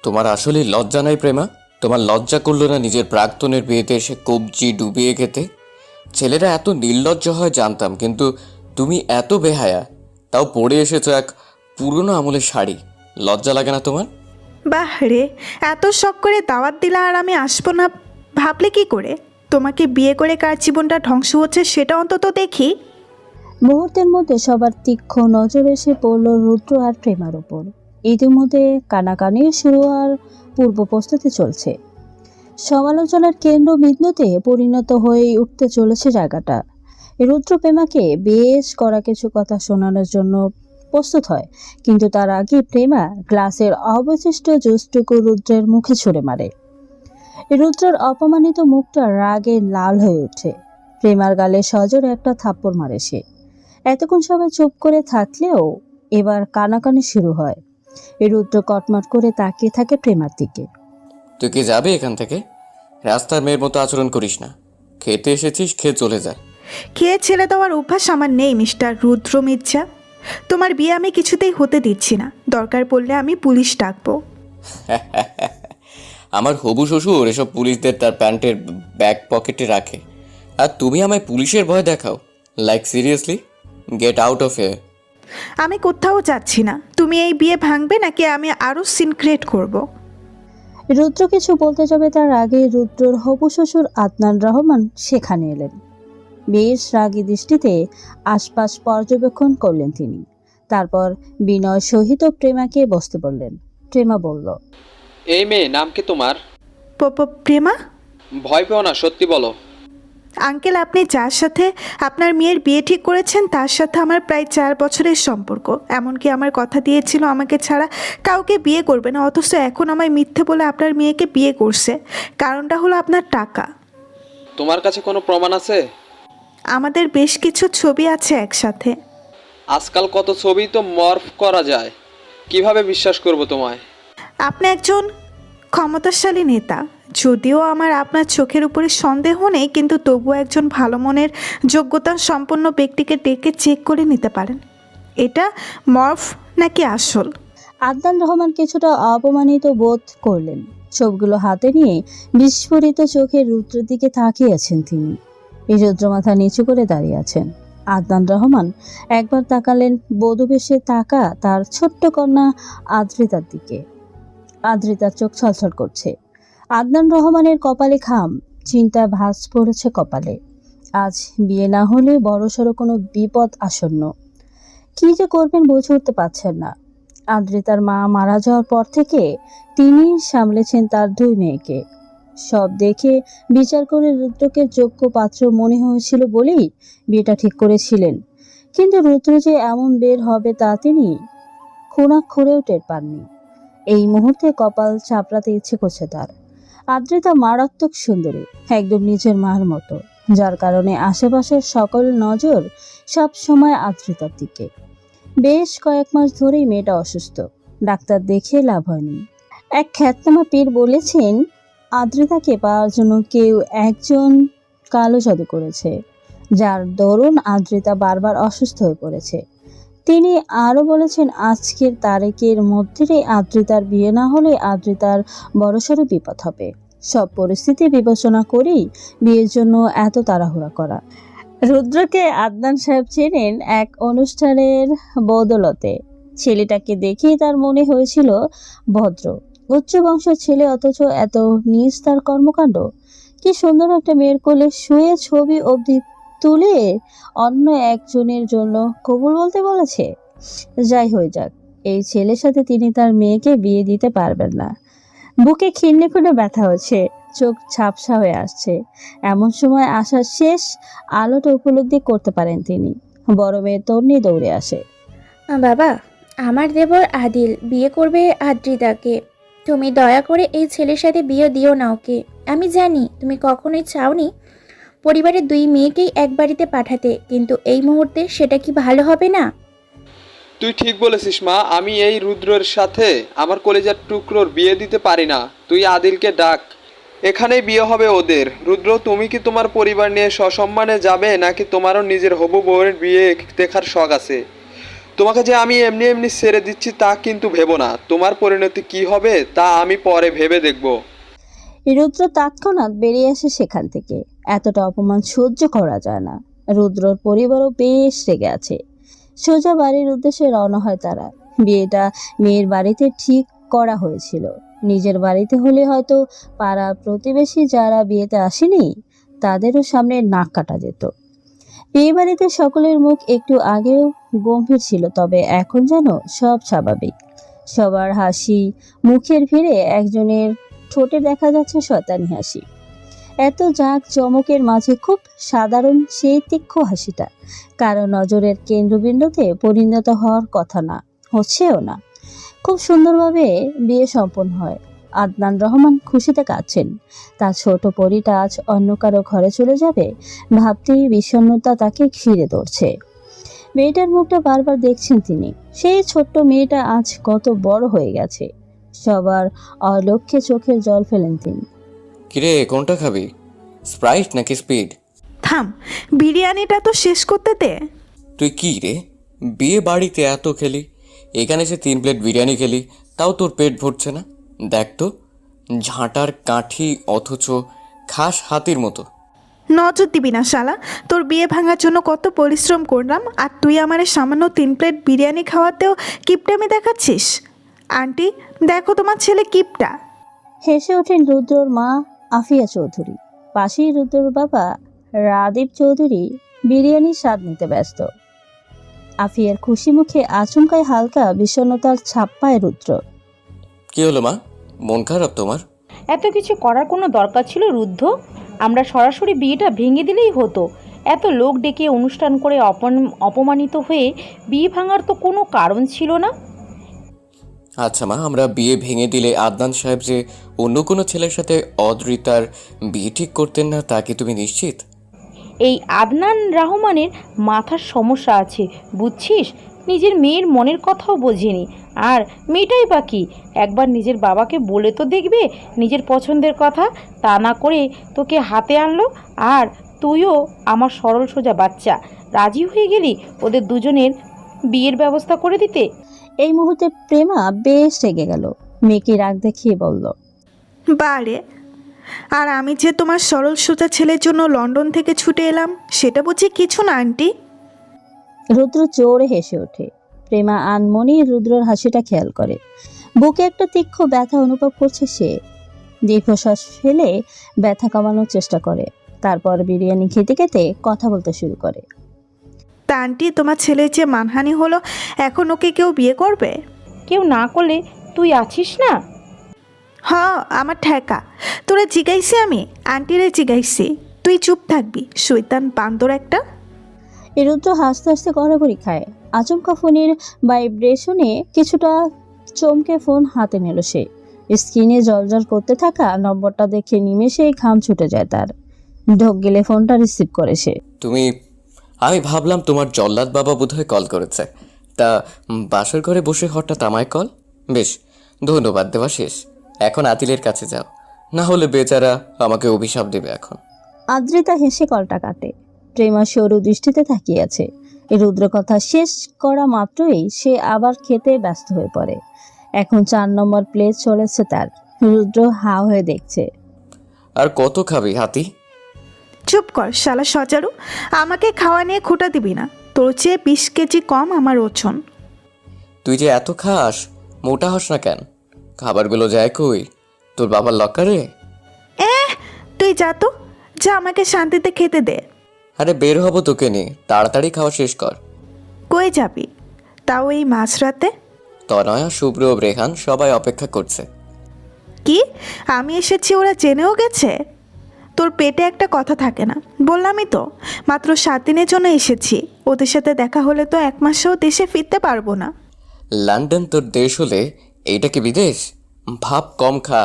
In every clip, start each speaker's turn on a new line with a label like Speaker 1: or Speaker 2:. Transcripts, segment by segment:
Speaker 1: তোমার আসলে লজ্জা নাই প্রেমা? তোমার লজ্জা করলো না নিজের প্রাক্তনের বিয়েতে এসে কবজি ডুবিয়ে খেতে? ছেলেরা এত নির্লজ্জ হয় জানতাম, কিন্তু তুমি এত বেহায়া, তাও পরে এসেছো এক পুরনো আমলের শাড়ি। লজ্জা লাগে না তোমার?
Speaker 2: বাহ রে, এত শখ করে দাওয়াত দিলা আর আমি আসবো না ভাবলে কি করে? তোমাকে বিয়ে করে কার জীবনটা ধ্বংস হচ্ছে সেটা অন্তত দেখি।
Speaker 3: মুহূর্তের মধ্যে সবার তীক্ষ্ণ নজর এসে পড়ল রুদ্র আর প্রেমার উপর। ইতিমধ্যে কানাকানি শুরু আর পূর্ব প্রস্তুতি চলছে। সমালোচনার কেন্দ্রবিন্দুতে পরিণত হয়ে উঠতে চলেছে জায়গাটা। রুদ্র প্রেমাকে বেশ কড়া কিছু কথা শোনানোর জন্য প্রস্তুত হয়, কিন্তু তার আগে প্রেমা গ্লাসের অবশিষ্ট জুসটুকু রুদ্রের মুখে ছুঁড়ে মারে। রুদ্রের অপমানিত মুখটা রাগে লাল হয়ে ওঠে। প্রেমার গালে সজোরে একটা থাপ্পড় মারে সে। এতক্ষণ সবাই চুপ করে থাকলেও এবার কানাকানি শুরু হয়। রুদ্র কটমট করে তাকিয়ে থাকে প্রেমার দিকে।
Speaker 1: তুই কি যাবে এখান থেকে? রাস্তার মেয়ের মতো আচরণ করিস না। খেতে এসেছিস, খেয়ে চলে যা।
Speaker 2: খেয়ে ছেড়ে দেওয়ার অভ্যাস আমার নেই মিস্টার রুদ্র মির্জা। তোমার বিয়ে আমি কিছুতেই হতে দিচ্ছি না। দরকার পড়লে আমি পুলিশ ডাকবো।
Speaker 1: আমার হবু শ্বশুর এসব পুলিশদের তার প্যান্টের ব্যাক পকেটে রাখে, আর তুমি আমায় পুলিশের ভয় দেখাও? Like seriously, get out of here.
Speaker 2: আমি কোথাও যাচ্ছি না। তুমি এই বিয়ে ভাঙবে নাকি আমি আরও সিন ক্রিয়েট করবো?
Speaker 3: রুদ্র কিছু বলতে যাবে তার আগে রুদ্রর হবু শ্বশুর আদনান রহমান সেখানে এলেন। বেশ রাগী দৃষ্টিতে আশপাশ পর্যবেক্ষণ করলেন তিনি। তারপর বিনয় সহিত প্রেমাকে বসতে বললেন। প্রেমা বলল,
Speaker 4: এই মেয়ে নাম কি তোমার?
Speaker 2: প্রেমা?
Speaker 4: ভয় পেও না, সত্যি বলো।
Speaker 2: আঙ্কেল, আপনি যার সাথে আপনার মেয়ের বিয়ে ঠিক করেছেন তার সাথে আমার প্রায় 4 বছরের সম্পর্ক। এমনকি আমার কথা দিয়েছিল আমাকে ছাড়া কাউকে বিয়ে করবে না, অথচ এখন আমায় মিথ্যে বলে আপনার মেয়েকে বিয়ে করছে। কারণটা হলো আপনার টাকা।
Speaker 4: তোমার কাছে কোনো প্রমাণ আছে?
Speaker 2: আমাদের বেশ কিছু ছবি আছে একসাথে।
Speaker 4: আজকাল কত ছবি তো মর্ফ করা যায়, কিভাবে বিশ্বাস করব তোমায়?
Speaker 2: আপনি একজন ক্ষমতাশালী নেতা, যদিও আমার আপনার চোখের উপরে সন্দেহ নেই, কিন্তু তবুও একজন ভালো মনের যোগ্যতা সম্পন্ন ব্যক্তিকে ডেকে চেক করে নিতে পারেন এটা মর্ফ নাকি আসল।
Speaker 3: আদনান রহমান কিছুটা অপমানিত বোধ করলেন। ছবিগুলো হাতে নিয়ে বিস্ফোরিত চোখে রুদ্রের দিকে তাকিয়ে আছেন তিনি। এই রুদ্র মাথা নিচু করে দাঁড়িয়ে আছেন। আদনান রহমান একবার তাকালেন বধূবেশে তাকা তার ছোট্ট কন্যা আদ্রিতার দিকে। আদ্রিতার চোখ ছলছল করছে। আদনান রহমানের কপালে ঘাম, চিন্তা ভাঁজ পড়েছে কপালে। আজ বিয়ে না হলে বড়সড় কোনো বিপদ আসন্ন। কি যে করবেন বুঝে উঠতে পারছেন না। আদ্রিতার মা মারা যাওয়ার পর থেকে তিনি সামলেছেন তার 2 মেয়েকে। সব দেখে বিচার করে রুদ্রকে যোগ্য পাত্র মনে হয়েছিল বলেই বিয়েটা ঠিক করেছিলেন। কিন্তু রুদ্র যে এমন বের হবে তা তিনি খুঁড়েও টের পাননি। এই মুহূর্তে কপাল চাপড়াতে ইচ্ছে করছে তার। আদ্রিতা মারাত্মক সুন্দরী, একদম নিজের মার মতো, যার কারণে আশেপাশের সকল নজর সব সময় আদ্রিতার দিকে। বেশ কয়েক মাস ধরেই মেয়েটা অসুস্থ। ডাক্তার দেখিয়ে লাভ হয়নি। এক খ্যাতনামা পীর বলেছেন আদ্রিতাকে পাওয়ার জন্য কেউ একজন কালো জাদু করেছে, যার দরুন আদ্রিতা বারবার অসুস্থ হয়ে পড়েছে। তিনি আরও বলেছেন আজকের তারিখের মধ্যেই আদ্রিতার বিয়ে না হলে আদ্রিতার বড়সড় বিপদ হবে। সব পরিস্থিতি বিবেচনা করেই বিয়ের জন্য এত তাড়াহুড়া করা। রুদ্রকে আদনান সাহেব চেনেন এক অনুষ্ঠানের বদলতে। ছেলেটাকে দেখেই তার মনে হয়েছিল ভদ্র উচ্চ বংশের ছেলে, অথচ এত নিজ তার কর্মকাণ্ড। কি সুন্দর একটা মেয়ের কোলে শুয়ে ছবি অবধি তুলে অন্য একজনের জন্য কবুল বলতে বলেছে। যাই হয়ে যাক, এই ছেলের সাথে তিনি তার মেয়েকে বিয়ে দিতে পারবেন না। বুকে খিন্নে খুঁড়ে ব্যথা হচ্ছে, চোখ ঝাপসা হয়ে আসছে। এমন সময় আশার শেষ আলোটা উপলব্ধি করতে পারেন তিনি। বড় মেয়ে তন্নি দৌড়ে আসে।
Speaker 5: বাবা, আমার দেবর আদিল বিয়ে করবে আদ্রিতাকে। তুমি দয়া করে এই ছেলের সাথে বিয়ে দিও না ওকে। আমি জানি তুমি কখনোই চাওনি পরিবারের 2 মেয়েকেই এক বাড়িতে পাঠাতে, কিন্তু এই মুহূর্তে সেটা কি ভালো হবে না?
Speaker 4: তুই ঠিক বলেছিস মা, আমি এই রুদ্রের সাথে আমার কলেজার টুকরোর বিয়ে দিতে পারি না। তুই আদিলকে ডাক, এখানেই বিয়ে হবে ওদের। রুদ্র, তুমি কি তোমার পরিবার নিয়ে সসম্মানে যাবে, নাকি তোমারও নিজের হবু বউয়ের বিয়ে দেখার শখ আছে? তোমাকে যে আমি এমনি এমনি ছেড়ে দিচ্ছি তা কিন্তু ভেবো না, তোমার পরিণতি কি হবে তা আমি পরে ভেবে দেখব।
Speaker 3: রুদ্র তৎক্ষণাৎ বেরিয়ে আসে সেখান থেকে। এতটা অপমান সহ্য করা যায় না। রুদ্রর পরিবারও বেশ রেগে আছে। সোজা বাড়ির উদ্দেশ্যে রওনা হয় তারা। বিয়েটা মেয়ের বাড়িতে ঠিক করা হয়েছিল। নিজের বাড়িতে হলে হয়তো পাড়া প্রতিবেশী যারা বিয়েতে আসেনি তাদেরও সামনে নাক কাটা যেত। বিয়ে বাড়িতে সকলের মুখ একটু আগেও গম্ভীর ছিল, তবে এখন যেন সব স্বাভাবিক। সবার হাসি মুখের ভিড়ে একজনের ঠোঁটে দেখা যাচ্ছে শয়তানি হাসি। এত জাঁক চমকের মাঝে খুব সাধারণ সেই তীক্ষ্ণ হাসিটা কারো নজরের কেন্দ্রবিন্দুতে পরিণত হওয়ার কথা না, হচ্ছেও না। খুব সুন্দরভাবে বিয়ে সম্পন্ন হয়। আদনান রহমান খুশিতে কাঁদছেন। তার ছোট পরীটা আজ অন্য কারো ঘরে চলে যাবে ভাবতেই বিষণ্ণতা তাকে ঘিরে ধরছে। মেয়েটার মুখটা বারবার দেখছেন তিনি। সেই ছোট্ট মেয়েটা আজ কত বড় হয়ে গেছে। সবার অলক্ষ্যে চোখের জল ফেলেন তিনি।
Speaker 1: কিরে, কোনটা খাবি? স্প্রাইট নাকি স্পিড?
Speaker 2: থাম, বিরিয়ানিটা তো শেষ করতে দে।
Speaker 1: তুই কি রে, বিয়ে বাড়িতে এত খেলি, এখানে সে 3 প্লেট বিরিয়ানি খেলি, তাও তোর পেট ভরছে না? দেখ তো, ঝাঁটার কাঠি অথচ খাস হাতির মতো।
Speaker 2: নজর দিবি না শালা, তোর বিয়ে ভাঙার জন্য কত পরিশ্রম করলাম, আর তুই আমারে সামান্য 3 প্লেট বিরিয়ানি খাওয়াতেও কিপটামি দেখাচ্ছিস। আন্টি, দেখো তোমার ছেলে কিপটা।
Speaker 3: হেসে ওঠেন রুদ্রর মা আফিয়া চৌধুরী। পাশেই রুদ্রর বাবা রাদীপ চৌধুরী বিরিয়ানির স্বাদ নিতে ব্যস্ত। আফিয়ার খুশি মুখে আচমকায় হালকা বিষণ্ণতার ছাপ পায় রুদ্র।
Speaker 1: কি হলো মা, মন খারাপ তোমার?
Speaker 6: এত কিছু করার কোনো দরকার ছিল রুদ্ধ? আমরা সরাসরি বিয়েটা ভেঙে দিলেই হতো। এত লোক ডেকে অনুষ্ঠান করে অপমানিত হয়ে বিয়ে ভাঙার তো কোনো কারণ ছিল না।
Speaker 1: আচ্ছা মা, আমরা বিয়ে ভেঙে দিলে আদনান সাহেব যে অন্য কোনো ছেলের সাথে অদ্রিতার বিয়ে ঠিক করতেন না, তা কি তুমি নিশ্চিত?
Speaker 6: এই আদনান রহমানের মাথার সমস্যা আছে, বুঝছিস? নিজের মেয়ের মনের কথাও বোঝেনি। আর মেয়েটাই বা কি, একবার নিজের বাবাকে বলে তো দেখবে নিজের পছন্দের কথা। তা না করে তোকে হাতে আনলো, আর তুইও আমার সরল সোজা বাচ্চা রাজি হয়ে গেলি ওদের দুজনের বিয়ের ব্যবস্থা করে দিতে।
Speaker 3: এই মুহূর্তে প্রেমা বেশ রেগে গেল। মেয়েকে রাগ দেখিয়ে বলল,
Speaker 2: বারে, আর আমি যে তোমার সরল সোজা ছেলের জন্য লন্ডন থেকে ছুটে এলাম, সেটা বুঝি কিছু না আন্টি?
Speaker 3: রুদ্র জোরে হেসে ওঠে। প্রেমা আনমনি রুদ্রর হাসিটা খেয়াল করে। বুকে একটা তীক্ষ্ণ ব্যথা অনুভব করছে সে। দীর্ঘশ্বাস ফেলে ব্যথা কমানোর চেষ্টা করে। তারপর বিরিয়ানি খেতে খেতে কথা বলতে শুরু করে।
Speaker 2: তা আন্টি, তোমার ছেলের যে মানহানি হলো, এখন ওকে কেউ বিয়ে করবে?
Speaker 6: কেউ না করলে তুই আছিস না?
Speaker 2: হ, আমার ঠেকা। তোরা জিগাইছি, আমি আন্টিরে জিগাইছি। তুই চুপ থাকবি, শৈতান বান্দর একটা।
Speaker 3: রুদ্র হাসতে হাসতে গড়াগড়ি খায়। আচমকা ফোনের ভাইব্রেশনে কিছুটা চমকে ফোন হাতে নিল সে। স্ক্রিনে জলজল করতে থাকা নম্বরটা দেখে নিমেষেই ঘাম ছুটে যায় তার। ঢোক গেলে ফোনটা রিসিভ করে সে।
Speaker 1: আমি ভাবলাম তোমার জল্লাদ বাবা বোধহয় কল করেছে, তা বাসর ঘরে বসে হঠাৎ আমায় কল। বেশ, ধন্যবাদ দেওয়া শেষ। এখন আতিলের কাছে যাও, না হলে বেচারা আমাকে অভিশাপ দেবে এখন।
Speaker 3: আদ্রিতা হেসে কলটা কাটে। প্রেমা সরু দৃষ্টিতে তাকিয়ে আছে। রুদ্র কথা শেষ করা মাত্রই সে আবার খেতে ব্যস্ত হয়ে পড়ে। এখন 4 নম্বর প্লেট চলেছে তার। রুদ্র হা হয়ে দেখছে।
Speaker 1: আর কত খাবি হাতি?
Speaker 2: চুপ কর শালা সজারু, আমাকে খাওয়া নিয়ে খোটা দিবি না। তোর চেয়ে 20 কেজি কম আমার ওজন।
Speaker 1: তুই যে এত খাস, মোটা হস না কেন? খাবারগুলো যায় কই? তোর বাবার লকারে?
Speaker 2: তুই যা তো, যা, আমাকে শান্তিতে খেতে দে।
Speaker 1: আরে বের হবো তোকে নিয়ে, তাড়াতাড়ি খাওয়া শেষ কর।
Speaker 2: কই যাবি, তাও এই মাঝরাতে?
Speaker 1: তনয়া, শুভ্র, রেহান সবাই অপেক্ষা করছে।
Speaker 2: কি আমি এসেছি ওরা জেনেও গেছে? তোর পেটে একটা কথা থাকে না, বললামই তো, মাত্র 7 দিনের জন্য এসেছি। ওদের সাথে দেখা হলে তো 1 মাসেও দেশে ফিরতে পারবো না।
Speaker 1: লন্ডন তোর দেশ হলে এইটা কি বিদেশ? ভাব কম খা।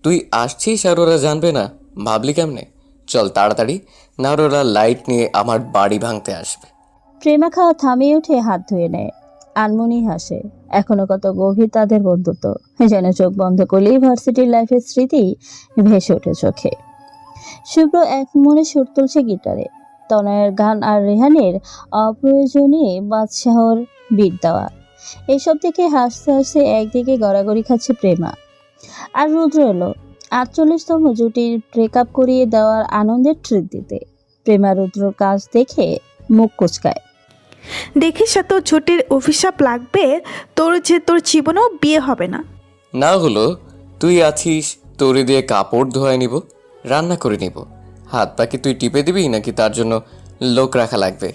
Speaker 1: তুই আসছিস আর ওরা জানবে না, ভাবলি কেমনে? চল তাড়াতাড়ি, না ওরা লাইট নিয়ে আমার বাড়ি ভাঙতে আসবে।
Speaker 3: প্রেমা খাওয়া থামিয়ে উঠে হাত ধুয়ে নেয়। আনমনি হাসে। এখনো কত গভীর তাদের বন্ধুত্ব, যেন চোখ বন্ধ করলেই ভার্সিটির লাইফের স্মৃতি ভেসে ওঠে চোখে। শুভ্র এক মনে সুর তুলছে গিটারে। তনয়ের গান আর রেহানের অপ্রয়োজনে বাদশাহর বিট দেওয়া, এসব থেকে হাসতে হাসতে একদিকে গড়াগড়ি খাচ্ছে প্রেমা। আর রুদ্র এলো 48তম জুটির ব্রেকআপ করিয়ে দেওয়ার আনন্দের ট্রিট দিতে। প্রেমা রুদ্রর কাজ দেখে মুখ কুচকায়।
Speaker 2: দেখিস এত ঝুটির অভিশাপ লাগবে তোর জীবনেও বিয়ে হবে না।
Speaker 1: না হলো তুই আছিস, তোরে দিয়ে কাপড় ধোয়ায় নিব, রান্না করে নিব, হাত পাকে তুই টিপে দিবি নাকি তার জন্য লোক রাখা লাগবে?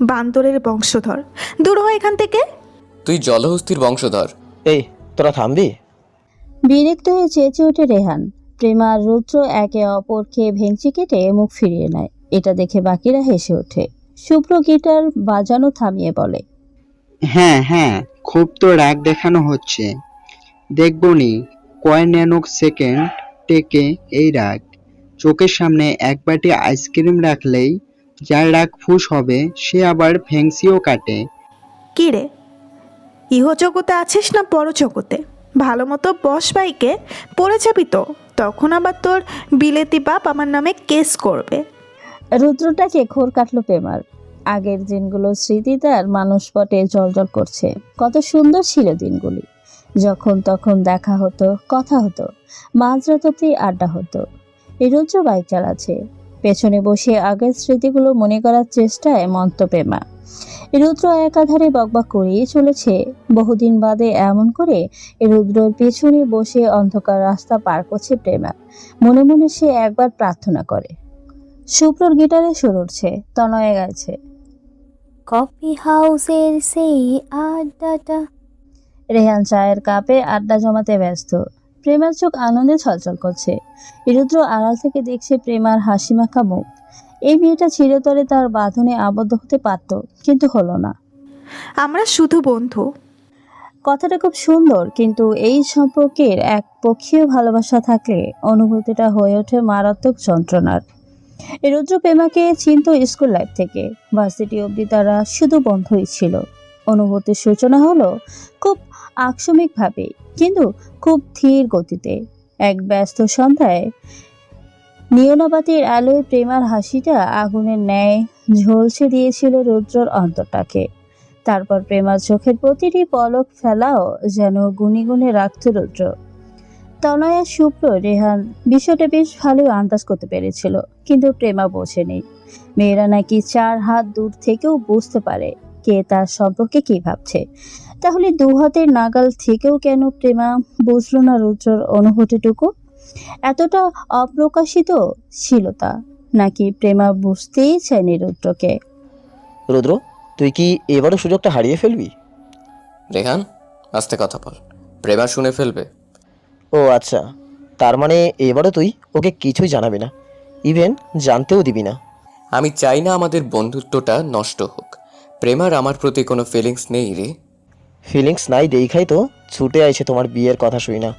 Speaker 2: বান্দরের বংশধর, দূর হয় এখান থেকে।
Speaker 1: তুই জলহস্তির বংশধর।
Speaker 7: এই তোরা থামবি?
Speaker 3: বিরক্ত হয়ে চেঁচে ওঠে রেহান। প্রেমা আর রুদ্র একে অপরকে ভেঙচি কেটে মুখ ফিরিয়ে নেয়। এটা দেখে বাকিরা হেসে ওঠে। শুভ্র গিটার বাজানো থামিয়ে বলে,
Speaker 8: হ্যাঁ হ্যাঁ, খুব তো রাগ দেখানো হচ্ছে। দেখবনি কয় ন্যানোক সেকেন্ড টেকে এই রাগ। চোখের সামনে এক বাটি আইসক্রিম রাখলেই যার রাগ ফুস হবে সে আবার ফেংসিও কাটে।
Speaker 2: কি রে, ইহজগতে আছিস না পরজগতে? ভালো মতো বস বাইকে, পড়ে যাবি তো, তখন আবার তোর বিলেতি বাপ আমার নামে কেস করবে।
Speaker 3: রুদ্রটাকে ঘোর কাটলো প্রেমার। আগের দিনগুলো স্মৃতি তার মানুষপটে জলজল করছে। কত সুন্দর ছিল দিনগুলি, যখন তখন দেখা হতো, কথা হতো, মাঝরাত অব্দি আড্ডা হতো। এই রুদ্র বাইক চালাচ্ছে, পেছনে বসে আগের স্মৃতিগুলো মনে করার চেষ্টায় মন্ত প্রেমা। রুদ্র একাধারে বকবক করেই চলেছে। বহুদিন বাদে এমন করে রুদ্রর পেছনে বসে অন্ধকার রাস্তা পার করছে প্রেমা। মনে মনে সে একবার প্রার্থনা করে। শুভ্রর গিটারে সুর উঠছে, তনয়ে গাইছে,
Speaker 5: কফি হাউসের সেই আড্ডাটা।
Speaker 3: রেহান চায়ের কাপে আড্ডা জমাতে ব্যস্ত। প্রেমার চোখ আনন্দে ছলছল করছে। রুদ্র আড়াল থেকে দেখছে প্রেমার হাসিমাখা মুখ। এই মেয়েটা চিরতরে তার বাঁধনে আবদ্ধ হতে পারত, কিন্তু হলো না।
Speaker 2: আমরা শুধু বন্ধু।
Speaker 3: কথাটা খুব সুন্দর, কিন্তু এই সম্পর্কের এক পক্ষীয় ভালোবাসা থাকলে অনুভূতিটা হয়ে ওঠে মারাত্মক যন্ত্রণার। রুদ্র প্রেমাকে চিনত স্কুল লাইফ থেকে। ভার্সিটি অবধি তারা শুধু বন্ধুই ছিল। অনুভূতির সূচনা হলো খুব আকস্মিকভাবে, কিন্তু খুব ধীর গতিতে। এক ব্যস্ত সন্ধ্যায় নিয়নাবাতির আলোয় প্রেমার হাসিটা আগুনের ন্যায় ঝলসে দিয়েছিল রুদ্রর অন্তরটাকে। তারপর প্রেমার চোখের প্রতিটি পলক ফেলাও যেন গুনে গুনে রাখত রুদ্র। তনয়া, শুভ্র, রেহান বিষয়টা বেশ ভালোই আন্দাজ করতে পেরেছিল, কিন্তু প্রেমা বোঝেনি। মেয়েরা নাকি 4 হাত দূর থেকেও বুঝতে পারে কে তার সম্পর্কে কি ভাবছে। তাহলে 2 হাতের নাগাল থেকেও কেন প্রেমা বুঝলো না রুদ্রর অনুভূতিটুকু? এতটা অপ্রকাশিত ছিল তা, নাকি প্রেমা বুঝতেই চায়নি রুদ্রকে?
Speaker 7: রুদ্র, তুই কি এবারও সুযোগটা হারিয়ে ফেলবি?
Speaker 1: রেহান, আস্তে কথা বল, প্রেমা শুনে ফেলবে।
Speaker 7: ও আচ্ছা, তার মানে এবারও তুই ওকে কিছুই জানাবি না, ইভেন জানতেও দিবি না?
Speaker 1: আমি চাই না আমাদের বন্ধুত্বটা নষ্ট হোক। প্রেমার আমার প্রতি কোনো ফিলিংস নেই রে।
Speaker 7: ফিলিংস নাই দেখাই তো ছুটে আইছে তোমার বিয়ের কথা শুই না।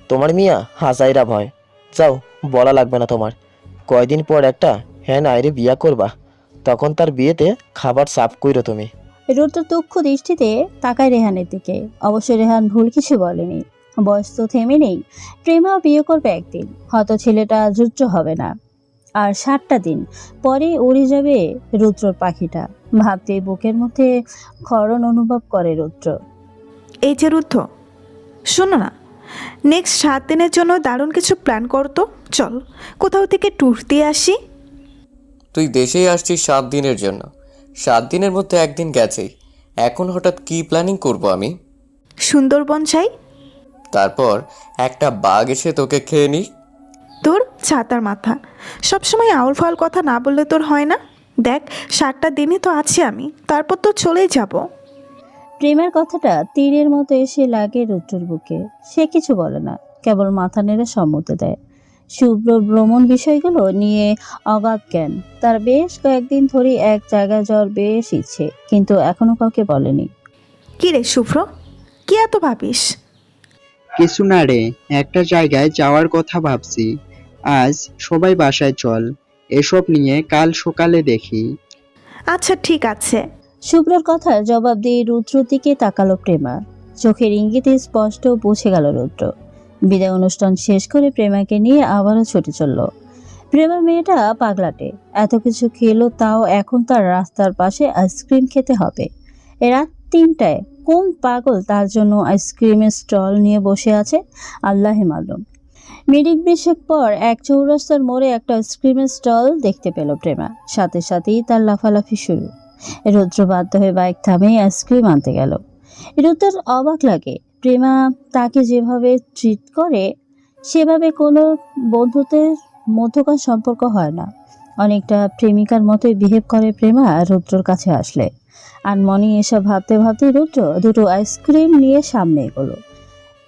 Speaker 7: তোমার মিয়া হাজাইরা ভয়। যাও, বলা লাগবে না তোমার। কয়দিন পর একটা হ্যান আইরে বিয়া করবা, তখন তার বিয়েতে খাবার সাফ কইরো তুমি।
Speaker 3: রুদ্র দুঃখ দৃষ্টিতে তাকায় রেহানের দিকে। অবশ্য রেহান ভুল কিছু বলেনি। বয়স তো থেমে নেই। প্রেমাও বিয়ে করবে একদিন, হয়তো ছেলেটা রুদ্র হবে না। আর 7টা দিন পরে উড়ে যাবে রুদ্রর পাখিটা। ভাবতে বুকের মধ্যে ক্ষরণ অনুভব করে রুদ্র।
Speaker 2: এই যে রুদ্ধ, শোনো না, নেক্সট 7 দিনের জন্য দারুণ কিছু প্ল্যান করতো। চল কোথাও থেকে ট্যুর দিয়ে আসি।
Speaker 1: তুই দেশেই আসছিস 7 দিনের জন্য, 7 দিনের মধ্যে একদিন গেছেই, এখন হঠাৎ কি প্ল্যানিং করব আমি?
Speaker 2: সুন্দরবন যাই।
Speaker 1: তারপর একটা বাঘ এসে তোকে খেয়ে নি।
Speaker 2: তোর ছাতার মাথা, সবসময় আউল ফাউল কথা না বললে তোর হয় না? দেখ, 7টা দিনই তো আছি আমি, তারপর তো চলেই যাব।
Speaker 3: প্রেমের কথাটা তীরের মতো এসে লাগে রুদ্রর বুকে। সে কিছু বলে না, কেবল মাথা নেড়ে সম্মতি দেয়। শুভ্র ভ্রমণ বিষয়গুলো নিয়ে অগাধ জ্ঞান তার। বেশ কয়েকদিন ধরে এক জায়গায় যাওয়ার বেশ ইচ্ছে, কিন্তু এখনো কাউকে বলেনি।
Speaker 2: কি রে শুভ্র, কি এত ভাবিস?
Speaker 8: কিছু না রে, একটা জায়গায় যাওয়ার কথা ভাবছি। আজ সবাই বাসায় চল, এসব নিয়ে কাল সকালে দেখি।
Speaker 2: আচ্ছা ঠিক আছে।
Speaker 3: শুভ্রর কথার জবাব দিয়ে রুদ্রর দিকে তাকালো প্রেমা। চোখের ইঙ্গিতে স্পষ্ট বুঝে গেল রুদ্র। বিদায় অনুষ্ঠান শেষ করে প্রেমাকে নিয়ে আবারও ছুটে চলল। প্রেমা মেয়েটা পাগলাটে, এত কিছু খেলো তাও এখন তার রাস্তার পাশে আইসক্রিম খেতে হবে। রাত 3টায় কোন পাগল তার জন্য আইসক্রিমের স্টল নিয়ে বসে আছে আল্লাহে মালুম। মিনিট 20 পর এক চৌরাস্তার মোড়ে একটা আইসক্রিমের স্টল দেখতে পেল প্রেমা। সাথে সাথেই তার লাফালাফি শুরু। রুদ্র বাধ্য হয়ে বাইক থামিয়ে আইসক্রিম আনতে গেল। রুদ্রের অবাক লাগে, প্রেমা তাকে যেভাবে ট্রিট করে সেভাবে কোনো বন্ধুত্বের মধ্যকার সম্পর্ক হয় না। অনেকটা প্রেমিকার মতোই বিহেভ করে প্রেমা রুদ্রর কাছে আসলে। আর মনি এসব ভাবতে ভাবতে রুদ্র দুটো আইসক্রিম নিয়ে সামনে এগোলো।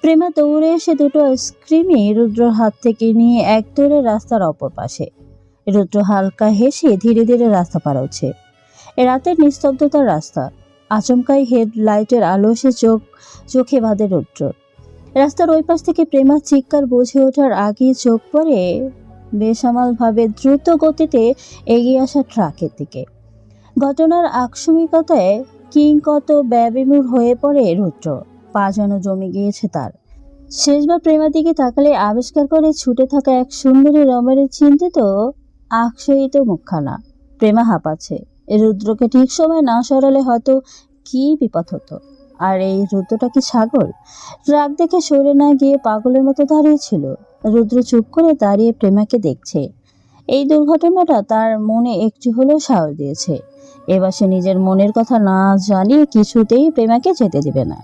Speaker 3: প্রেমা দৌড়ে এসে দুটো আইসক্রিমই রুদ্রর হাত থেকে নিয়ে এক দৌড়ে রাস্তার অপর পাশে। রুদ্র হালকা হেসে ধীরে ধীরে রাস্তা পার হচ্ছে। রাতের নিস্তব্ধতার রাস্তা, আচমকাই হেডলাইটের আলো এসে চোখে বাঁধে রুদ্র। রাস্তার ওই পাশ থেকে প্রেমার চিৎকার বুঝে ওঠার আগেই চোখ পড়ে বেসামালভাবে দ্রুত গতিতে এগিয়ে আসা ট্রাকের দিকে। ঘটনার আকস্মিকতায় কিংকত ব্যবিমূঢ় হয়ে পড়ে রুদ্র, পা যেন জমে গিয়েছে তার। শেষবার প্রেমার দিকে তাকালে আবিষ্কার করে ছুটে থাকা এক সুন্দরী রমণীর চিন্তিত আকর্ষিত মুখখানা। প্রেমা হাঁপাচ্ছে। রুদ্রকে ঠিক সময় না সরালে হয়তো কি বিপদ হতো। আর এই রুদ্রটা কি ছাগল? রাগ দেখে সরে না গিয়ে পাগলের মতো দাঁড়িয়েছিল। রুদ্র চুপ করে দাঁড়িয়ে প্রেমাকে দেখছে। এই দুর্ঘটনাটা তার মনে একটু হলেও সাহস দিয়েছে। এবার সে নিজের মনের কথা না জানিয়ে কিছুতেই প্রেমাকে যেতে দেবে না।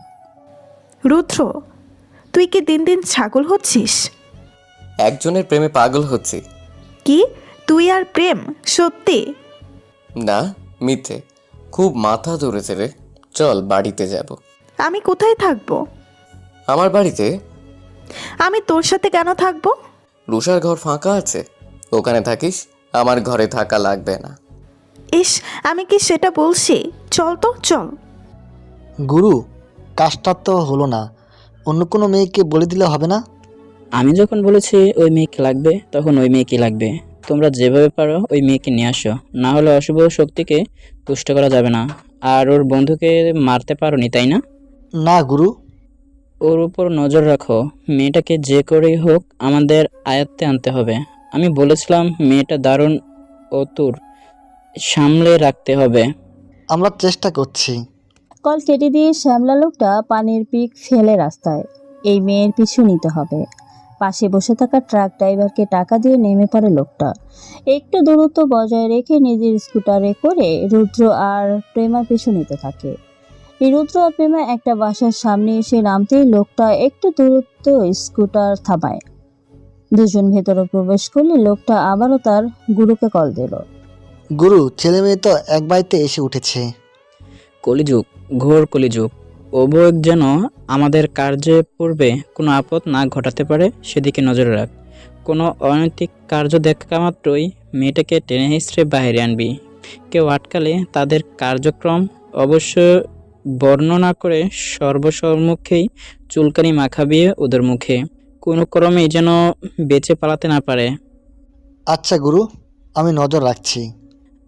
Speaker 2: রুদ্র, তুই কি দিন দিন ছাগল হচ্ছিস?
Speaker 1: একজনের প্রেমে পাগল হচ্ছি।
Speaker 2: কি তুই আর প্রেম? সত্যি?
Speaker 1: না, মিথ্যে। খুব মাথা ধরেছে রে। চল বাড়িতে যাব।
Speaker 2: আমি কোথায় থাকবো?
Speaker 1: আমার বাড়িতে।
Speaker 2: আমি তোর সাথে কেন থাকবো?
Speaker 1: রুষার ঘর ফাঁকা আছে, ওখানে থাকিস। আমার ঘরে থাকা লাগবে না।
Speaker 2: ইস, আমি কি সেটা বলছি? চল তো, চল।
Speaker 9: গুরু, কাজটা তো হলো না, অন্য কোনো মেয়েকে বলে দিলে হবে না?
Speaker 10: আমি যখন বলেছি ওই মেয়েকে লাগবে, তখন ওই মেয়েকে লাগবে। তোমরা যেভাবে পারো ওই মেয়েকে নিয়ে আসো, না হলে অশুভ শক্তিকে তুষ্ট করা যাবে না। আর ওর বন্ধুকে মারতে পারোনি, তাই না?
Speaker 9: না গুরু।
Speaker 10: ওর উপর নজর রাখো। মেয়েটাকে যে করেই হোক আমাদের আয়ত্তে আনতে হবে। আমি বলেছিলাম মেয়েটা দারুণ অতুর, সামলে রাখতে হবে।
Speaker 9: আমরা চেষ্টা করছি।
Speaker 3: কল কেটে দিয়ে শ্যামলা লোকটা পানির পিক ফেলে রাস্তায়। এই মেয়ের পিছু নিতে হবে। পাশে বসে থাকা ট্রাক ড্রাইভারকে টাকা দিয়ে নেমে পড়ে লোকটা। একটু দূরত্ব বজায় রেখে নিজের স্কুটারে করে রুদ্র আর প্রেমার পিছু নিতে থাকে। এই রুদ্র আর প্রেমা একটা বাসার সামনে এসে নামতেই লোকটা একটু দূরত্ব স্কুটার থামায়। দুজন ভেতরে প্রবেশ করলে লোকটা আবারও তার গুরুকে কল দিল।
Speaker 9: গুরু, ছেলে মেয়ে তো এক বাড়িতে এসে উঠেছে।
Speaker 10: কলিযুগ, ঘোর কলিযুগ। অবয়ব যেন আমাদের কার্যে পূর্বে কোনো আপদ না ঘটাতে পারে, সেদিকে নজর রাখ। কোনো অনৈতিক কার্য দেখা মাত্রই মেয়েটাকে টেনে হিঁচড়ে বাইরে আনবি। কেউ আটকালে তাদের কার্যক্রম অবশ্য বর্ণনা করে সর্বসম্মুখেই চুলকানি মাখাবিয়ে ওদের মুখে। কোনো ক্রমেই যেন বেঁচে পালাতে না পারে।
Speaker 9: আচ্ছা গুরু, আমি নজর রাখছি।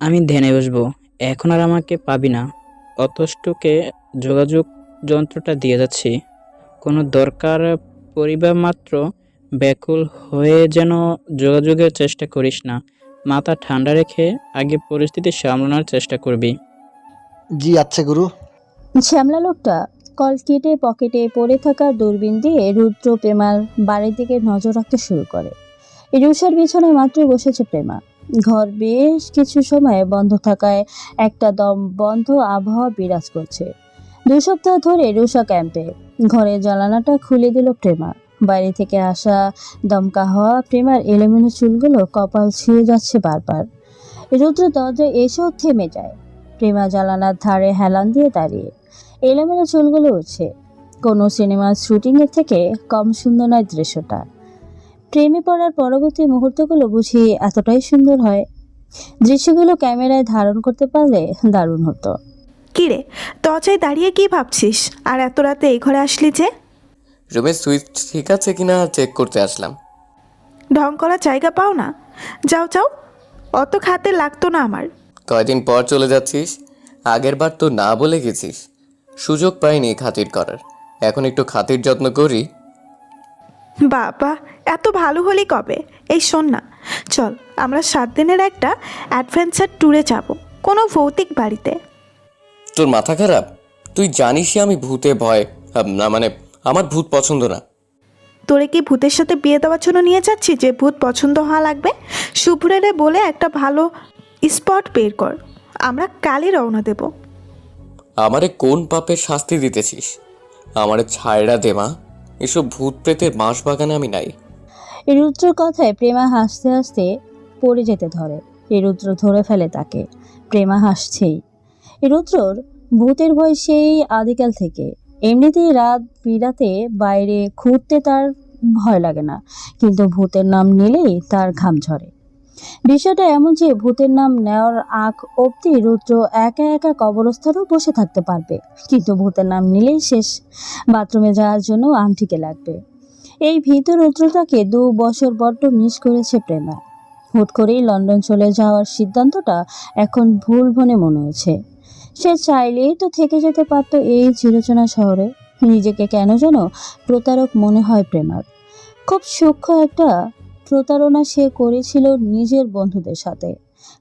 Speaker 10: আমি ধ্যানে বসবো। এখন আর আমাকে পাবি না। অতষ্টুকে যোগাযোগ যন্ত্রটা দিয়ে যাচ্ছি। কোনো দরকার পরিবা মাত্র ব্যাকুল হয়ে যেন যোগাযোগের চেষ্টা করিস না। মাথা ঠান্ডা রেখে আগে পরিস্থিতি সামলানোর চেষ্টা করবি।
Speaker 9: জি আচ্ছা গুরু।
Speaker 3: শ্যামলা লোকটা কল কেটে পকেটে পড়ে থাকা দূরবীন দিয়ে রুদ্র প্রেমার বাড়ির দিকে নজর রাখতে শুরু করে। রুষার বিছানায় মাত্রই বসেছে প্রেমা। ঘর বেশ কিছু সময় বন্ধ থাকায় একটা দম বন্ধ আবহাওয়া বিরাজ করছে। 2 সপ্তাহ ধরে রুষা ক্যাম্পে। ঘরের জ্বালানাটা খুলে দিল প্রেমা। বাইরে থেকে আসা দমকা হওয়া প্রেমার এলোমেলো চুলগুলো কপাল ছুঁয়ে যাচ্ছে বারবার। রুদ্র দরজায় এসেও থেমে যায়। প্রেমা জ্বালানার ধারে হেলান দিয়ে দাঁড়িয়ে। এলোমেলো চুলগুলো উঠছে। কোনো সিনেমার শুটিংয়ের থেকে কম সুন্দর নয় দৃশ্যটা। প্রেমে পড়ার পরবর্তী মুহূর্তগুলো বুঝি এতটাই সুন্দর হয়। দৃশ্যগুলো ক্যামেরায় ধারণ করতে পারলে দারুণ হতো।
Speaker 2: কি রে, দরজায় দাঁড়িয়ে কি ভাবছিস? আর এত রাতে এই ঘরে আসলি যে?
Speaker 1: রুমের সুইচ ঠিক আছে কিনা চেক করতে আসলাম।
Speaker 2: ঢং করার জায়গা পাও না? যাও যাও, অত খাতে লাগতো না আমার।
Speaker 1: কয়দিন পর চলে যাচ্ছিস? আগের বার তো না বলে গেছিস। সুযোগ পাইনি খাতির করার, এখন একটু খাতির যত্ন করি।
Speaker 2: বাবা, এত ভালো হলি কবে? এই শোন না, চল আমরা 7 দিনের একটা অ্যাডভেঞ্চার ট্যুরে যাব, কোনো ভৌতিক বাড়িতে।
Speaker 1: তোর মাথা খারাপ? তুই জানিসই আমি ভূতে ভয়, না মানে আমার ভূত পছন্দ না।
Speaker 2: তোরে কি ভূতের সাথে বিয়ে দেওয়ার জন্য নিয়ে যাচ্ছি যে ভূত পছন্দ হওয়া লাগবে? শুভ্রেরে বলে একটা ভালো স্পট বের কর, আমরা কালই রওনা দেব।
Speaker 1: আমারে কোন পাপের শাস্তি দিতেছিস? আমারে ছায়রা দে মা, এসব ভূত প্রেতের বাঁশ বাগানে আমি নাই।
Speaker 3: রুদ্রর কথায় প্রেমা হাসতে হাসতে পড়ে যেতে ধরে। রুদ্র ধরে ফেলে তাকে। প্রেমা হাসছেই। রুদ্রর ভূতের ভয় সেই আদিকাল থেকে। এমনিতেই রাত বিরাতে বাইরে ঘুরতে তার ভয় লাগে না, কিন্তু ভূতের নাম নিলেই তার ঘাম ঝরে। বিষয়টা এমন যে ভূতের নাম নেওয়ার আগ অব্দি রুদ্র একা একা কবরস্থানেও বসে থাকতে পারবে, কিন্তু ভূতের নাম নিলেই শেষ। বাথরুমে যাওয়ার জন্য আন্টিকে লাগবে। এই ভীত রুদ্রটাকে 2 বছর বড্ড মিস করেছে প্রেমা। হুট করেই লন্ডন চলে যাওয়ার সিদ্ধান্তটা এখন ভুল মনে হচ্ছে। সে চাইলেই তো থেকে যেতে পারতো এই চিরচেনা শহরে। নিজেকে কেন যেন প্রতারক মনে হয় প্রেমার। খুব সূক্ষ্ম একটা প্রতারণা সে করেছিল নিজের বন্ধুদের সাথে।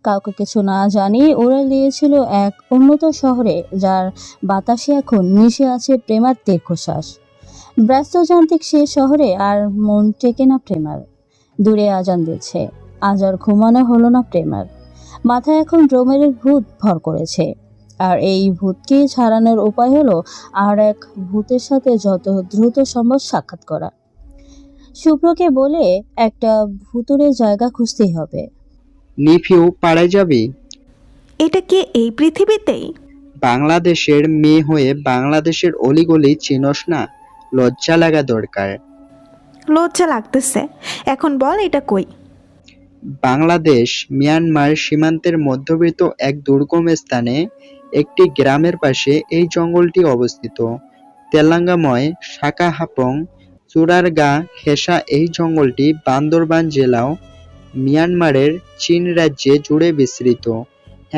Speaker 3: কাউকে কিছু না জানিয়ে ওড়াল দিয়েছিল এক উন্নত শহরে, যার বাতাসে এখন মিশে আছে প্রেমার দীর্ঘশ্বাস। ব্যস্তযান্ত্রিক সে শহরে আর মন টেকে না প্রেমার। দূরে আজান দিচ্ছে, আজ আর ঘুমানো হলো না প্রেমার। মাথায় এখন রোমেরের ভূত ভর করেছে, আর এই ভূতকে ছাড়ানোর উপায় হলো আর এক ভূতের সাথে যত দ্রুত সম্ভব সাক্ষাৎ করা। শুভ্রকে বলে একটা ভুতুড়ে জায়গা খুঁজতেই হবে।
Speaker 8: নিফিউ পাড়ায় যাবি?
Speaker 2: এটা কি এই পৃথিবীতেই?
Speaker 8: বাংলাদেশের মেয়ে হয়ে বাংলাদেশের অলিগলি চিনস না? লজ্জা লাগা দরকার।
Speaker 2: লজ্জা লাগতেছে। এখন বল এটা কই?
Speaker 8: বাংলাদেশ মিয়ানমার সীমান্তের মধ্যবিত্ত এক দুর্গম স্থানে একটি গ্রামের পাশে এই জঙ্গলটি অবস্থিত। তেলাঙ্গাময় শাকাহাপং চূড়ারগা ঘেঁষা এই জঙ্গলটি বান্দরবান জেলাও মিয়ানমারের চীন রাজ্যে জুড়ে বিস্তৃত।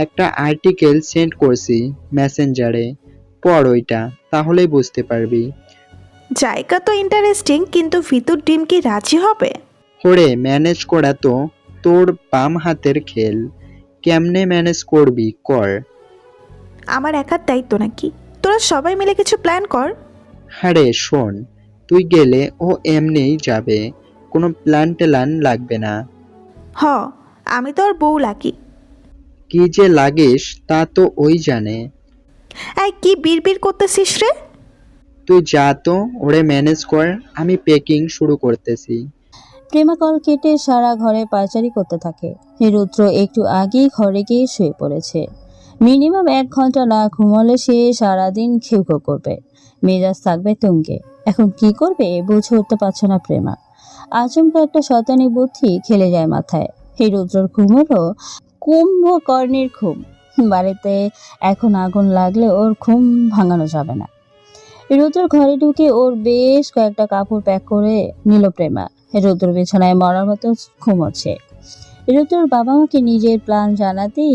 Speaker 8: একটা আর্টিকেল সেন্ড করছি মেসেঞ্জারে, পড় ওইটা, তাহলেই বুঝতে পারবি।
Speaker 2: জায়গা তো ইন্টারেস্টিং, কিন্তু ভিতর ডিম কি রাজি হবে?
Speaker 8: ওরে ম্যানেজ করা তো তোর বাম হাতের খেল। কেমনে ম্যানেজ করবি কর।
Speaker 2: আমার একার দায়িত্ব নাকি? তোরা সবাই মিলে কিছু প্ল্যান কর।
Speaker 8: আরে শোন, তুই গেলে ও এমনিই যাবে, কোনো প্ল্যান টেলান লাগবে না।
Speaker 2: হ, আমি তোর বউ লাগি।
Speaker 8: কি যে লাগিস তা তো ওই জানে।
Speaker 2: এই কি বিড়বিড় করতেছিস রে?
Speaker 8: তুই যা তো, ওরে ম্যানেজ কর, আমি প্যাকিং শুরু করতেছি।
Speaker 3: প্রেমা কল কেটে সারা ঘরে পায়চারি করতে থাকে। রুদ্র একটু আগেই ঘরে গিয়ে শুয়ে পড়েছে। মিনিমাম 1 ঘন্টা না ঘুমালে সে সারাদিন খেউখো করবে, মেজাজ থাকবে তুঙ্গে। এখন কি করবে বুঝে উঠতে পারছে না প্রেমা। আচমকা একটা শয়তানি বুদ্ধি খেলে যায় মাথায়। রুদ্রর ঘুম হলো কুম্ভকর্ণের ঘুম। বাড়িতে এখন আগুন লাগলে ওর ঘুম ভাঙানো যাবে না। রুদ্রর ঘরে ঢুকে ওর বেশ কয়েকটা কাপড় প্যাক করে নিল প্রেমা। রুদ্র বিছানায় মরার মতো ঘুমোচ্ছে। রুদ্রর বাবা মাকে নিজের প্ল্যান জানাতেই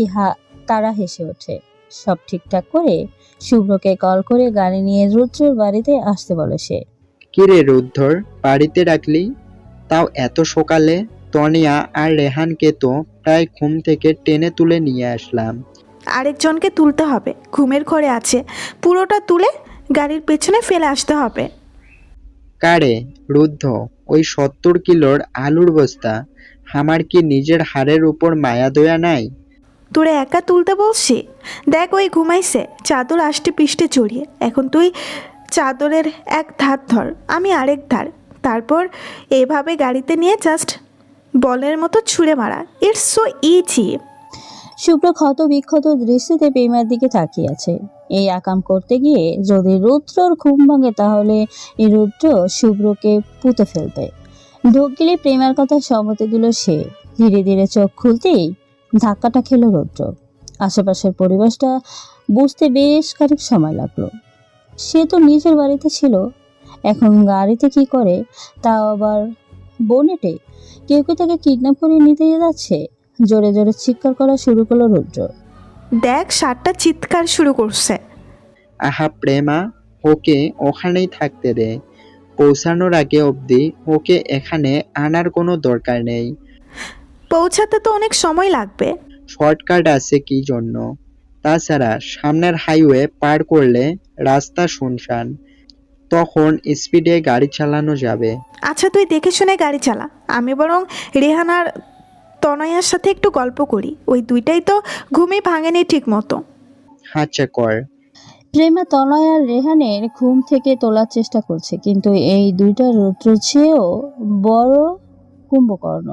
Speaker 3: তারা হেসে ওঠে। সব ঠিকঠাক করে শুভ্রকে কল করে গাড়ি নিয়ে রুদ্রর বাড়িতে আসতে বলে সে।
Speaker 8: কিরে রুদ্ধর, বাড়িতে ডাকলি? তাও এত সকালে? তনিয়া আর রেহানকে তো প্রায় ঘুম থেকে টেনে তুলে নিয়ে আসলাম।
Speaker 2: আরেকজনকে তুলতে হবে, ঘুমের ঘরে আছে, পুরোটা তুলে গাড়ির পেছনে ফেলে আসতে হবে।
Speaker 8: কারে? রুদ্ধ, ওই 70 কিলোর আলুর বস্তা। আমার কি নিজের হাড়ের উপর মায়া দয়া নাই?
Speaker 2: তোরে একা তুলতে বলছি? দেখ ওই ঘুমাইছে চাদর আষ্টে পিষ্টে জড়িয়ে। এখন তুই চাদরের এক ধার ধর, আমি আরেক ধার, তারপর এভাবে গাড়িতে নিয়ে জাস্ট বলের মতো ছুঁড়ে মারা। It's so easy.
Speaker 3: শুভ্র ক্ষত বিক্ষত দৃষ্টিতে প্রেমার দিকে তাকিয়ে আছে। এই আকাম করতে গিয়ে যদি রুদ্রর ঘুম ভাঙে তাহলে এই রুদ্র শুভ্রকে পুঁতে ফেলবে। ঢোক গেলে প্রেমার কথা সম্মতি দিল সে। ধীরে ধীরে চোখ খুলতেই ধাক্কাটা খেলো রুদ্র। আশেপাশের পরিবেশটা বুঝতে বেশ খানিক সময় লাগলো। সে তো নিজের বাড়িতে ছিল, এখন গাড়িতে কি করে, তাও আবার বোনেটে। কেউ কি তাকে কিডন্যাপ করে নিতে যাচ্ছে? জোরে জোরে চিৎকার করা শুরু করলো রুদ্র।
Speaker 2: দেখ সারটা চিৎকার শুরু করছে।
Speaker 8: আহা প্রেমা, ওকে ওখানেই থাকতে দে। পৌঁছানোর আগে অবধি ওকে এখানে আনার কোনো দরকার নেই।
Speaker 2: পৌঁছাতে তো অনেক সময় লাগবে।
Speaker 8: শর্টকাট আছে কি জন্য? তাছাড়া সামনের হাইওয়ে পার করলে রাস্তা শুনশান, তখন স্পিডে গাড়ি চালানো যাবে।
Speaker 2: আচ্ছা তুই দেখে শুনে গাড়ি চালা, আমি বরং রেহানার তনয়ার সাথে একটু গল্প করি, ওই দুইটাই তো ঘুমই ভাঙেনি ঠিক মতো।
Speaker 8: আচ্ছা কর।
Speaker 3: প্রেমা তনয় আর রেহানের ঘুম থেকে তোলার চেষ্টা করছে, কিন্তু এই দুইটা রুদ্র চেয়েও বড় কুম্ভকর্ণ।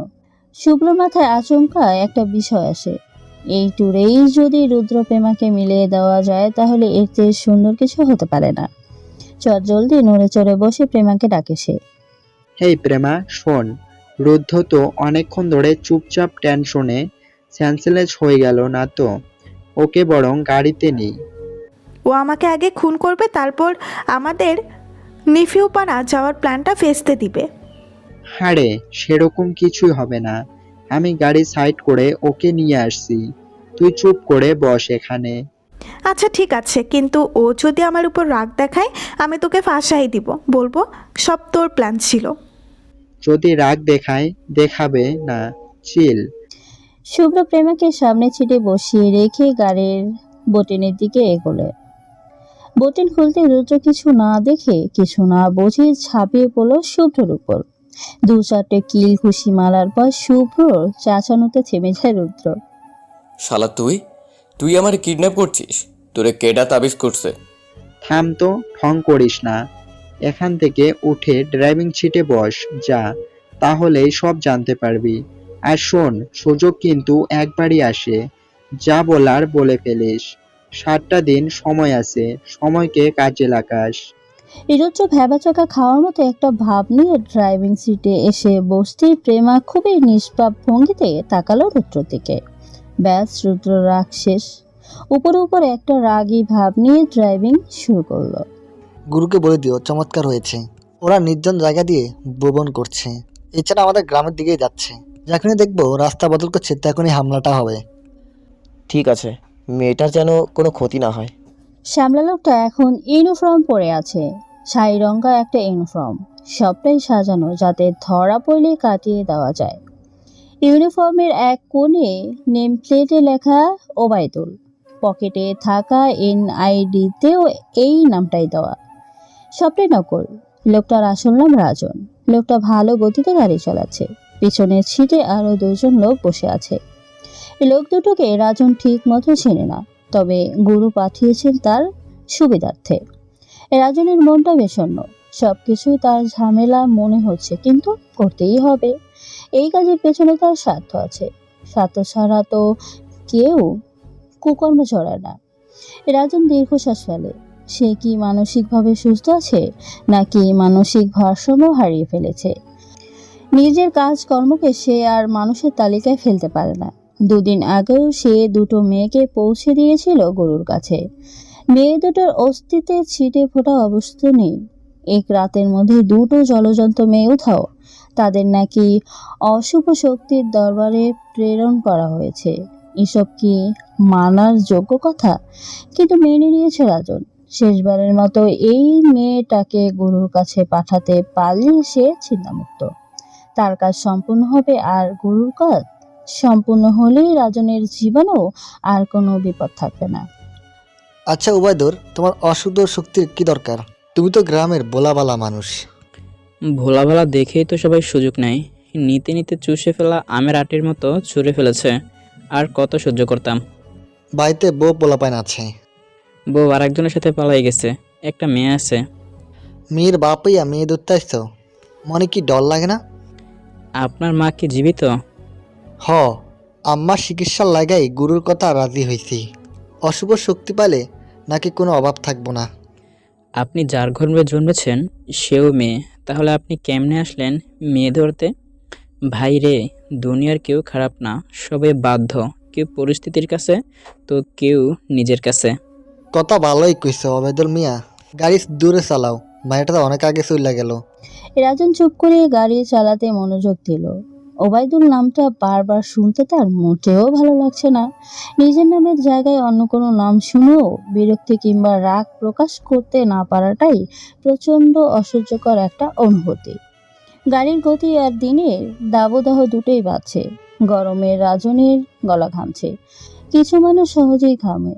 Speaker 3: শুভ্র মাথায় আচমকা একটা বিষয় আসে। এই ট্যুরেই যদি রুদ্র প্রেমাকে মিলিয়ে দেওয়া যায় তাহলে এর চেয়ে সুন্দর কিছু হতে পারে না। চট জলদি নড়ে চড়ে বসে প্রেমাকে ডাকে সে।
Speaker 8: হেই প্রেমা, শোন, রুদ্ধ তো অনেকক্ষণ ধরে চুপচাপ টেনশনে সেন্সলেস হয়ে গেল না তো, ওকে বরং গাড়িতে নেই।
Speaker 2: ও আমাকে আগে খুন করবে, তারপর আমাদের নিফিউপাড়া যাওয়ার প্ল্যানটা ফেস্তে দিবে।
Speaker 8: হারে, সেরকম কিছুই হবে না। আমি গাড়ি সাইড করে ওকে নিয়ে আসছি, তুই চুপ করে বস এখানে।
Speaker 2: আচ্ছা ঠিক আছে, কিন্তু ও যদি আমার উপর রাগ দেখায় আমি তোকে ফাঁসাই দিব, বলবো সব তোর প্ল্যান ছিল।
Speaker 8: যদি রাগ দেখায়, দেখাবে না, চিল।
Speaker 3: শুভ্র প্রেমাকে সামনে ছিটে বসিয়ে রেখে গাড়ির বটিনের দিকে এগোলে। বটিন খুলতে রুদ্র কিছু না দেখে কিছু না বুঝে ঝাঁপিয়ে পড়ল শুভ্রর উপর। দু চারটে কিল ঘুষি মারার পর শুভ্রর চাচানোতে থেমে যায় রুদ্র।
Speaker 1: শালা তুই আমার কিডন্যাপ করছিস? তোরে কেডা তাবিজ করছে?
Speaker 8: থাম তো, ঠং করিস না। এখান থেকে উঠে ড্রাইভিং সিটে বস যা, তাহলেই সব জানতে পারবি। আর শোন, সুযোগ কিন্তু একবারই আসে, যা বলার বলে ফেলিস। 7টা দিন সময় আছে, সময়কে কাজে লাগাস।
Speaker 3: রুদ্র ভ্যাবাচাকা খাওয়ার মতো একটা ভাব নিয়ে ড্রাইভিং সিটে এসে বসতেই প্রেমা খুবই নিষ্পাপ ভঙ্গিতে তাকালো রুদ্রর দিকে। ব্যাস, রুদ্র রাগ শেষ। উপরে উপরে একটা রাগী ভাব নিয়ে ড্রাইভিং শুরু করলো।
Speaker 9: গুরুকে বলে দিও চমৎকার হয়েছে। ওরা নির্জন জায়গা দিয়ে ভ্রমণ করছে, এছাড়া আমাদের গ্রামের দিকেই যাচ্ছে। যখনই দেখবো রাস্তা বদল করছে তখনই হামলাটা হবে।
Speaker 7: ঠিক আছে, মেয়েটার যেন কোনো ক্ষতি না হয়।
Speaker 3: শ্যামলা লোকটা এখন ইউনিফর্ম পরে আছে, ছাই রঙা একটা ইউনিফর্ম, সবটাই সাজানো যাতে ধরা পড়লে কাটিয়ে দেওয়া যায়। ইউনিফর্মের এক কোণে নেম প্লেটে লেখা ওবায়দুল, পকেটে থাকা NID-তেও এই নামটাই দেওয়া। সবটাই নকল। লোকটার আসল নাম রাজন। লোকটা ভালো গতিতে গাড়ি চালাচ্ছে, পিছনের সিটে আরো 2জন লোক বসে আছে। এই লোক দুটোকে রাজন ঠিক মতো চেনে না, তবে গুরু পাঠিয়েছেন তার সুবিধার্থে। রাজনের মনটা বিষণ্ণ, সবকিছুই তার ঝামেলা মনে হচ্ছে, কিন্তু করতেই হবে। এই কাজের পেছনে তার স্বার্থ আছে, স্বার্থ ছাড়া তো কেউ কুকর্মে জড়ায় না। রাজন দীর্ঘশ্বাস ফেলে। সে কি মানসিকভাবে সুস্থ আছে, নাকি মানসিক ভারসাম্য হারিয়ে ফেলেছে? নিজের কাজকর্মকে সে আর মানুষের তালিকায় ফেলতে পারে না। 2 দিন আগেও সে 2টো মেয়েকে পৌঁছে দিয়েছিল গুরুর কাছে। মেয়ে দুটোর অস্তিত্বে ছিটে ফোটা অবস্থা নেই। এক রাতের মধ্যে 2টো জলজন্ত মেয়ে উধাও। তাদের নাকি অশুভ শক্তির দরবারে প্রেরণ করা হয়েছে। এসব কি মানার যোগ্য কথা? কিন্তু মেনে নিয়েছে রাজন। শেষবারের মতো এই মেয়েটাকে গুরুর কাছে পাঠাতে পারলে সে চিন্তামুক্ত। তার কাজ সম্পূর্ণ হবে, আর গুরুর কাজ সম্পূর্ণ হলেই রাজনের জীবনেও আর কোনো বিপদ থাকবে না।
Speaker 9: আচ্ছা উবায়দুর, তোমার অশুদ্ধ শক্তির কি দরকার? তুমি তো গ্রামের বোলাবালা মানুষ।
Speaker 10: ভোলা ভালা দেখেই তো সবাই সুযোগ নেয়। নিতে নিতে চুষে ফেলা আমের আটির মতো ছুঁড়ে ফেলেছে। আর কত সহ্য করতাম।
Speaker 9: বাড়িতে বউ পোলাপাইন আছে।
Speaker 10: বউ আরেকজনের সাথে পালাই গেছে, একটা মেয়ে আছে।
Speaker 9: মেয়ের বাপইয়া মেয়ে ধরতে আসছো, মনে কি ডর লাগে না?
Speaker 10: আপনার মা কি জীবিত?
Speaker 9: হ, আম্মার চিকিৎসার লাগাই গুরুর কথা রাজি হয়েছি। অশুভ শক্তি পালে নাকি কোনো অভাব থাকবো না।
Speaker 10: আপনি যার ঘরে জন্মেছেন সেও মেয়ে, তাহলে আপনি কেমনে আসলেন মেয়ে ধরতে? ভাই রে, দুনিয়ার কেউ খারাপ না, সবাই বাধ্য, কেউ পরিস্থিতির কাছে তো কেউ নিজের কাছে।
Speaker 9: কথা ভালোই কইছো অবেদুল মিয়া, গাড়ি দূরে চালাও, মায়েরটা অনেক আগে চলে গেল।
Speaker 3: রাজন চুপ করে গাড়ি চালাতে মনোযোগ দিল। ওবায়দুল নামটা বারবার শুনতে তার মোটেও ভালো লাগছে না। নিজের নামের জায়গায় অন্য কোনো নাম শুনেও বিরক্তি কিংবা রাগ প্রকাশ করতে না পারাটাই প্রচণ্ড অসহ্যকর একটা অনুভূতি। গাড়ির গতি আর দিনের দাবদাহ দুটোই বাড়ছে। গরমে রাজনের গলা ঘামছে। কিছু মানুষ সহজেই ঘামে,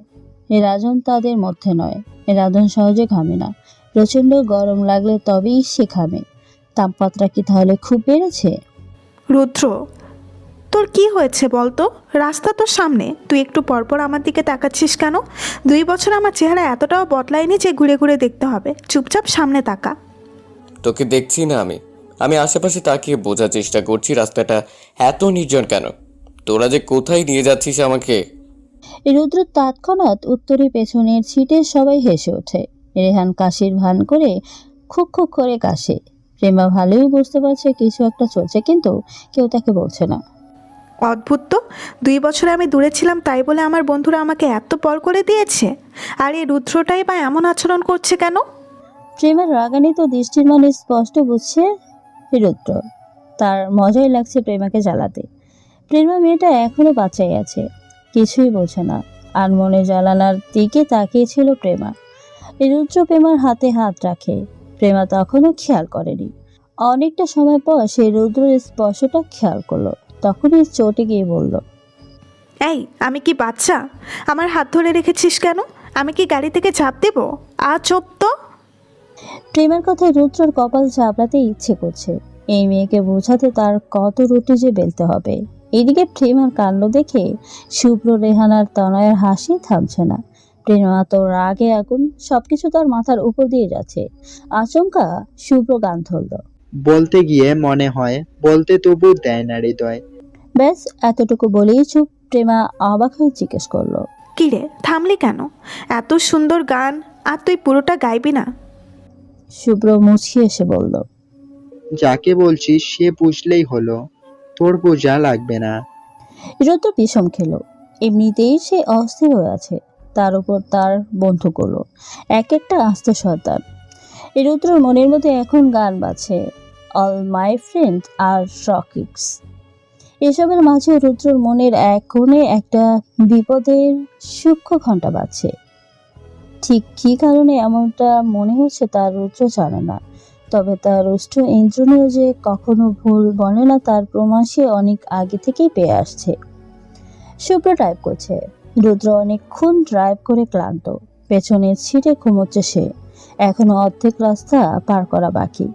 Speaker 3: এ রাজন তাদের মধ্যে নয়। এ রাজন সহজে ঘামে না, প্রচন্ড গরম লাগলে তবেই সে ঘামে। তাপমাত্রা কি তাহলে খুব বেড়েছে?
Speaker 2: রুদ্র, তোর কি হয়েছে বলতো? রাস্তা তোর সামনে, তুই একটু পরপর আমার দিকে তাকাচ্ছিস কেন? 2 বছর আমার চেহারা এতটাও বদলায়নি যে ঘুরে ঘুরে দেখতে হবে। চুপচাপ সামনে তাকা।
Speaker 1: তোকে দেখছি না আমি আশেপাশে তাকিয়ে বোঝার চেষ্টা করছি রাস্তাটা এত নির্জন কেন। তোরা যে কোথায় নিয়ে যাচ্ছিস আমাকে?
Speaker 3: রুদ্র তৎক্ষণাৎ উত্তরে পেছনের সিটে সবাই হেসে ওঠে। রেহান কাশির ভান করে খুক খুক করে কাশে। প্রেমা ভালোই বুঝতে পারছে কিছু একটা চলছে, কিন্তু কেউ তাকে বলছে না।
Speaker 2: অদ্ভুত তো, 2 বছরে আমি দূরে ছিলাম তাই বলে আমার বন্ধুরা আমাকে এত পর করে দিয়েছে। আর এই রুদ্রটাই বা এমন আচরণ করছে কেন?
Speaker 3: প্রেমার রাগান্বিত দৃষ্টির মানে স্পষ্ট বুঝছে রুদ্র। তার মজাই লাগছে প্রেমাকে জ্বালাতে। প্রেমা মেয়েটা এখনো বাচ্চাই আছে, কিছুই বোঝে না। আর মনে জ্বালানার দিকে তাকিয়েছিল প্রেমা। রুদ্র প্রেমার হাতে হাত রাখে, প্রেমা তখনও খেয়াল করেনি। অনেকটা সময় পর সে রুদ্রের স্পর্শটা খেয়াল করলো, তখনই চটে গিয়ে বলল,
Speaker 2: এই, আমি কি বাচ্চা? আমার হাত ধরে রেখেছিস কেন? আমি কি গাড়ি থেকে ঝাঁপ দেব? চোপ তো।
Speaker 3: প্রেমার কথায় রুদ্রর কপাল চাপড়াতে ইচ্ছে করছে। এই মেয়েকে বোঝাতে তার কত রুটি যে বেলতে হবে। এদিকে প্রেমার কাণ্ড দেখে শুভ্র, রেহান আর তনয়ের হাসি থামছে না। প্রেমা তো রাগে আগুন, সবকিছু তার মাথার উপর দিয়ে যাচ্ছে। আচমকা শুভ্র গান ধরল।
Speaker 8: বলতে গিয়ে মনে হয় বলতে তবু দেয় না হৃদয়।
Speaker 3: ব্যাস এতটুকু বলেই চুপ। প্রেমা অবাক হয়ে জিজ্ঞেস করলো,
Speaker 2: কি রে, থামলি কেন? এত সুন্দর গান, আর তুই পুরোটা গাইবি না?
Speaker 3: শুভ্র মুছিয়ে এসে বলল,
Speaker 8: যাকে বলছিস সে বুঝলেই হলো, তোর বোঝা লাগবে না।
Speaker 3: রুদ্র বিষম খেলো। এমনিতেই সে অস্থির হয়ে আছে, তার উপর তার বন্ধুগুলো এক একটা আস্ত সর্দার। রুদ্রর মনের মধ্যে এখন গান বাজছে, অল মাই ফ্রেন্ড আর রকিক্স। এসবের মাঝে রুদ্রর মনের এক কোণে একটা বিপদের সূক্ষ্ম ঘণ্টা বাজছে। ঠিক কী কারণে এমনটা মনে হচ্ছে তার রুদ্র জানে না, তবে তার রুষ্ট ইন্দ্রনীয় যে কখনো ভুল বলে না তার প্রমাণ সে অনেক আগে থেকেই পেয়ে আসছে। শুভ্র ড্রাইভ করছে। রুদ্র অনেকক্ষণ ড্রাইভ করে ক্লান্ত, পেছনের সিটে ঘুমোচ্ছে সে। এখনো অর্ধেক রাস্তা পার করা বাকি।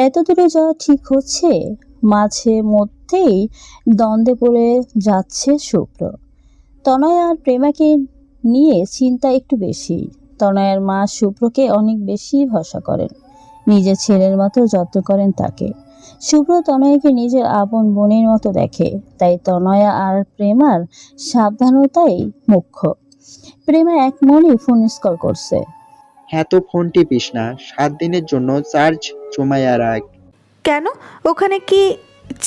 Speaker 3: এত দূরে যাওয়া ঠিক হচ্ছে, মাঝে মধ্যেই দ্বন্দ্বে পড়ে যাচ্ছে শুভ্র। তনয় আর প্রেমাকে নিয়ে চিন্তা একটু বেশি। তনয়ের মা শুভ্রকে অনেক বেশি ভরসা করেন, নিজের ছেলের মতো যত্ন করেন তাকে। শুভ্র তনয়কে নিজের আপন বোনের মতো দেখে, তাই তনয়া আর প্রেমার সাবধানতাই মুখ্য। প্রেমা এক মনে ফোন কল করছে।
Speaker 8: হ্যাঁ তো ফোন টিপিস না, 7 দিনের জন্য চার্জ জমায়া রাখ।
Speaker 2: কেন? ওখানে কি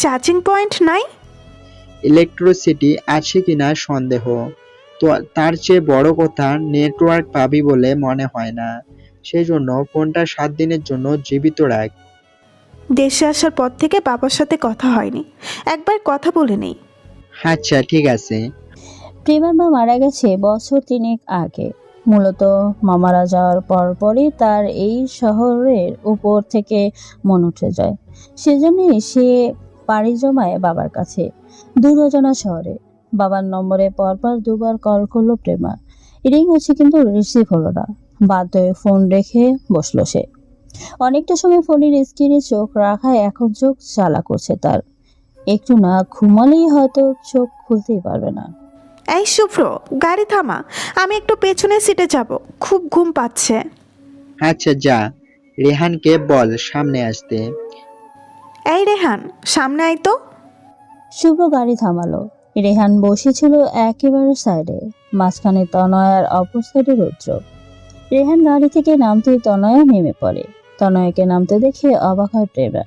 Speaker 2: চার্জিং পয়েন্ট নাই?
Speaker 8: ইলেকট্রিসিটি আছে কিনা সন্দেহ। তো তার চেয়ে বড় কথা নেটওয়ার্ক পাবি বলে মনে হয় না, সেই জন্য ফোনটা 7 দিনের জন্য জীবিত রাখ।
Speaker 2: দেশে আসার পর থেকে বাবার সাথে কথা হয়নি, একবার কথা বলে নেই।
Speaker 8: আচ্ছা ঠিক আছে।
Speaker 3: প্রেমার মা মারা গেছে বছর 3 আগে। মূলত মা মারা যাওয়ার পরপরই তার এই শহরের উপর থেকে মন উঠে যায়। সেজন্যই সে পাড়ি জমায় বাবার কাছে, দূর অজানা শহরে। বাবার নম্বরে পরপর 2বার কল করলো প্রেমা। রিং হচ্ছে কিন্তু রিসিভ হলো না। বাধ্য হয়ে ফোন রেখে বসলো সে। অনেকটা সময় ফোনের স্ক্রিনে চোখ রাখায় এখন চোখ জ্বালা করছে তার। একটু না ঘুমালেই হয়তো চোখ খুলতেই পারবে না।
Speaker 2: এই শুভ্র, গাড়ি থামা, আমি একটু পেছনের সিটে যাব, খুব ঘুম পাচ্ছে।
Speaker 8: আচ্ছা যা, রেহানকে বল সামনে আসতে।
Speaker 2: এই রেহান, সামনে আয় তো।
Speaker 3: শুভ্র গাড়ি থামালো। রেহান বসেছিল একেবারে সাইডে, মাঝখানে তনয়ার অপর সাইডে রুদ্র। রেহান গাড়ি থেকে নামতেই তনয়া নেমে পড়ে। তনয়াকে নামতে দেখে অবাক হয় প্রেমা।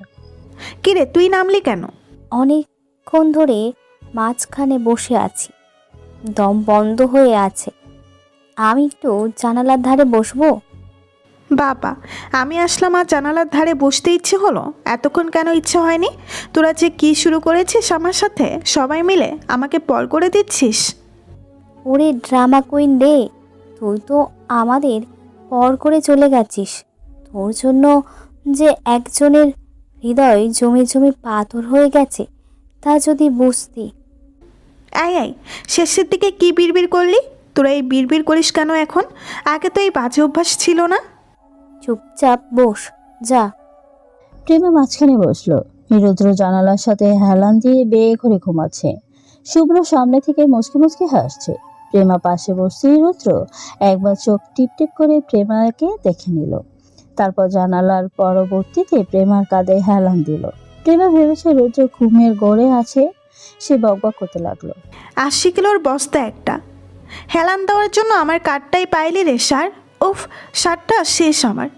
Speaker 2: কিরে, তুই নামলি কেন?
Speaker 11: অনেকক্ষণ ধরে মাঝখানে বসে আছি, দম বন্ধ হয়ে আছে, আমি একটু জানালার ধারে বসবো।
Speaker 2: বাবা, আমি আসলাম আর জানালার ধারে বসতে ইচ্ছে হলো? এতক্ষণ কেন ইচ্ছে হয়নি? তোরা যে কি শুরু করেছিস আমার সাথে, সবাই মিলে আমাকে পর করে দিচ্ছিস।
Speaker 11: ওরে ড্রামা কুইন রে, তুই তো আমাদের পর করে চলে গেছিস। তোর জন্য যে একজনের হৃদয় জমে জমে পাথর হয়ে গেছে তা যদি বুঝতি,
Speaker 2: আই শেষের দিকে কি বিড়বিড় করলি? তোরা এই বিড়বিড় করিস কেন এখন? আগে তো এই বাজে অভ্যাস ছিল না।
Speaker 11: চুপচাপ বস, যা।
Speaker 3: প্রেমা মাঝখানে বসলো। রুদ্র জানালার সাথে হেলান দিয়ে বেয়ে করে ঘুমাচ্ছে। শুভ্র সামনে থেকে মুচকি মুচকি হাসছে। প্রেমা পাশে বসতেই রুদ্র একবার চোখ টিপ টিপ করে প্রেমাকে দেখে নিল। তারপর জানালার পরবর্তীতে প্রেমার কাঁধে হেলান দিল। প্রেমা ভেবেছে রুদ্র ঘুমের গড়ে আছে। সে বকবক করতে লাগলো।
Speaker 2: 80 কিলোর বস্তা একটা, হেলান দেওয়ার জন্য আমার কাঠটাই পাইলি রে সার। উফ, সারটা শেষ আমার।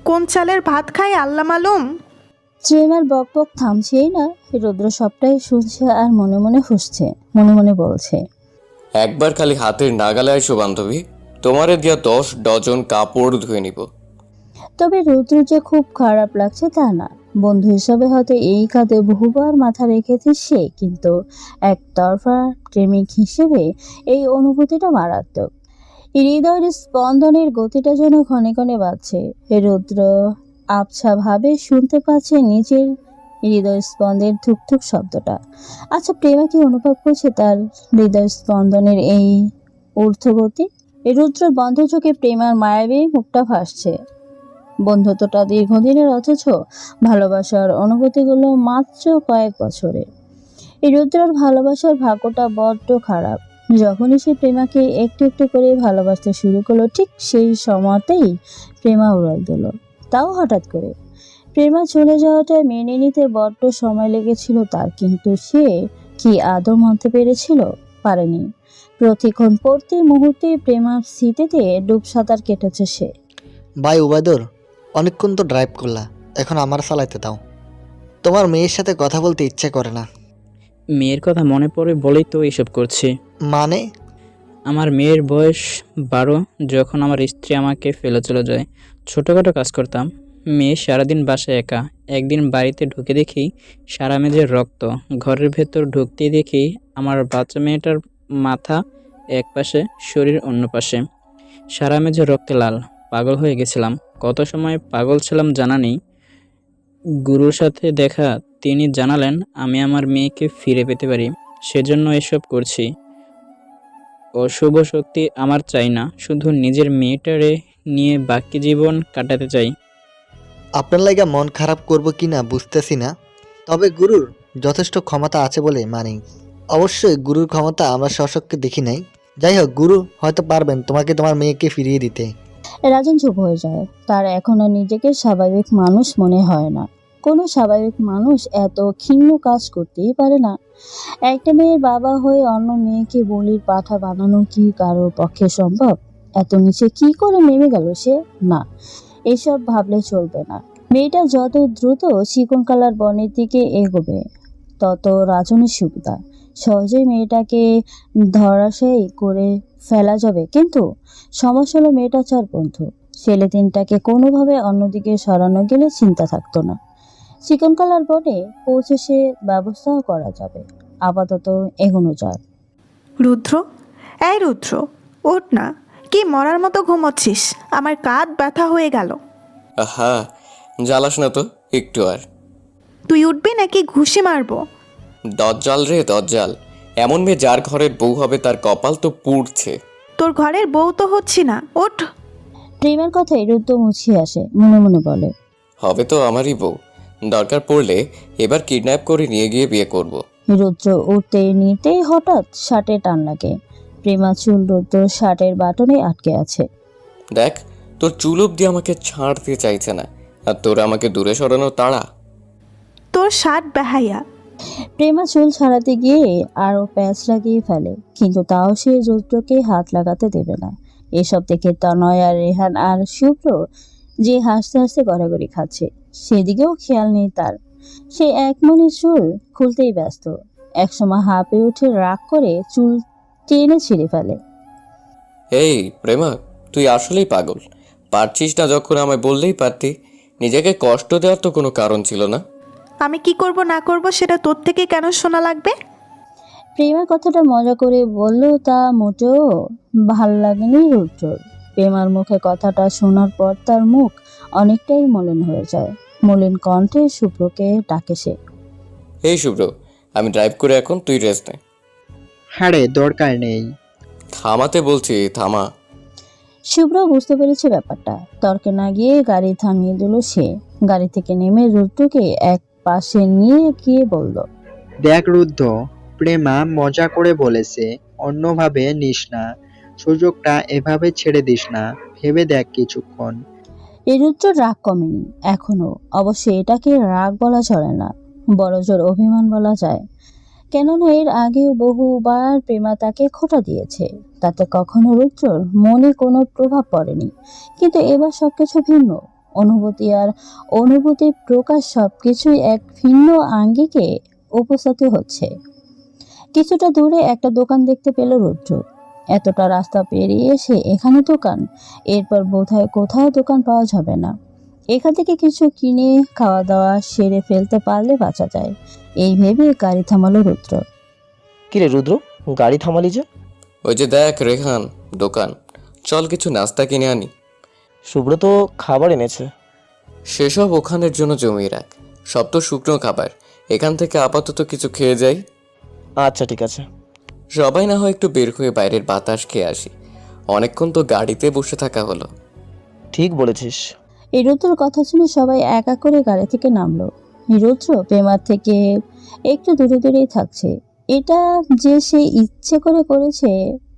Speaker 2: কোন চালের ভাত খাই আল্লাহ মালুম।
Speaker 3: প্রেমার বকবক থামছেই না। রুদ্র সবটাই শুনছে আর মনে মনে ফুঁসছে, মনে মনে বলছে,
Speaker 1: একবার খালি হাতের নাগালে আইসো বান্ধবী, তোমারে দিয়া 10 ডজন কাপড় ধুয়ে নিব।
Speaker 3: তবে রুদ্র যে খুব খারাপ লাগছে তা না। বন্ধু হিসাবে হয়তো এই কাঁধে বহুবার মাথা রেখেছে সে, কিন্তু একতরফা প্রেমিক হিসেবে এই অনুভূতিটা মারাত্মক। হৃদয়ের স্পন্দনের গতিটা যেন ক্ষণে ক্ষণে বাড়ছে। রুদ্র আবছা ভাবে শুনতে পাচ্ছে নিজের হৃদয় স্পন্দের ধুকধুক শব্দটা। আচ্ছা, প্রেমা কি অনুভব করছে তার হৃদয় স্পন্দনের এই ঊর্ধ্বগতি? রুদ্র বন্ধ চোখে প্রেমার মায়াবী মুখটা ভাসছে। বন্ধুত্বটা দীর্ঘদিনের, অথচ ভালোবাসার অনুভূতিগুলো মাত্র কয়েক বছরে। এই রুদ্রের ভালোবাসার ভাগ্যটা বড্ড খারাপ। যখনই সে প্রেমাকে একটু একটু করে ভালোবাসতে শুরু করলো, ঠিক সেই সময়তেই প্রেমা উড়াল দিল, তাও হঠাৎ করে। প্রেমা চলে যাওয়াটা মেনে নিতে বড্ড সময় লেগেছিল তার, কিন্তু সে কি আদৌ মানতে পেরেছিল? পারেনি। প্রতিক্ষণ প্রতি মুহূর্তে প্রেমার স্মৃতিতে ডুব সাঁতার কেটেছে সে।
Speaker 9: ভাই উবাইদুর, অনেকক্ষণ তো ড্রাইভ করলা, এখন আমার চালাইতে দাও। তোমার মেয়ের সাথে কথা বলতে ইচ্ছে করে না।
Speaker 10: মেয়ের কথা মনে পড়ে বলেই তো এইসব করছি।
Speaker 9: মানে?
Speaker 10: আমার মেয়ের বয়স 12 যখন আমার স্ত্রী আমাকে ফেলে চলে যায়। ছোটোখাটো কাজ করতাম। মেয়ে সারাদিন বাসায় একা। একদিন বাড়িতে ঢুকে দেখি সারা মেঝে রক্ত। ঘরের ভেতর ঢুকতেই দেখি আমার বাচ্চা মেয়েটার মাথা এক পাশে, শরীর অন্য পাশে, সারা মেঝে রক্তে লাল। পাগল হয়ে গেছিলাম। কত সময় পাগল ছিলাম জানা নেই। গুরুর সাথে দেখা, তিনি জানালেন আমি আমার মেয়েকে ফিরে পেতে পারি, সেজন্য এসব করছি। অশুভ শক্তি আমার চাই না, শুধু নিজের মেয়েটারে নিয়ে বাকি জীবন কাটাতে চাই।
Speaker 9: আপনার লাগা মন খারাপ করব কি না বুঝতেছি না, তবে গুরুর যথেষ্ট ক্ষমতা আছে বলে মানি। অবশ্যই গুরুর ক্ষমতা আমরা শাসককে দেখি নাই। যাই হোক, গুরু হয়তো পারবেন তোমাকে তোমার মেয়েকে ফিরিয়ে দিতে।
Speaker 3: রাজন চুপ হয়ে যায়। তার এখনো নিজেকে স্বাভাবিক মানুষ মনে হয় না। কোনো স্বাভাবিক মানুষ এত ক্ষীণ কাজ করতেই পারে না। একটা মেয়ের বাবা হয়ে অন্য মেয়েকে বলির পাঠা বানানো কি কারোর পক্ষে সম্ভব? এত নিচে কি করে নেমে গেল সে? না, এসব ভাবলে চলবে না। মেয়েটা যত দ্রুত চিকন কালার বনের দিকে এগোবে তত রাজনের সুবিধা। সহজেই মেয়েটাকে ধরাশায়ী করে ফেলা যাবে, কিন্তু সমস্যা হলো মেয়েটা 4 বন্ধু। ছেলে 3টাকে কোনোভাবে অন্যদিকে সরানো গেলে চিন্তা থাকতো না। চিকন কালার বনে পৌঁছে সে ব্যবস্থাও করা যাবে। আপাতত এগোনো যাক।
Speaker 2: রুদ্র, এই রুদ্র, ওঠ না। কি মরার মতো ঘুমোচ্ছিস? আমার কাঁধ ব্যথা হয়ে গেল।
Speaker 1: আহা, জ্বালাস না তো একটু আর।
Speaker 2: তুই উঠবি নাকি ঘুষি মারবো?
Speaker 1: দজ্জাল রে দজ্জাল, এমন মেয়ে যার ঘরের বউ হবে তার কপাল তো পুড়ছে।
Speaker 2: তোর ঘরের বউ তো হচ্ছি না, ওঠ।
Speaker 3: প্রেমের কথায় রুদ্র মুছিয়ে আসে, মনে মনে বলে,
Speaker 1: হবে তো আমারই বউ। দরকার পড়লে এবার কিডন্যাপ করে নিয়ে গিয়ে বিয়ে করব।
Speaker 3: রুদ্র উঠতে নিতেই হঠাৎ শার্টে টান লাগে। প্রেমা চুল রুদ্র শার্টের বাটনে আটকে আছে।
Speaker 1: দেখ, তোর চুল অব্দি আমাকে ছাড়তে চাইছে না, আর তোর আমাকে দূরে সরানো তাড়া।
Speaker 2: তোর শার্ট বেহাইয়া।
Speaker 3: প্রেমা চুল ছাড়াতে গিয়ে আরো প্যাঁচ লাগিয়ে ফেলে, কিন্তু তাও সে রুদ্রকে হাত লাগাতে দেবে না। এসব দেখে তনয় আর রেহান আর শুভ্র যে হাসতে হাসতে গড়াগড়ি খাচ্ছে, সেদিকেও খেয়াল নেই তার। সে এক মনে চুল খুলতেই ব্যস্ত। একসময় হাঁপে উঠে রাগ করে চুল টেনে ছিঁড়ে ফেলে।
Speaker 1: এই প্রেমা, তুই আসলেই পাগল। পারছিস না যখন আমায় বললেই পারতি। নিজেকে কষ্ট দেওয়ার তো কোনো কারণ ছিল না।
Speaker 2: আমি কি করব না করব সেটা তোর থেকে কেন শোনা লাগবে?
Speaker 3: প্রেমার কথাটা মজা করে বললেও তা মোটেও ভাল লাগেনি রুদ্রর। প্রেমার মুখে কথাটা শোনার পর তার মুখ অনেকটাই মলিন হয়ে যায়। মলিন কণ্ঠে শুভ্রকে ডাকে সে।
Speaker 1: এই শুভ্র, আমি ড্রাইভ করে, এখন তুই রেস্ট নে।
Speaker 8: হারে দরকার নেই।
Speaker 1: থামাতে বলছি, থামা।
Speaker 3: শুভ্র বুঝতে পেরেছে ব্যাপারটা, তর্কে না গিয়ে গাড়ি থামিয়ে দিল সে। গাড়ি থেকে নেমে রুদ্রকে এক পাশে নিয়ে গিয়ে বলল,
Speaker 8: দেখ রুদ্র, প্রেমা মজা করে বলেছে, অন্যভাবে নিস না, সুযোগটা এভাবে ছেড়ে দিস না, ভেবে দেখ কিছুক্ষণ।
Speaker 3: এই রুদ্র রাগ কমেনি এখনো, অবশ্য এটাকে রাগ বলা চলে না, বড়জোর অভিমান বলা যায়। কেননা এর আগেও বহুবার প্রেমা তাকে খোঁটা দিয়েছে, তাতে কখনো রুদ্রর মনে কোনো প্রভাব পড়েনি। কিন্তু এবার সবকিছু ভিন্ন, অনুভূতি আর অনুভূতির প্রকাশ সবকিছুই এক ভিন্ন আঙ্গিকে উপস্থিত হচ্ছে। কিছুটা দূরে একটা দোকান দেখতে পেল রুদ্র। এতটা রাস্তা পেরিয়ে এসে এখানে দোকান, এরপর বোধহয় কোথাও দোকান পাওয়া যাবে না। এখান থেকে কিছু কিনে খাওয়া দাওয়া সেরে ফেলতে পারলে বাঁচা যায়, এই ভেবে গাড়ি থামালো রুদ্র।
Speaker 7: কিরে রুদ্র, গাড়ি থামালি যে?
Speaker 1: ওই যে দেখ রেহান, দোকান, চল কিছু নাস্তা কিনে আনি।
Speaker 7: শুভ্র তো খাবার এনেছে।
Speaker 1: সেসব ওখানের জন্য জমিয়ে রাখ, সব তো শুকনো খাবার। এখান থেকে আপাতত কিছু খেয়ে যাই।
Speaker 7: আচ্ছা ঠিক আছে।
Speaker 1: সবাই না হয় একটু বের হয়ে বাইরের বাতাস খেয়ে আসি, অনেকক্ষণ তো গাড়িতে বসে থাকা হলো।
Speaker 7: ঠিক বলেছিস।
Speaker 3: এই রুদ্রর কথা শুনে সবাই এক এক করে গাড়ি থেকে নামলো। রুদ্র প্রেমার থেকে একটু দূরে দূরেই থাকছে। এটা যে সে ইচ্ছে করে করেছে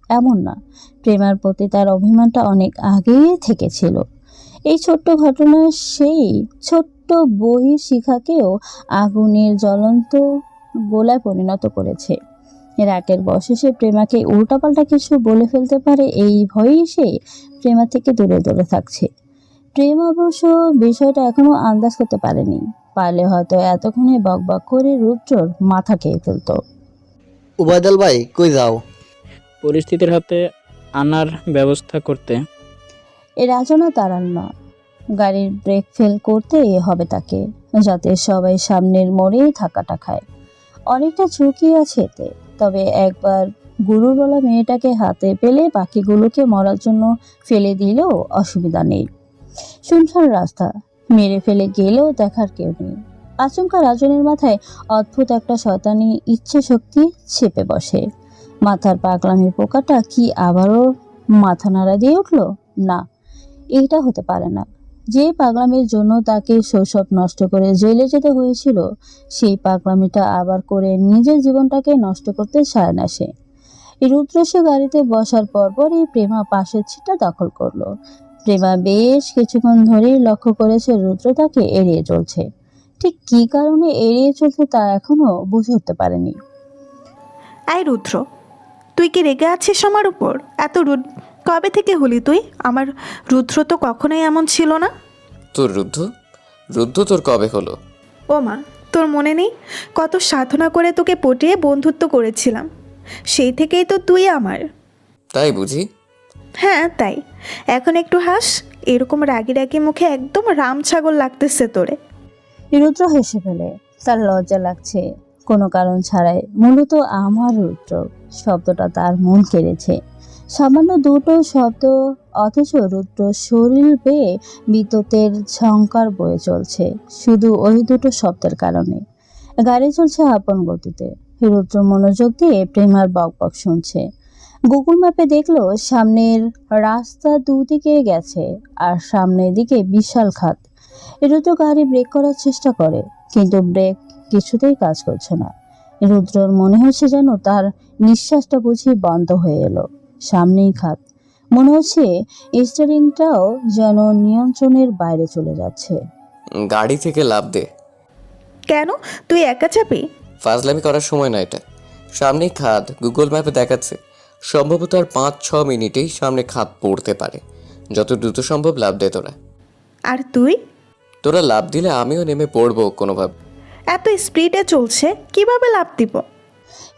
Speaker 3: এমন না, প্রেমার প্রতি তার অভিমানটা অনেক আগেই থেকেছিল। এই ছোট্ট ঘটনা সেই ছোট্ট বহি শিখাকেও আগুনের জ্বলন্ত গোলায় পরিণত করেছে। রাগের বশে সে প্রেমাকে উল্টাপাল্টা কিছু বলে ফেলতে পারে, এই ভয়েই সে প্রেমা থেকে দূরে দূরে থাকছে। প্রেম অবশ্য বিষয়টা এখনো আন্দাজ করতে পারেনি, পারলে হয়তো এতক্ষণে বকবক করে রুদ্রর মাথা খেয়ে ফেলতো।
Speaker 9: উবায়দুল ভাই কই যাও?
Speaker 10: পরিস্থিতির হাতে আনার ব্যবস্থা করতে।
Speaker 3: এ রাজনা তাড়ান না, গাড়ির ব্রেক ফেল করতে হবে তাকে, যাতে সবাই সামনের মোড়েই ধাক্কাটা খায়। অনেকটা ঝুঁকি আছে এতে, তবে একবার গুরুর বলা মেয়েটাকে হাতে পেলে বাকিগুলোকে মরার জন্য ফেলে দিলেও অসুবিধা নেই। শুনশান রাস্তা, মেরে ফেলে গেলেও দেখার কেউ নেই। আচমকা রাজনের মাথায় অদ্ভুত একটা শয়তানি ইচ্ছে শক্তি চেপে বসে। মাথার পাগলামির পোকাটা কি আবারও মাথা নাড়া দিয়ে উঠল? না, এইটা হতে পারে না। যে পাগলামির জন্য তাকে শৈশব নষ্ট করে জেলে যেতে হয়েছিল, সেই পাগলামিটা আবার করে নিজের জীবনটাকে নষ্ট করতে চায় না সে। রুদ্র সে গাড়িতে বসার পরপরই প্রেমা পাশের সিটটা দখল করলো। প্রেমা বেশ কিছুক্ষণ ধরেই লক্ষ্য করেছে রুদ্র তাকে এড়িয়ে চলছে। ঠিক কী কারণে এড়িয়ে চলছে তা এখনো বুঝে উঠতে পারেনি।
Speaker 2: আই রুদ্র, তুই কি রেগে আছিস আমার উপর? এত কবে থেকে হলি তুই? আমার রুদ্র তো কখনোই এমন ছিল না।
Speaker 1: তোর রুদ্ধ? রুদ্ধ তোর কবে হলো?
Speaker 2: ও মা, তোর মনে নেই কত সাধনা করে তোকে পটিয়ে বন্ধুত্ব করেছিলাম? সেই থেকেই তো তুই আমার।
Speaker 1: তাই বুঝি?
Speaker 2: হ্যাঁ তাই। এখন একটু হাস, এরকম রাগি রাগি মুখে একদম রাম ছাগল লাগতেছে তোরে।
Speaker 3: রুদ্র হেসে ফেলে, তার লজ্জা লাগছে কোনো কারণ ছাড়াই। মূলত আমার রুদ্র শব্দটা তার মন কেড়েছে। সামান্য দুটো শব্দ, অথচ রুদ্র শরীর বেয়ে বিদ্যুতের ঝংকার বয়ে চলছে শুধু ওই দুটো শব্দের কারণে। গাড়ি চলছে আপন গতিতে। রুদ্র মনোযোগ দিয়ে প্রেমার বকবক শুনছে। গুগল ম্যাপে দেখলো সামনের রাস্তা দুদিকে গেছে, আর সামনের দিকে বিশাল খাদ। রুদ্র গাড়ি ব্রেক করার চেষ্টা করে, কিন্তু ব্রেক কিছুতেই কাজ করছে না। রুদ্রর মনে হচ্ছে যেন তার নিঃশ্বাসটা বুঝি বন্ধ হয়ে এলো। সামনেই খাদ, মনে হচ্ছে স্টিয়ারিংটাও যেন নিয়ন্ত্রণের বাইরে চলে যাচ্ছে।
Speaker 1: গাড়ি থেকে লাফ দে।
Speaker 2: কেন, তুই একা চাপি?
Speaker 1: ফাজলামি করার সময় না এটা। সামনেই খাদ, গুগল ম্যাপে দেখাচ্ছে। সম্ভবত আর 5-6 মিনিটেই সামনে খাদ পড়তে পারে। যত দ্রুত সম্ভব লাফ দে তোরা।
Speaker 2: আর তুই?
Speaker 1: তোরা লাফ দিলে আমিও নেমে পড়বো কোনোভাবে।
Speaker 2: এত স্পিডে চলছে, কিভাবে লাফ দিব?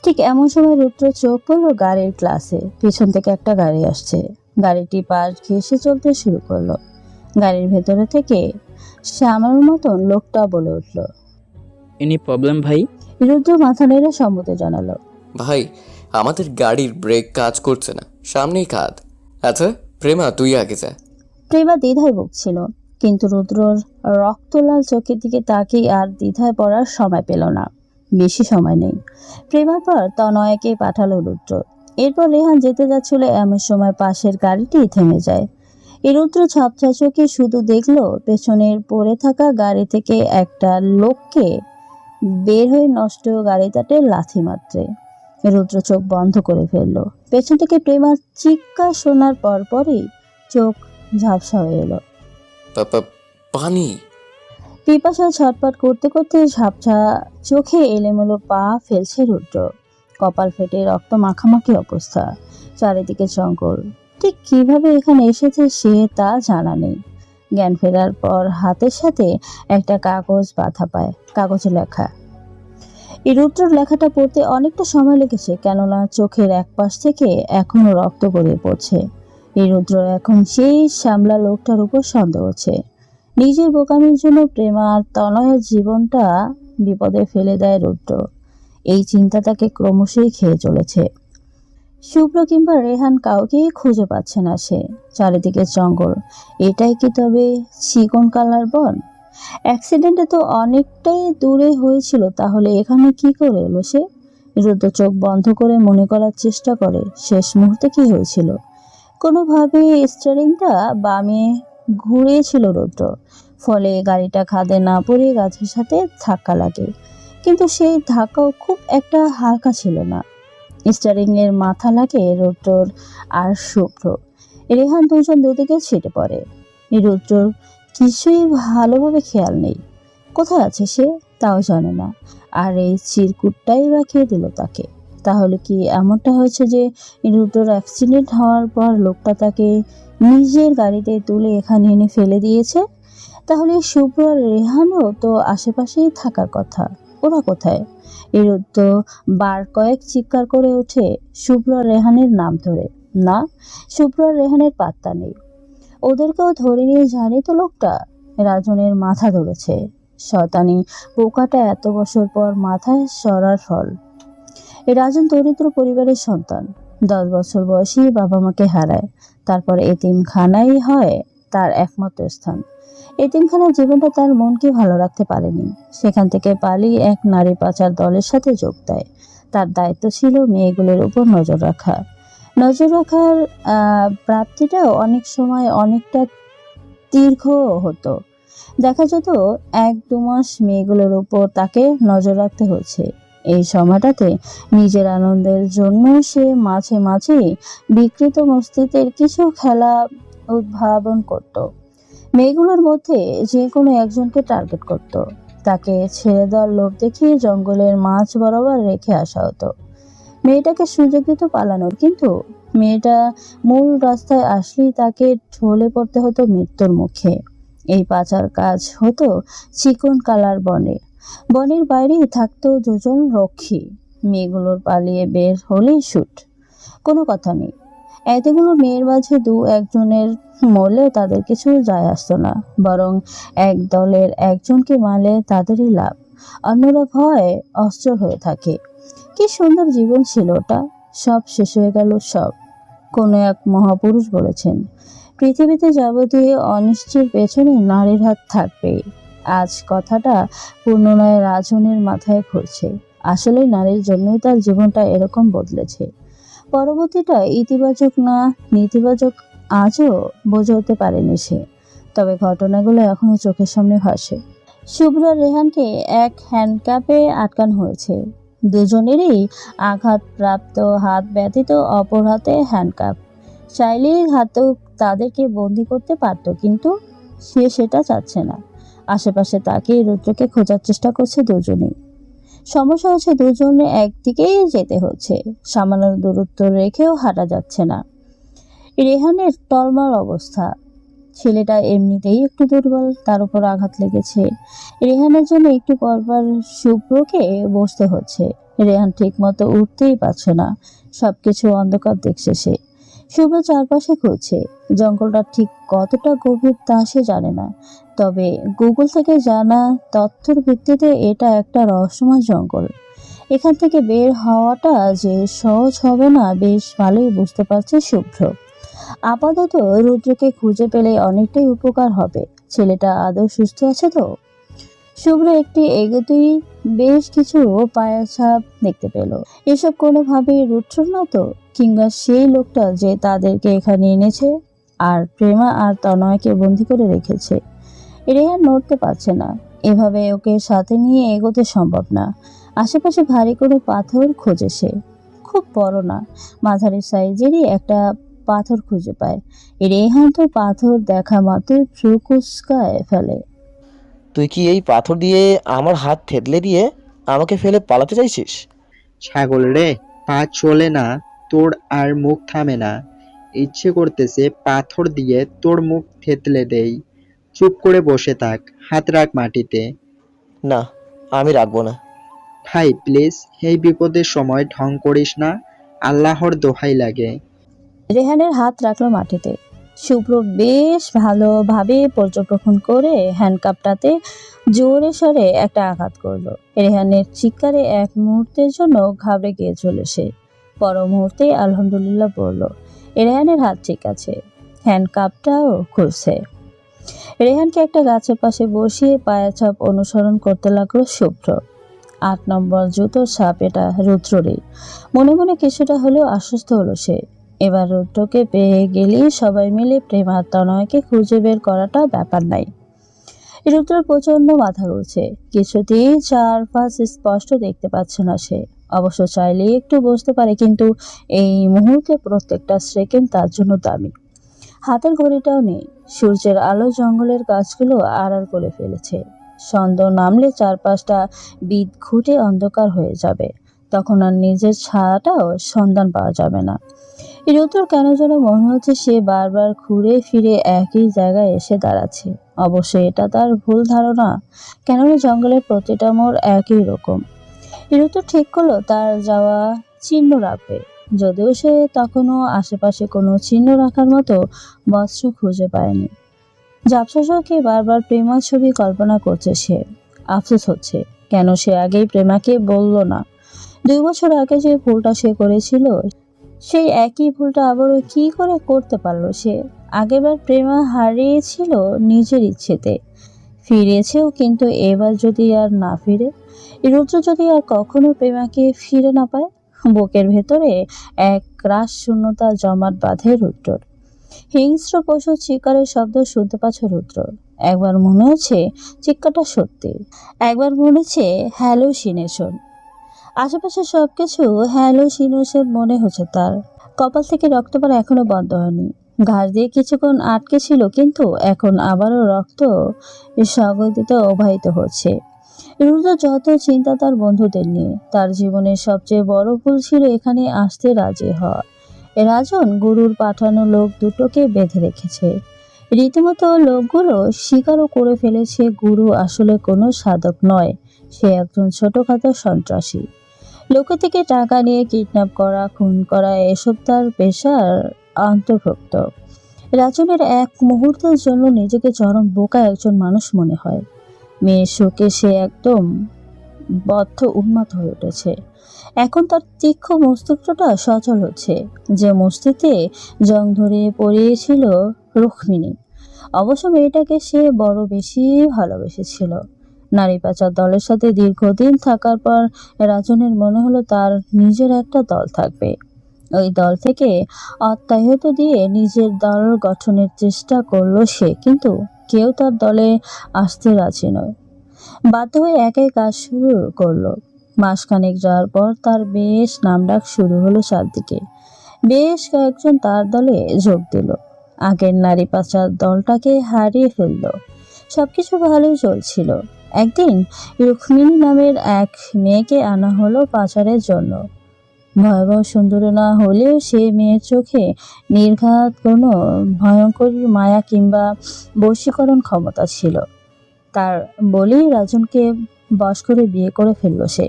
Speaker 3: ঠিক এমন সময় রুদ্র চোখ পড়লো গাড়ির গ্লাসে। পিছন থেকে একটা গাড়ি আসছে। গাড়িটি পাশ ঘেঁষে চলতে শুরু করলো। গাড়ির ভেতরে থেকে শ্যামার মতন লোকটা বলে উঠল,
Speaker 10: এনি প্রবলেম ভাই?
Speaker 3: রুদ্র মাথা নেড়ে সম্মতি জানালো।
Speaker 1: ভাই, আমাদের গাড়ির ব্রেক কাজ করছে না, সামনেই খাদ। আচ্ছা প্রেমা, তুই আগে যা।
Speaker 3: প্রেমা দ্বিধায় ভুগছিল, কিন্তু রুদ্রর রক্তলাল চোখের দিকে তাকিয়ে আর দ্বিধায় পড়ার সময় পেল না। বেশি সময় নেই। প্রেমার পর তনয়াকে পাঠালো রুদ্র। এরপর রেহান যেতে যাচ্ছিল এমন সময় পাশের গাড়িটি থেমে যায়। এই রুদ্র ঝাপসা চোখে শুধু দেখলো পেছনের পড়ে থাকা গাড়ি থেকে একটা লোককে বের হয়ে নষ্ট গাড়িটাতে লাথি মারতে। রুদ্র চোখ বন্ধ করে ফেললো। পেছন থেকে প্রেমার চিৎকার শোনার পরপরই চোখ ঝাপসা হয়ে এলো।
Speaker 1: পানি।
Speaker 3: পিপাসায় ছটপট করতে করতে ঝাপসা চোখে এলোমেলো পা ফেলছে রুদ্র। কপাল ফেটে রক্ত মাখামাখি অবস্থা। চারিদিকে জঙ্গল। ঠিক কিভাবে এখানে এসেছে সে তা জানা নেই। জ্ঞান ফেরার পর হাতের সাথে একটা কাগজ বাঁধা পায়, কাগজে লেখা। এই রুদ্রর লেখাটা পড়তে অনেকটা সময় লেগেছে, কেননা চোখের এক পাশ থেকে এখনো রক্ত গড়িয়ে পড়ছে। এই রুদ্র এখন সেই শ্যামলা লোকটার উপর সন্দেহ হচ্ছে। নিজের বোকামির জন্য প্রেমা আর তনয়ের জীবনটা বিপদে ফেলে দেয় রুদ্র। এই চিন্তা তাকে ক্রমশই খেয়ে চলেছে। শুভ্র কিংবা রেহান কাউকেই খুঁজে পাচ্ছে না সে। চারিদিকে জঙ্গল। এটাই কি তবে চিকন কালার বন? অ্যাক্সিডেন্টে তো অনেকটাই দূরে হয়েছিল, তাহলে এখানে কি করে এলো সে? রুদ্র চোখ বন্ধ করে মনে করার চেষ্টা করে শেষ মুহূর্তে কি হয়েছিল। কোনোভাবে স্টিয়ারিংটা বামে ঘুরিয়েছিল রুদ্র, ফলে গাড়িটা খাদে না পড়ে গাছের সাথে ধাক্কা লাগে। কিন্তু সেই ধাক্কাও খুব একটা হালকা ছিল না। স্টিয়ারিং এর মাথা লাগে রুদ্রর আর শুভ্র। রেহান দুজন দুদিকে ছিটে পড়ে। রুদ্রর কিছুই ভালোভাবে খেয়াল নেই। কোথায় আছে সে তাও জানে না। আর এই চিরকুটটাই বা খেয়ে দিল তাকে। তাহলে কি এমনটা হয়েছে যে রুদ্রর অ্যাক্সিডেন্ট হওয়ার পর লোকটা তাকে নিজের গাড়িতে তুলে এখানে এনে ফেলে দিয়েছে? তাহলে শুভ্র আর রেহানও তো আশেপাশেই থাকার কথা। ওরা কোথায়? রুদ্র বার কয়েক চিৎকার করে ওঠে শুভ্র আর রেহানের নাম ধরে। না, শুভ্র আর রেহানের পাত্তা নেই। ওদেরকেও ধরে নিয়ে জানি তো লোকটা। রাজনের মাথা ধরেছে। শয়তানি পোকাটা এত বছর পর মাথায় সরার ফল। রাজন দরিদ্র পরিবারের সন্তান। 10 বছর বয়সী বাবা মাকে হারায়। তারপর এতিমখানাই হয় তার একমাত্র স্থান। এতিমখানার জীবনটা তার মনকে ভালো রাখতে পারেনি। সেখান থেকে পালিয়ে এক নারী পাচার দলের সাথে যোগ দেয়। তার দায়িত্ব ছিল মেয়েগুলোর উপর নজর রাখা। নজর রাখার প্রাপ্তিটাও অনেক সময় অনেকটা দীর্ঘ হতো। দেখা যেত 1-2 মাস মেয়েগুলোর উপর তাকে নজর রাখতে হচ্ছে। এই সময়টাতে নিজের আনন্দের জন্য সে মাঝে মাঝে বিকৃত মস্তিষ্কের কিছু খেলা উদ্ভাবন করত। মেয়েগুলোর মধ্যে যে কোনো একজনকে টার্গেট করত। তাকে ছেড়ে দেওয়ার লোভ দেখিয়ে জঙ্গলের মাঝ বরাবর রেখে আসা হতো। মেয়েটাকে সুযোগ দিত পালানোর, কিন্তু মেয়েটা মূল রাস্তায় আসলেই তাকে ঢলে পড়তে হতো মৃত্যুর মুখে। এই পাচার কাজ হতো চিকন কালার বনে। বনের বাইরেই থাকতো 2 জন রক্ষী। মেয়েগুলোর পালিয়ে বের হলেই শুট। কোনো কথা নেই। এতগুলো মেয়ের মাঝে 2-1 জনের মরলে তাদের কিছু যায় আসতো না, বরং এক দলের একজনকে মারলে তাদেরই লাভ। অন্যরা ভয়ে অস্থির হয়ে থাকে। কি সুন্দর জীবন ছিল ওটা। সব শেষ হয়ে গেল সব। কোনো এক মহাপুরুষ বলেছেন, পৃথিবীতে যাবতীয় অনিশ্চির পেছনে নারীর হাত থাকবে। আজ কথাটা পূর্ণনয় রাজনের মাথায় ঘুরছে। আসলে নারীর জন্যই তার জীবনটা এরকম বদলেছে। পরবর্তীটা ইতিবাচক না নেতিবাচক আজও বুঝে উঠতে পারেনি সে। তবে ঘটনাগুলো এখনো চোখের সামনে ভাসে। শুভ্র রেহানকে এক হ্যান্ডকাপে আটকানো হয়েছে। দুজনেরই আঘাতপ্রাপ্ত হাত ব্যতীত অপর হাতে হ্যান্ডকাপ। চাইলেই হাতেও তাদেরকে বন্দি করতে পারত, কিন্তু সে সেটা চাচ্ছে না। আশেপাশে তাকিয়ে রুদ্রকে খোঁজার চেষ্টা করছে দুজনেই। সমস্যা হচ্ছে দুজনে একদিকেই যেতে হচ্ছে। সামান্য দূরত্ব রেখেও হাঁটা যাচ্ছে না। রেহানের টলমল অবস্থা। ছেলেটা এমনিতেই একটু দুর্বল, তার উপর আঘাত লেগেছে। রেহানের জন্য একটু পরপর শুভ্রকে বসতে হচ্ছে। রেহান ঠিক মতো উঠতেই পারছে না। সবকিছু অন্ধকার দেখছে সে। শুভ্র চারপাশে খুঁজছে। জঙ্গলটা ঠিক কতটা গভীর তা সে জানে না, তবে গুগল থেকে জানা তথ্যের ভিত্তিতে এটা একটা রহস্যময় জঙ্গল। এখান থেকে বের হওয়াটা যে সহজ হবে না বেশ ভালোই বুঝতে পারছে শুভ্র। আপাতত রুদ্রকে খুঁজে পেলে অনেকটাই উপকার হবে। ছেলেটা আদৌ সুস্থ আছে তো? শুভ্র একটি এগোতেই বেশ কিছু পায়ের ছাপ দেখতে পেল। এসব কোনোভাবেই রুদ্র না তো, কিংবা সেই লোকটা যে তাদেরকে এখানে এনেছে আর প্রেমা আর তনয়কে বন্দি করে রেখেছে। রেহান নড়তে পারছে না, এভাবে ওকে সাথে নিয়ে এগোতে সম্ভব না। আশেপাশে ভারী কোনো পাথর খোঁজে সে, খুব বড় না, মাঝারি সাইজেরই একটা পাথর খুঁজে পায়। রেহান তো পাথর দেখা মাত্রই ভ্রু কুঁচকায় ফেলে।
Speaker 7: তুই কি এই পাথর দিয়ে আমার হাত থেতলে দিয়ে আমাকে ফেলে পালাতে চাইছিস?
Speaker 8: ছাগল রে, পা চলে না তোর আর মুখ থামে না। ইচ্ছে করতেছে পাথর দিয়ে তোর মুখ থেতলে দেই। চুপ করে বসে থাক, হাত রাখ মাটিতে।
Speaker 7: না, আমি রাখবো না।
Speaker 8: ভাই প্লিজ, এই বিপদের সময় ঢং করিস না, আল্লাহর দোহাই লাগে।
Speaker 3: রেহানের হাত রাখলো মাটিতে। শুভ্র বেশ ভালোভাবে পর্যবেক্ষণ করে হ্যান্ডকাপটাতে জোরে সরে একটা আঘাত করলো। রেহানের চিৎকারে এক মুহূর্তের জন্য ঘাবড়ে গিয়েছিল সে, পর মুহূর্তে আলহামদুলিল্লাহ বলল। রেহানের হাত ঠিক আছে, হ্যান্ডকাপটাও খুলছে। রেহানকে একটা গাছের পাশে বসিয়ে পায়ের ছাপ অনুসরণ করতে লাগলো শুভ্র। 8 নম্বর জুতোর ছাপ এটা রুদ্ররই। মনে মনে কিছুটা হলেও আশ্বস্ত হলো সে। এবার রুদ্রকে পেয়ে গেলেই সবাই মিলে প্রেমার তনয়কে খুঁজে বের করাটা ব্যাপার নাই। রুদ্র প্রচন্ড মাথা ঘুরছে, কিছুতেই চারপাশ স্পষ্ট দেখতে পাচ্ছে না সে। অবশ্য চাইলেই একটু বুঝতে পারে, কিন্তু এই মুহূর্তে প্রত্যেকটা সেকেন্ড তার জন্য দামি। হাতের ঘড়িটাও নেই। সূর্যের আলো জঙ্গলের গাছগুলো আড়াল করে ফেলেছে। সন্ধ্যা নামলে চারপাশটা বিদঘুটে অন্ধকার হয়ে যাবে, তখন আর নিজের ছায়াটাও সন্ধান পাওয়া যাবে না। রুদ্র কেন যেন মনে হচ্ছে সে বারবার ঘুরে ফিরে একই জায়গায় এসে দাঁড়াচ্ছে। অবশ্যই এটা তার ভুল ধারণা, কেননা জঙ্গলের প্রতিটা মোড় একই রকম। রুদ্র ঠিক করলো তার যাওয়া চিহ্ন রাখবে, যদিও সে তখনও আশেপাশে কোনো চিহ্ন রাখার মতো বস্ত্র খুঁজে পায়নি। ঝাপসা চোখে বারবার প্রেমার ছবি কল্পনা করছে সে। আফসোস হচ্ছে কেন সে আগেই প্রেমাকে বলল না। 2 বছর আগে যে ভুলটা সে করেছিল, সেই একই ভুলটা আবারও কি করে করতে পারলো সে? আগেরবার প্রেমা হারিয়েছিল নিজের ইচ্ছেতে, ফিরেছেও, কিন্তু এবার যদি আর না ফিরে, রুদ্র যদি আর কখনো প্রেমাকে ফিরে না পায়, বুকের ভেতরে এক রাস শূন্যতা জমাট বাঁধে রুদ্রর। হিংস্র পশু চিৎকারের শব্দ শুনতে পাচ্ছে রুদ্র। একবার মনে হচ্ছে চিৎকারটা সত্যি, একবার মনে হচ্ছে হ্যালোসিনেশন। আশেপাশে সবকিছু হ্যালোসিনেশন মনে হচ্ছে তার। কপাল থেকে রক্ত পড়া এখনো বন্ধ হয়নি। ঘাস দিয়ে কিছুক্ষণ আটকে ছিল, কিন্তু এখন আবারও রক্ত স্বগতিতে প্রবাহিত হচ্ছে। রুদ্র যত চিন্তা তার বন্ধুদের নিয়ে। তার জীবনের সবচেয়ে বড় ভুল ছিল এখানে আসতে রাজি হওয়া। রাজন গুরুর পাঠানো লোক দুটোকে বেঁধে রেখেছে। রীতিমতো লোকগুলো স্বীকারও করে ফেলেছে গুরু আসলে কোনো সাধক নয়, সে একজন ছোটখাটো সন্ত্রাসী। লোকের থেকে টাকা নিয়ে কিডন্যাপ করা, খুন করা, এসব তার পেশার অন্তর্ভুক্ত। রাজনের এক মুহূর্তের জন্য নিজেকে চরম বোকা একজন মানুষ মনে হয়। মেয়ের শোকে সে একদম বদ্ধ উন্মাদ হয়ে উঠেছে। এখন তার তীক্ষ্ণ মস্তিষ্কটা সচল হচ্ছে, যে মস্তিষ্কে জং ধরে পড়িয়েছিল রুক্মিণী। অবশ্য মেয়েটাকে সে বড় বেশি ভালোবেসেছিল। নারী পাচার দলের সাথে দীর্ঘদিন থাকার পর রাজনের মনে হলো তার নিজের একটা দল থাকবে। ওই দল থেকে অত্যাহত দিয়ে নিজের দল গঠনের চেষ্টা করলো সে, কিন্তু কেউ তার দলে আসতে রাজি নয়। বাধ্য হয়ে একাই কাজ শুরু করলো। মাসখানেক যাওয়ার পর তার বেশ নামডাক শুরু হলো চারদিকে। বেশ কয়েকজন তার দলে যোগ দিল। আগের নারী পাচার দলটাকে হারিয়ে ফেলল। সবকিছু ভালোই চলছিল। একদিন রুক্মিণী নামের এক মেয়েকে আনা হলো পাচারের জন্য। ভয়াবহ সুন্দরী না হলেও সে মেয়ের চোখে নির্ঘাত কোনো ভয়ঙ্কর মায়া কিংবা বশীকরণ ক্ষমতা ছিল। তার বলেই রাজনকে বশ করে বিয়ে করে ফেলল সে।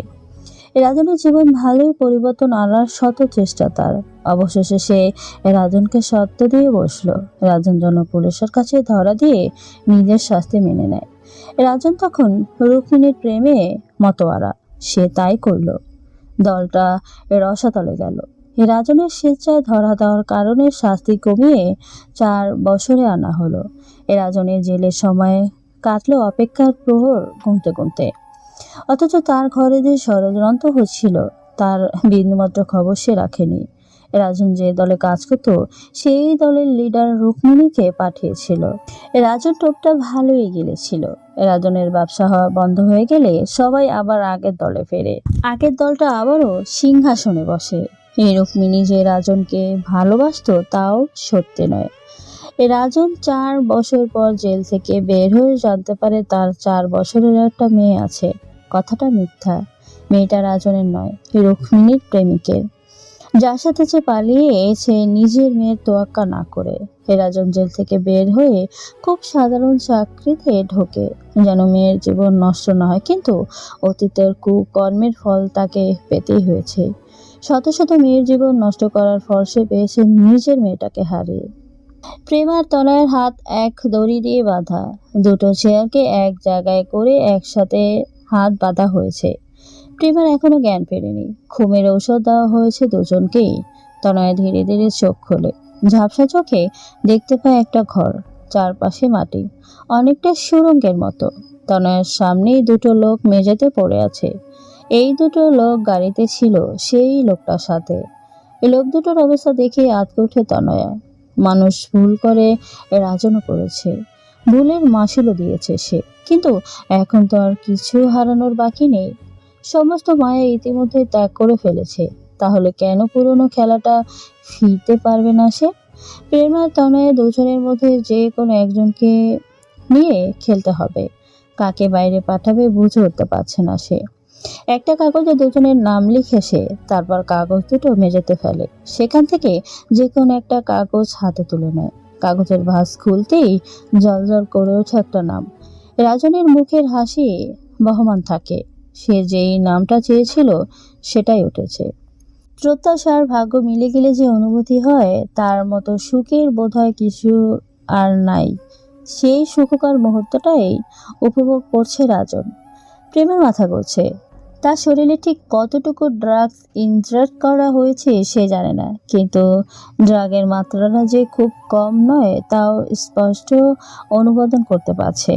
Speaker 3: রাজনের জীবন ভালোই পরিবর্তন আনার শত চেষ্টা তার। অবশেষে সে রাজনকে শর্ত দিয়ে বসলো। রাজন যেন পুলিশের কাছে ধরা দিয়ে নিজের শাস্তি মেনে নেয়। রাজন তখন রুক্মিণীর প্রেমে মতোয়ারা, সে তাই করলো। দলটা রসাতলে গেল। রাজনের স্বেচ্ছায় ধরা দেওয়ার কারণে শাস্তি কমিয়ে 4 বছরে আনা হলো। রাজনের জেলের সময় কাটলো অপেক্ষার প্রহর গুনতে গুনতে। অথচ তার ঘরে যে ষড়যন্ত্র হচ্ছিল তার বিন্দুমাত্র খবর সে রাখেনি। রাজন যে দলে কাজ করত সেই দলের লিডার রুক্মিণীকে পাঠিয়েছিল। রাজন টোপটা ভালোই গিলেছিল। রাজনের ব্যবসা হওয়া বন্ধ হয়ে গেলে সবাই আবার আগের দলে ফেরে। আগের দলটা আবারও সিংহাসনে বসে। এই রুক্মিণী যে রাজনকে ভালোবাসতো তাও সত্যি নয়। রাজন 4 বছর পর জেল থেকে বের হয়ে জানতে পারে তার 4 বছরের একটা মেয়ে আছে। কথাটা মিথ্যা। মেয়েটা রাজনের নয়, রুক্মিণীর প্রেমিকের, যার সাথে সে পালিয়ে সে নিজের মেয়ের তোয়াক্কা না করে রাজন জেল থেকে বের হয়ে খুব সাধারণ চাকরিতে ঢোকে, যেন মেয়ের জীবন নষ্ট না হয়। কিন্তু অতীতের কুকর্মের ফল তাকে পেতেই হয়েছে। শত শত মেয়ের জীবন নষ্ট করার ফল সে পেয়েছে নিজের মেয়েটাকে হারিয়ে। প্রেম আর তনয়ের হাত এক দড়ি দিয়ে বাঁধা। দুটো চেয়ারকে এক জায়গায় করে একসাথে হাত বাঁধা হয়েছে। প্রেমার এখনো জ্ঞান ফেরেনি। ঘুমের ঔষধ দেওয়া হয়েছে দুজনকেই। তনয় ধীরে ধীরে চোখ খোলে। ঝাপসা চোখে দেখতে পায় একটা ঘর, চারপাশে মাটি, অনেকটা সুড়ঙ্গের মতো। তনয়ের সামনেই দুটো লোক মেঝেতে পড়ে আছে। এই দুটো লোক গাড়িতে ছিল সেই লোকটার সাথে। এই লোক দুটোর অবস্থা দেখে আঁতকে ওঠে তনয়া। মানুষ ভুল করে, রাজনও করেছে। ভুলের মাসুলও দিয়েছে সে, কিন্তু এখন তো আর কিছু হারানোর বাকি নেই। সমস্ত মায়া ইতিমধ্যে ত্যাগ করে ফেলেছে। তাহলে কেন পুরনো খেলাটা ফিরতে পারবে না সে? প্রেম আর তনয় দুজনের মধ্যে যে কোনো একজনকে নিয়ে খেলতে হবে। কাকে বাইরে পাঠাবে বুঝে উঠতে পারছে না সে। একটা কাগজে দুজনের নাম লিখে সে তারপর কাগজ দুটো মেঝেতে ফেলে। সেখান থেকে যে কোনো একটা কাগজ হাতে তুলে নেয়। কাগজের ভাঁজ খুলতেই জলজল করে ওঠে একটা নাম। রাজনের মুখের হাসি বহমান থাকে। সে যেই নামটা চেয়েছিল সেটাই উঠেছে। প্রত্যাশার ভাগ্য মিলে গেলে যে অনুভূতি হয় তার মতো সুখের বোধহয় কিছু আর নাই। সেই সুখকর মুহূর্তটাই উপভোগ করছে রাজন। প্রেমের মাথা ঘুরছে। তার শরীরে ঠিক কতটুকু ড্রাগস ইনজেক্ট করা হয়েছে সে জানে না, কিন্তু ড্রাগের মাত্রাটা যে খুব কম নয় তাও স্পষ্ট অনুমোদন করতে পারছে।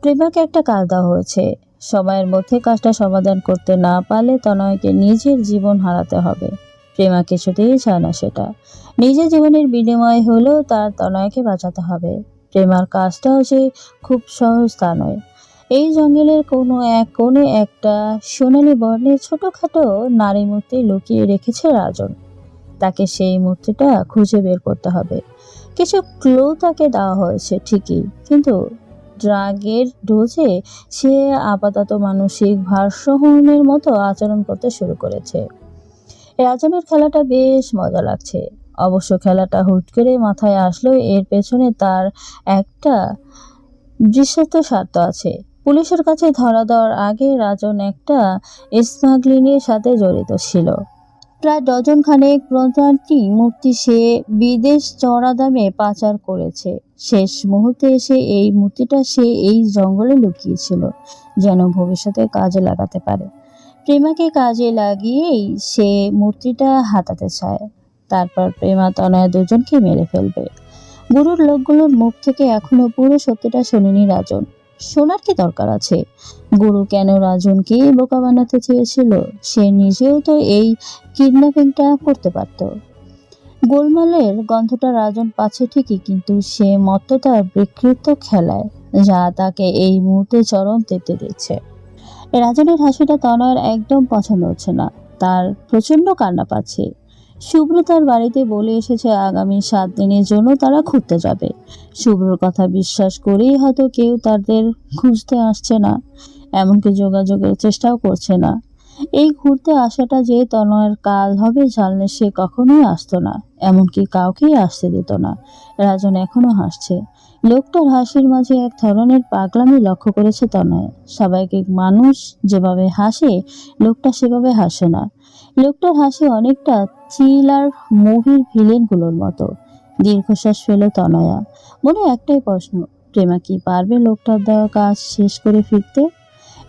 Speaker 3: প্রেমাকে একটা কাজ দেওয়া হয়েছে। সময়ের মধ্যে কাজটা সমাধান করতে না পারলে তনয়কে নিজের জীবন হারাতে হবে। প্রেমা কিছুতেই চায় না সেটা। নিজের জীবনের বিনিময় হলেও তার তনয়কে বাঁচাতে হবে। প্রেমার কাজটাও যে খুব সহজ তা নয়। এই জঙ্গলের কোনো এক কোণে একটা সোনালী বর্ণের ছোটখাটো নারী মূর্তি লুকিয়ে রেখেছে রাজন। তাকে সেই মূর্তিটা খুঁজে বের করতে হবে। কিছু ক্লু তাকে দেওয়া হয়েছে ঠিকই, কিন্তু ড্রাগের ডোজে সে আপাতত মানসিক ভারসাম্যহীনের মতো আচরণ করতে শুরু করেছে। রাজনের খেলাটা বেশ মজা লাগছে। অবশ্য খেলাটা হুট করে মাথায় আসলো এর পেছনে তার একটা দৃশ্যত স্বার্থ আছে। পুলিশের কাছে ধরা দেওয়ার আগে রাজন একটা স্মাগলিংয়ের সাথে জড়িত ছিল। প্রায় ডজন খানেক প্রজাতি মূর্তি সে বিদেশ চড়া দামে পাচার করেছে। শেষ মুহূর্তে এসে এই মূর্তিটা সে এই জঙ্গলে লুকিয়েছিল, যেন ভবিষ্যতে কাজে লাগাতে পারে। প্রেমাকে কাজে লাগিয়েই সে মূর্তিটা হাতাতে চায়। তারপর প্রেমা তনয়া দুজনকে মেরে ফেলবে। গুরুর লোকগুলোর মুখ থেকে এখনো পুরো সত্যিটা শোনেনি রাজন। শোনার কি দরকার আছে? গুরু কেন রাজনকে বোকা বানাতে চেয়েছিল? সে নিজেও তো এই কিডন্যাপিংটা করতে পারত। গোলমালের গন্ধটা রাজন পাচ্ছে ঠিকই, কিন্তু সে মত্ত তার বিকৃত খেলায়, যা তাকে এই মুহূর্তে চরম তৃপ্তি দিচ্ছে। রাজনের হাসিটা তনয়ের একদম পছন্দ হচ্ছে না। তার প্রচন্ড কান্না পাচ্ছে। শুভ্র তার বাড়িতে বলে এসেছে আগামী 7 দিনের জন্য তারা ঘুরতে যাবে। শুভ্রর কথা বিশ্বাস করেই হয়তো কেউ তাদের খুঁজতে আসছে না, এমনকি যোগাযোগের চেষ্টাও করছে না। এই ঘুরতে আসাটা যে তনয়ের কাল হবে জানলে সে কখনোই আসতো না, এমনকি কাউকেই আসতে দিত না। রাজন এখনো হাসছে। লোকটার হাসির মাঝে এক ধরনের পাগলামি লক্ষ্য করেছে তনয়। স্বাভাবিক মানুষ যেভাবে হাসে লোকটা সেভাবে হাসে না। লোকটার হাসি অনেকটা থ্রিলার মুভির ভিলেনগুলোর মতো। দীর্ঘশ্বাস ফেল তনয়া। মনে একটাই প্রশ্ন, প্রেমা কি পারবে লোকটার দেওয়া কাজ শেষ করে ফিরতে?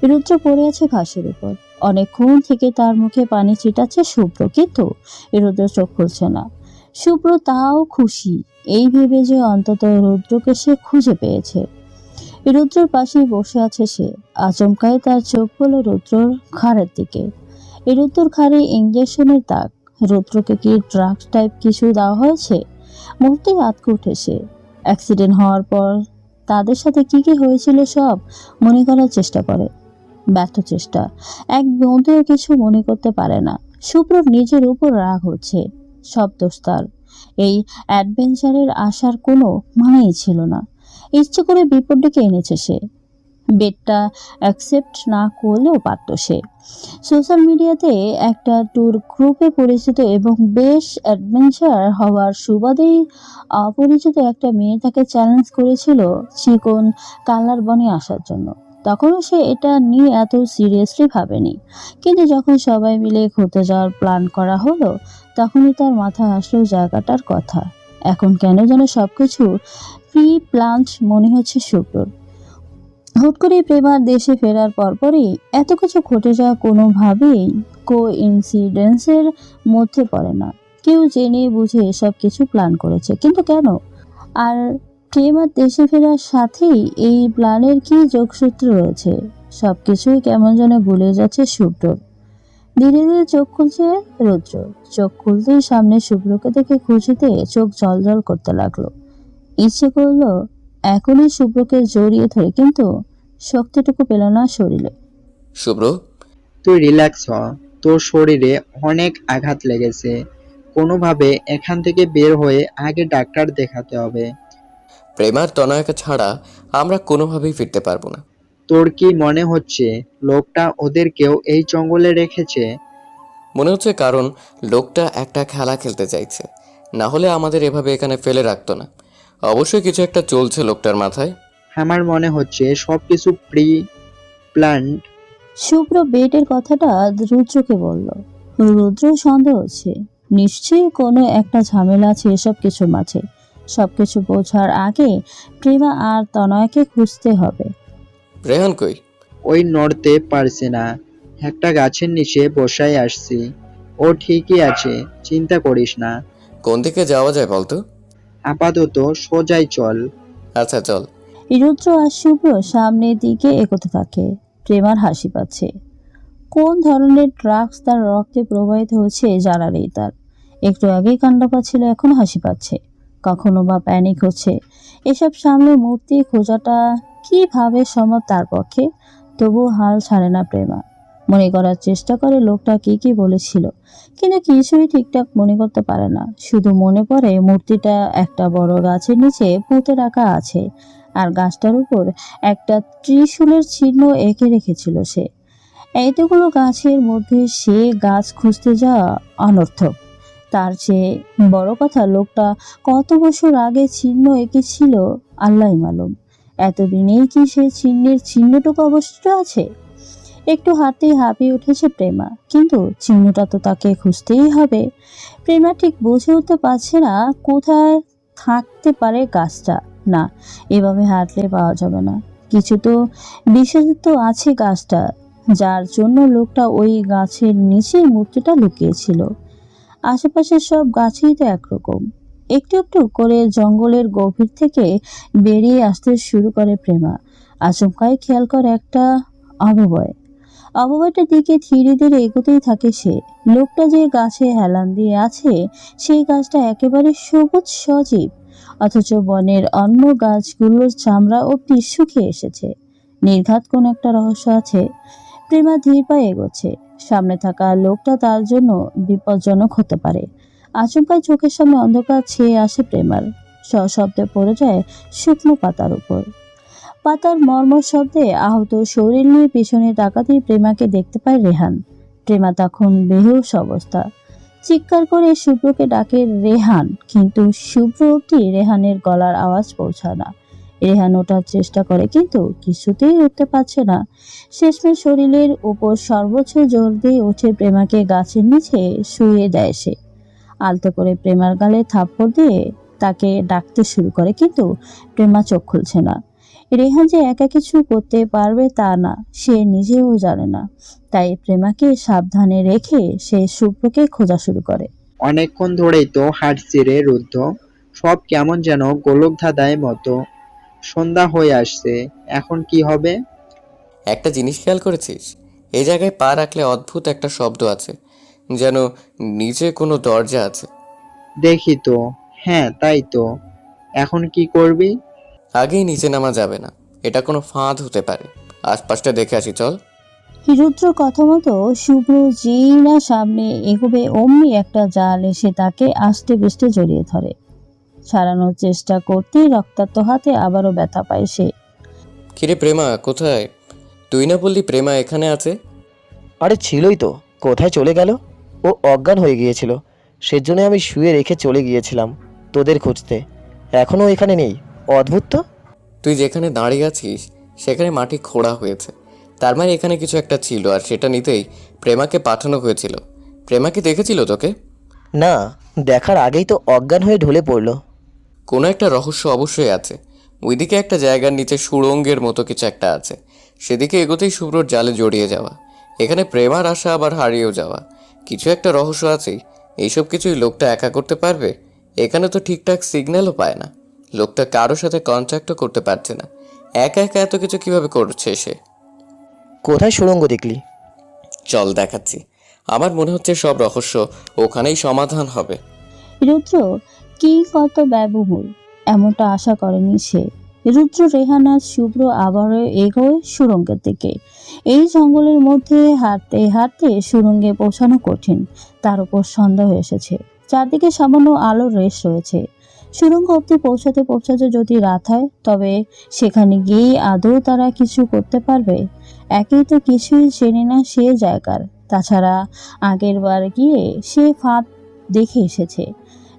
Speaker 3: রুদ্র পড়ে আছে ঘাসের উপর। অনেকক্ষণ থেকে তার মুখে পানি ছিটাচ্ছে শুভ্র, কিন্তু রুদ্র চোখ খুলছে না। শুভ্র তাও খুশি এই ভেবে যে অন্তত রুদ্রকে সে খুঁজে পেয়েছে। রুদ্রর পাশেই বসে আছে সে। আচমকায় তার চোখ পড়ল রুদ্রর ঘাড়ের দিকে। রুদ্রর ঘাড়ে ইঞ্জেকশনের দাগ। রুদ্রকে কি ড্রাগস টাইপ কিছু দেওয়া হয়েছে? মুহূর্তে আটকে উঠে সে। অ্যাক্সিডেন্ট হওয়ার পর তাদের সাথে কি কি হয়েছিল সব মনে করার চেষ্টা করে। ব্যর্থ চেষ্টা। এক বন্ধুও কিছু মনে করতে পারে না। শুভ্রর নিজের উপর রাগ হচ্ছে। সব দোষ তার। এই অ্যাডভেঞ্চারের আসার কোনো মানেই ছিল না। ইচ্ছে করে বিপদ ডেকে এনেছে সে। বেডটা অ্যাকসেপ্ট না করলেও পারত সে। সোশ্যাল মিডিয়াতে একটা ট্যুর গ্রুপে পরিচিত এবং বেশ অ্যাডভেঞ্চার হওয়ার সুবাদেই অপরিচিত একটা মেয়ে তাকে চ্যালেঞ্জ করেছিল চিকন কালার বনে আসার জন্য। তখনও সে এটা নিয়ে এত সিরিয়াসলি ভাবেনি, কিন্তু যখন সবাই মিলে ঘুরতে যাওয়ার প্ল্যান করা হলো তখনই তার মাথায় আসলো জায়গাটার কথা। এখন কেন যেন সবকিছু প্রি প্ল্যান্ড মনে হচ্ছে শুভ্রর। হুট করে প্রেমার দেশে ফেরার পরপরই এত কিছু ঘটে যাওয়া কোনোভাবেই কোইন্সিডেন্সের মধ্যে পড়ে না। কেউ জেনে বুঝে এসব কিছু প্ল্যান করেছে, কিন্তু কেন? আর প্রেমার দেশে ফেরার সাথেই এই প্ল্যানের কি যোগসূত্র রয়েছে? সবকিছুই কেমন যেন ভুলে যাচ্ছে শুভ্রর। ধীরে ধীরে চোখ খুলছে রুদ্র। চোখ খুলতেই সামনে শুভ্রকে দেখে খুশিতে চোখ জলজল করতে লাগলো। ইচ্ছে করলো এখনই শুভ্রকে জড়িয়ে ধরে, কিন্তু শক্তিটুকু পেল না শরীরে।
Speaker 1: শুভ্র,
Speaker 8: তুই রিল্যাক্স হ, তোর শরীরে অনেক আঘাত লেগেছে। কোনোভাবে এখান থেকে বের হয়ে আগে ডাক্তার দেখাতে হবে।
Speaker 1: প্রেমার তনয়াকে ছাড়া আমরা কোনোভাবেই ফিরতে পারবো না।
Speaker 8: তোর কি মনে হচ্ছে লোকটা ওদেরকেও এই জঙ্গলে রেখেছে?
Speaker 1: মনে হচ্ছে কারণ লোকটা একটা খেলা খেলতে চাইছে, না হলে আমাদের এভাবে এখানে ফেলে রাখতো না। অবশ্যই কিছু একটা চলছে লোকটার মাথায়।
Speaker 8: আমার মনে হচ্ছে সবকিছু প্রি প্ল্যান্ড।
Speaker 3: শুভ্র বেডের কথাটা রুদ্রকে বলল। রুদ্র সন্দেহ হচ্ছে, নিশ্চয়ই কোনো একটা ঝামেলা আছে এসব কিছুর মাঝে। সবকিছু বোঝার আগে প্রেমা আর তনয়াকে খুঁজতে হবে।
Speaker 1: রেহান কই?
Speaker 8: ওই নড়তে পারছে না, একটা গাছের নিচে বসাই আসছি। ও ঠিকই আছে, চিন্তা করিস না।
Speaker 1: কোন দিকে যাওয়া যায় বলতো?
Speaker 8: আপাতত সোজাই চল।
Speaker 1: আচ্ছা চল।
Speaker 3: রুদ্র আর শুভ্র সামনের দিকে এগোতে থাকে। প্রেমার হাসি পাচ্ছে। কোন ধরনের ড্রাগস তার রক্তে প্রবাহিত হচ্ছে জানা নেই তার। একটু আগেই কান্না পাচ্ছিল, এখন হাসি পাচ্ছে। কখনো বা প্যানিক হচ্ছে। এসব সামনে মূর্তি খোঁজাটা কিভাবে সম্ভব তার পক্ষে? তবু হাল ছাড়ে না প্রেমা। মনে করার চেষ্টা করে লোকটা কি কি বলেছিল, কিন্তু কিছুই ঠিকঠাক মনে করতে পারে না। শুধু মনে পড়ে মূর্তিটা একটা বড় গাছের নিচে পুঁতে রাখা আছে, আর গাছটার উপর একটা ত্রিশূলের চিহ্ন এঁকে রেখেছিল সে। এতগুলো গাছের মধ্যে সে গাছ খুঁজতে যাওয়া অনর্থক। তার চেয়ে বড় কথা, লোকটা কত বছর আগে চিহ্ন এঁকেছিল আল্লাহ মালুম। এতদিনেই কি সে চিহ্নটুকু অবশিষ্ট আছে? একটু হাতেই হাঁপিয়ে উঠেছে প্রেমা, কিন্তু চিহ্নটা তো তাকে খুঁজতেই হবে। প্রেমা ঠিক বুঝে উঠতে পারছে না কোথায় থাকতে পারে গাছটা। না, এভাবে হাঁটলে পাওয়া যাবে না। কিছু তো বিশেষত্ব আছে গাছটা, যার জন্য লোকটা ওই গাছের নিচে মূর্তিটা লুকিয়েছিল। আশেপাশের সব গাছই তো একরকম। একটু একটু করে জঙ্গলের গভীর থেকে বেরিয়ে আসতে শুরু করে প্রেমা। আচমকাই খেয়াল করে একটা অবয়বটার দিকে ধীরে ধীরে এগোতেই থাকে সে। লোকটা যে গাছে হেলান দিয়ে আছে সেই গাছটা একেবারে সবুজ সজীব, অথচ বনের অন্য গাছগুলোর চামড়া অব্দি শুকিয়ে এসেছে। নির্ঘাত কোন একটা রহস্য আছে। প্রেমা ধীর পায়ে এগোচ্ছে। সামনে থাকা লোকটা তার জন্য বিপজ্জনক হতে পারে। আচমকায় চোখের সামনে অন্ধকার ছেয়ে আসে প্রেমার। সশব্দে পড়ে যায় শুকনো পাতার উপর। পাতার মর্মর শব্দে আহত শরীর নিয়ে পিছনে তাকাতেই প্রেমাকে দেখতে পায় রেহান। প্রেমা তখন বেহুশ অবস্থা। চিৎকার করে শুভ্রকে ডাকে রেহান, কিন্তু শুভ্র অব্দি রেহানের গলার আওয়াজ পৌঁছায় না। রেহান ওঠার চেষ্টা করে, কিন্তু কিছুতেই উঠতে পারছে না। শেষমেশ শরীরের উপর সর্বোচ্চ জোর দিয়ে উঠে প্রেমাকে গাছের নিচে শুয়ে দেয় সে। আলতো করে প্রেমার গালে থাপ্পড় দিয়ে তাকে ডাকতে শুরু করে, কিন্তু প্রেমা চোখ খুলছে না। রেহান যে একা কিছু করতে পারবে তা না, সে নিজেও জানে না। তাই প্রেমাকে সাবধানে রেখে সে শুভ্রকে খোঁজা শুরু করে।
Speaker 8: অনেকক্ষণ ধরেই তো হাঁটছি রে রুদ্ধ, সব কেমন যেন গোলক ধাঁধায় মতো। সন্ধ্যা হয়ে আসছে, এখন কি হবে?
Speaker 1: একটা জিনিস খেয়াল করেছিস? এই জায়গায় পা রাখলে অদ্ভুত একটা শব্দ আছে, যেন নিচে কোনো দরজা আছে।
Speaker 8: দেখি তো। হ্যাঁ, তাই তো। এখন কি করবি?
Speaker 1: আগেই নিচে নামা যাবে না, এটা কোনো ফাঁদ হতে পারে। আশপাশটা দেখে আসি, চল।
Speaker 3: রুদ্র কথা মতো শুভ্র যেই না সামনে এগোবে অমনি একটা জাল এসে তাকে আষ্টে পৃষ্ঠে জড়িয়ে ধরে। ছাড়ানোর চেষ্টা করতেই রক্তাক্ত হাতে আবারও ব্যথা পায় সে।
Speaker 1: কিরে প্রেমা, কোথায়? তুই না বললি প্রেমা এখানে আছে?
Speaker 7: আরে ছিলই তো, কোথায় চলে গেল? ও অজ্ঞান হয়ে গিয়েছিল, সেজন্য আমি শুয়ে রেখে চলে গিয়েছিলাম তোদের খুঁজতে। এখনও এখানে নেই, অদ্ভুত তো।
Speaker 1: তুই যেখানে দাঁড়িয়ে আছিস সেখানে মাটি খোঁড়া হয়েছে, তার মানে এখানে কিছু একটা ছিল, আর সেটা নিতেই প্রেমাকে পাঠানো হয়েছিল। প্রেমা কি দেখেছিল তোকে?
Speaker 7: না, দেখার আগেই তো অজ্ঞান হয়ে ঢলে পড়লো।
Speaker 1: কোনো একটা রহস্য অবশ্যই আছে। ওইদিকে একটা জায়গার নিচে সুড়ঙ্গের মতো কিছু একটা আছে, সেদিকে এগোতেই শুভ্রর জালে জড়িয়ে যাওয়া, এখানে প্রেমার আশা আবার হারিয়েও যাওয়া। কিছু একটা রহস্য আছেই। এইসব কিছুই লোকটা একা করতে পারবে? এখানে তো ঠিকঠাক সিগন্যালও পায় না, লোকটা কারোর সাথে কন্ট্যাক্টও করতে পারছে না। একা একা এত কিছু কিভাবে করছে সে?
Speaker 7: কোথায় সুড়ঙ্গ দেখলি?
Speaker 1: চল দেখাচ্ছি। আমার মনে হচ্ছে সব রহস্য ওখানেই সমাধান হবে।
Speaker 3: রুদ্র কি কত ব্যয়বহুল, এমনটা আশা করেনি সে। রুদ্র, রেহান আর শুভ্র আবারও এগোয় সুড়ঙ্গের দিকে। এই জঙ্গলের মধ্যে হাঁটতে হাঁটতে সুড়ঙ্গে পৌঁছানো কঠিন, তার উপর সন্ধ্যা হয়ে এসেছে। চারদিকে সামান্য আলোর রেশ রয়েছে। সুড়ঙ্গ অবধি পৌঁছাতে পৌঁছাতে যদি রাত হয়, তবে সেখানে গিয়ে আদৌ তারা কিছু করতে পারবে? একেই তো কিছুই চেনে না সে জায়গার, তাছাড়া আগের বার গিয়ে সে ফাঁদ দেখে এসেছে।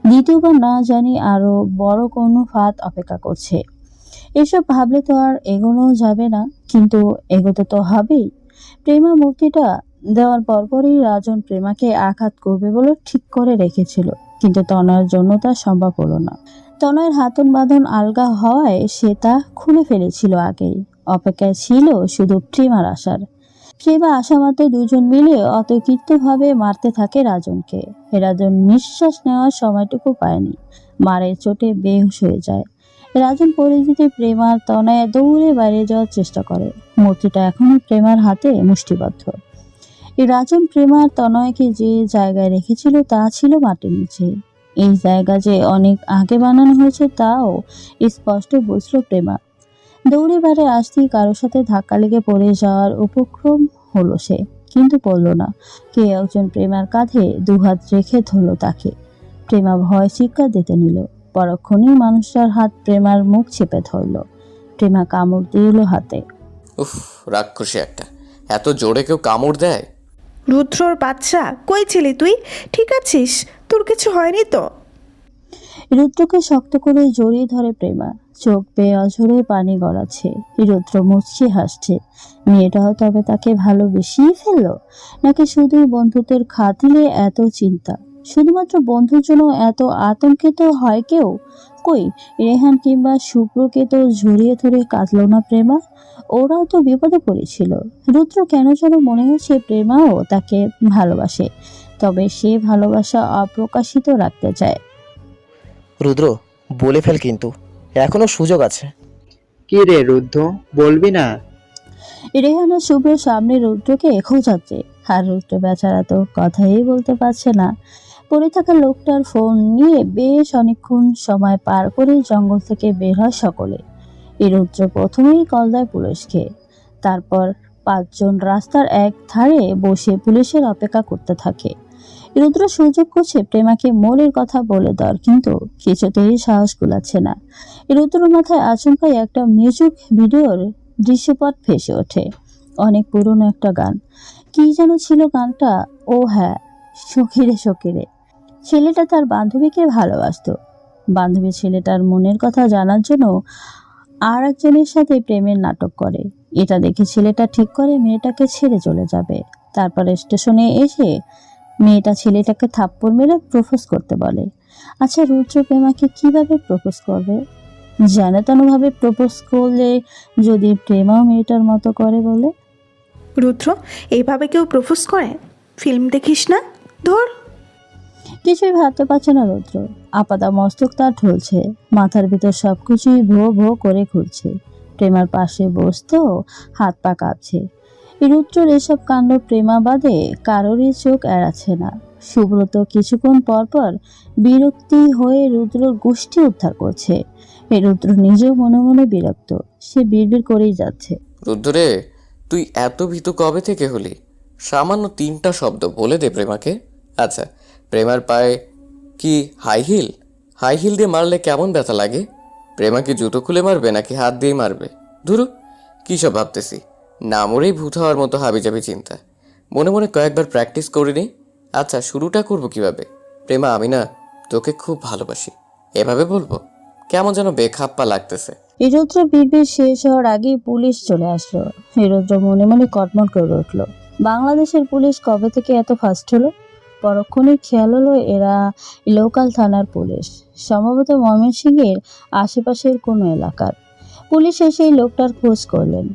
Speaker 3: দ্বিতীয়বার না জানি আরো বড় কোনো ফাঁদ অপেক্ষা করছে। এসব ভাবলে তো আর এগোনো যাবে না, কিন্তু এগোতে তো হবেই। প্রেমা মূর্তিটা দেওয়ার পরপরই রাজন প্রেমাকে আঘাত করবে বলে ঠিক করে রেখেছিল, কিন্তু তনয়ের জন্য তা সম্ভব হলো না। তনয়ের হাতন বাঁধন আলগা হওয়ায় সে তা খুলে ফেলেছিল আগেই। অপেক্ষায় ছিল শুধু প্রেমার আশার। প্রেমা আশা মাত্র দুজন মিলে অতর্কিতভাবে মারতে থাকে রাজনকে। রাজন নিঃশ্বাস নেওয়ার সময়টুকু পায়নি, মারের চোটে বেহুশ হয়ে যায়। রাজন পড়ে যেতে প্রেমার তনয় দৌড়ে বাইরে যাওয়ার চেষ্টা করে। মূর্তিটা এখনো প্রেমার হাতে মুষ্টিবদ্ধ। রাজন প্রেমার তনয়কে যে জায়গায় রেখেছিল তা ছিল মাটির নিচে। এই জায়গা যে অনেক আগে বানানো হয়েছে তাও স্পষ্ট বুঝল প্রেমা। দৌড়ে বাইরে আসতেই কারোর সাথে ধাক্কা লেগে পড়ে যাওয়ার উপক্রম হলো সে, কিন্তু পড়ল না। কে একজন প্রেমার কাঁধে দুহাত রেখে ধরল তাকে। প্রেমা ভয় চিৎকার দিতে নিল, পরক্ষণেই মানুষটার হাত প্রেমার মুখ চেপে ধরল। প্রেমা কামড় দিল হাতে।
Speaker 1: উফ, রাক্ষসী একটা! এত জোরে কেউ কামড় দেয়?
Speaker 2: রুদ্রর বাচ্চা, কই ছিলি তুই? ঠিক আছিস? তোর কিছু হয়নি তো?
Speaker 3: রুদ্রকে শক্ত করে জড়িয়ে ধরে প্রেমা, চোখ বেয়ে অঝরে পানি গড়াচ্ছে। রুদ্র মুচকি হাসছে। মেয়েটা তবে তাকে ভালোবেসেই ফেললো, নাকি শুধুই বন্ধুত্বের খাতিরে এত চিন্তা? শুধুমাত্র বন্ধুর জন্য এত আতঙ্কিত হয় কেউ? কই, রেহান কিংবা শুভ্রকে তো জড়িয়ে ধরে কাঁদলো না প্রেমা? ওরাও তো বিপদে পড়েছিল। রুদ্র কেন যেন মনে হচ্ছে প্রেমাও তাকে ভালোবাসে, তবে সে ভালোবাসা অপ্রকাশিত রাখতে চায়।
Speaker 7: রুদ্র, বলে ফেল, কিন্তু এখনো সুযোগ আছে।
Speaker 8: কি রে রুদ্ধ, বলবি না?
Speaker 3: রেহানা শুভ্র সামনে রুদ্রকে খোঁজাচ্ছে, আর রুদ্র বেচারা তো কথাই বলতে পারছে না। পড়ে থাকা লোকটার ফোন নিয়ে বেশ অনেকক্ষণ সময় পার করে জঙ্গল থেকে বের হয় সকলে। এই রুদ্র প্রথমেই কল দেয় পুলিশকে, তারপর 5 জন রাস্তার এক ধারে বসে পুলিশের অপেক্ষা করতে থাকে। রুদ্র সুযোগ করছে প্রেমাকে মোলের কথা বলে দেওয়ার, কিন্তু কিছুতেই সাহস কুলাচ্ছে না। রুদ্র মাথায় আচমকাই একটা মিউজিক ভিডিওর দৃশ্যপট ভেসে ওঠে। অনেক পুরনো একটা গান, কি যেন ছিল গানটা? ও হ্যাঁ, সখিরে সখিরে। ছেলেটা তার বান্ধবীকে ভালোবাসতো। বান্ধবী ছেলেটার মনের কথা জানার জন্য আর একজনের সাথে প্রেমের নাটক করে। এটা দেখে ছেলেটা ঠিক করে মেয়েটাকে ছেড়ে চলে যাবে। তারপরে স্টেশনে এসে মেয়েটা ছেলেটাকে থাপ্পড় মেরে প্রপোজ করতে বলে। আচ্ছা, রুদ্র প্রেমাকে কিভাবে প্রপোজ করবে? জানে তেনভাবে প্রপোজ করলে যদি প্রেমাও মেয়েটার মতো করে বলে?
Speaker 2: রুদ্র, এইভাবে কেউ প্রপোজ করে? ফিল্ম দেখিস না? ধর।
Speaker 3: কিছুই ভাবতে পারছে না রুদ্র। আপাদা মস্তক তার ঢলছে, মাথার ভিতর সবকিছুই ভো ভো করে ঘুরছে। প্রেমার পাশে বসতেও হাত পা কাঁপছে। রুদ্রর এসব কাণ্ড প্রেমা বাদে কারোরই চোখ এড়াচ্ছে না। সুব্রত কিছুক্ষণ পর পর বিরক্তি হয়ে রুদ্রর গোষ্ঠী উদ্ধার করছে। রুদ্র নিজেও মনে মনে বিরক্ত, সে বিড়বিড় করেই যাচ্ছে।
Speaker 1: রুদ্রে, তুই এত ভীতু কবে থেকে হলি? সামান্য 3টা শব্দ বলে দে প্রেমাকে। আচ্ছা, প্রেমার পায়ে কি হাই হিল? হাই হিল দিয়ে মারলে কেমন ব্যথা লাগে? প্রেমা কি জুতো খুলে মারবে নাকি হাত দিয়ে মারবে? ধুরু, কী সব ভাবতেছি। না মরেই ভূত হওয়ার মতো হাবিজাবি চিন্তা। মনে মনে কয়েকবার প্র্যাকটিস করে নিই। আচ্ছা, শুরুটা করবো কিভাবে? প্রেমা, আমি না তোকে খুব ভালোবাসি, এভাবে বলবো? কেমন যেন বেখাপ্পা লাগতেছে।
Speaker 3: রুদ্র বিড়বিড় শেষ হওয়ার আগেই পুলিশ চলে আসলো। রুদ্র মনে মনে কটমট করে উঠল। বাংলাদেশের পুলিশ কবে থেকে এত ফাস্ট হলো? পরক্ষণেই খেয়াল হলো এরা লোকাল থানার পুলিশ, সম্ভবত ময়মনসিংহের আশেপাশের কোনো এলাকার। পুলিশ এসে এই লোকটার খোঁজ করলেন।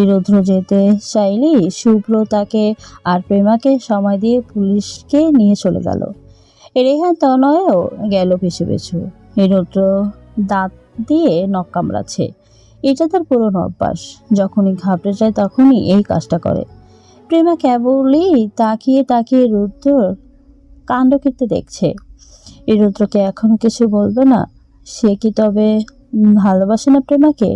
Speaker 3: রুদ্র যেতে চাইলেই শুভ্র তাকে আর প্রেমাকে সময় দিয়ে পুলিশকে নিয়ে চলে গেল। রেহান তনয়ও গেল পিছু পিছু। রুদ্র দাঁত দিয়ে নখ কামড়াচ্ছে। এটা তার পুরনো অভ্যাস, যখনই ঘাবড়ে যায় তখনই এই কাজটা করে। প্রেমা কেবলই তাকিয়ে তাকিয়ে রুদ্রর কাণ্ডকীর্তি দেখছে। এই রুদ্রকে এখনো কিছু বলবে না? সে কি তবে ভালোবাসে না প্রেমাকে?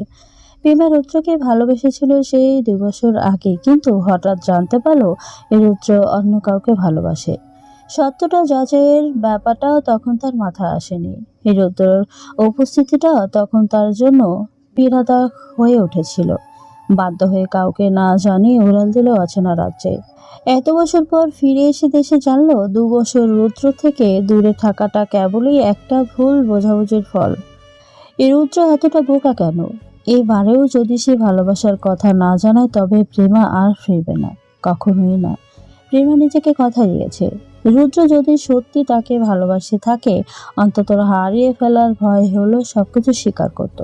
Speaker 3: প্রেমা রুদ্রকে ভালোবেসেছিল সেই 2 বছর আগে, কিন্তু হঠাৎ জানতে পারলো এই রুদ্র অন্য কাউকে ভালোবাসে। সত্যটা যাচাইয়ের ব্যাপারটাও তখন তার মাথায় আসেনি। এই রুদ্রর উপস্থিতিটা তখন তার জন্য পীড়াদা হয়ে উঠেছিল। বাধ্য হয়ে কাউকে না জানিয়ে উড়াল দিল অচেনা রাজ্যে। এত বছর পর ফিরে এসে দেশে জানলো 2 বছর রুদ্র থেকে দূরে থাকাটা কেবলই একটা ভুল বোঝাবুঝির ফল। এই রুদ্র এতটা বোকা কেন? এবারেও যদি সে ভালোবাসার কথা না জানায় তবে প্রেমা আর ফিরবে না, কখনোই না। প্রেমা নিজেকে কথা দিয়েছে, রুদ্র যদি সত্যি তাকে ভালোবাসে থাকে অন্তত হারিয়ে ফেলার ভয় হলো সবকিছু স্বীকার করত।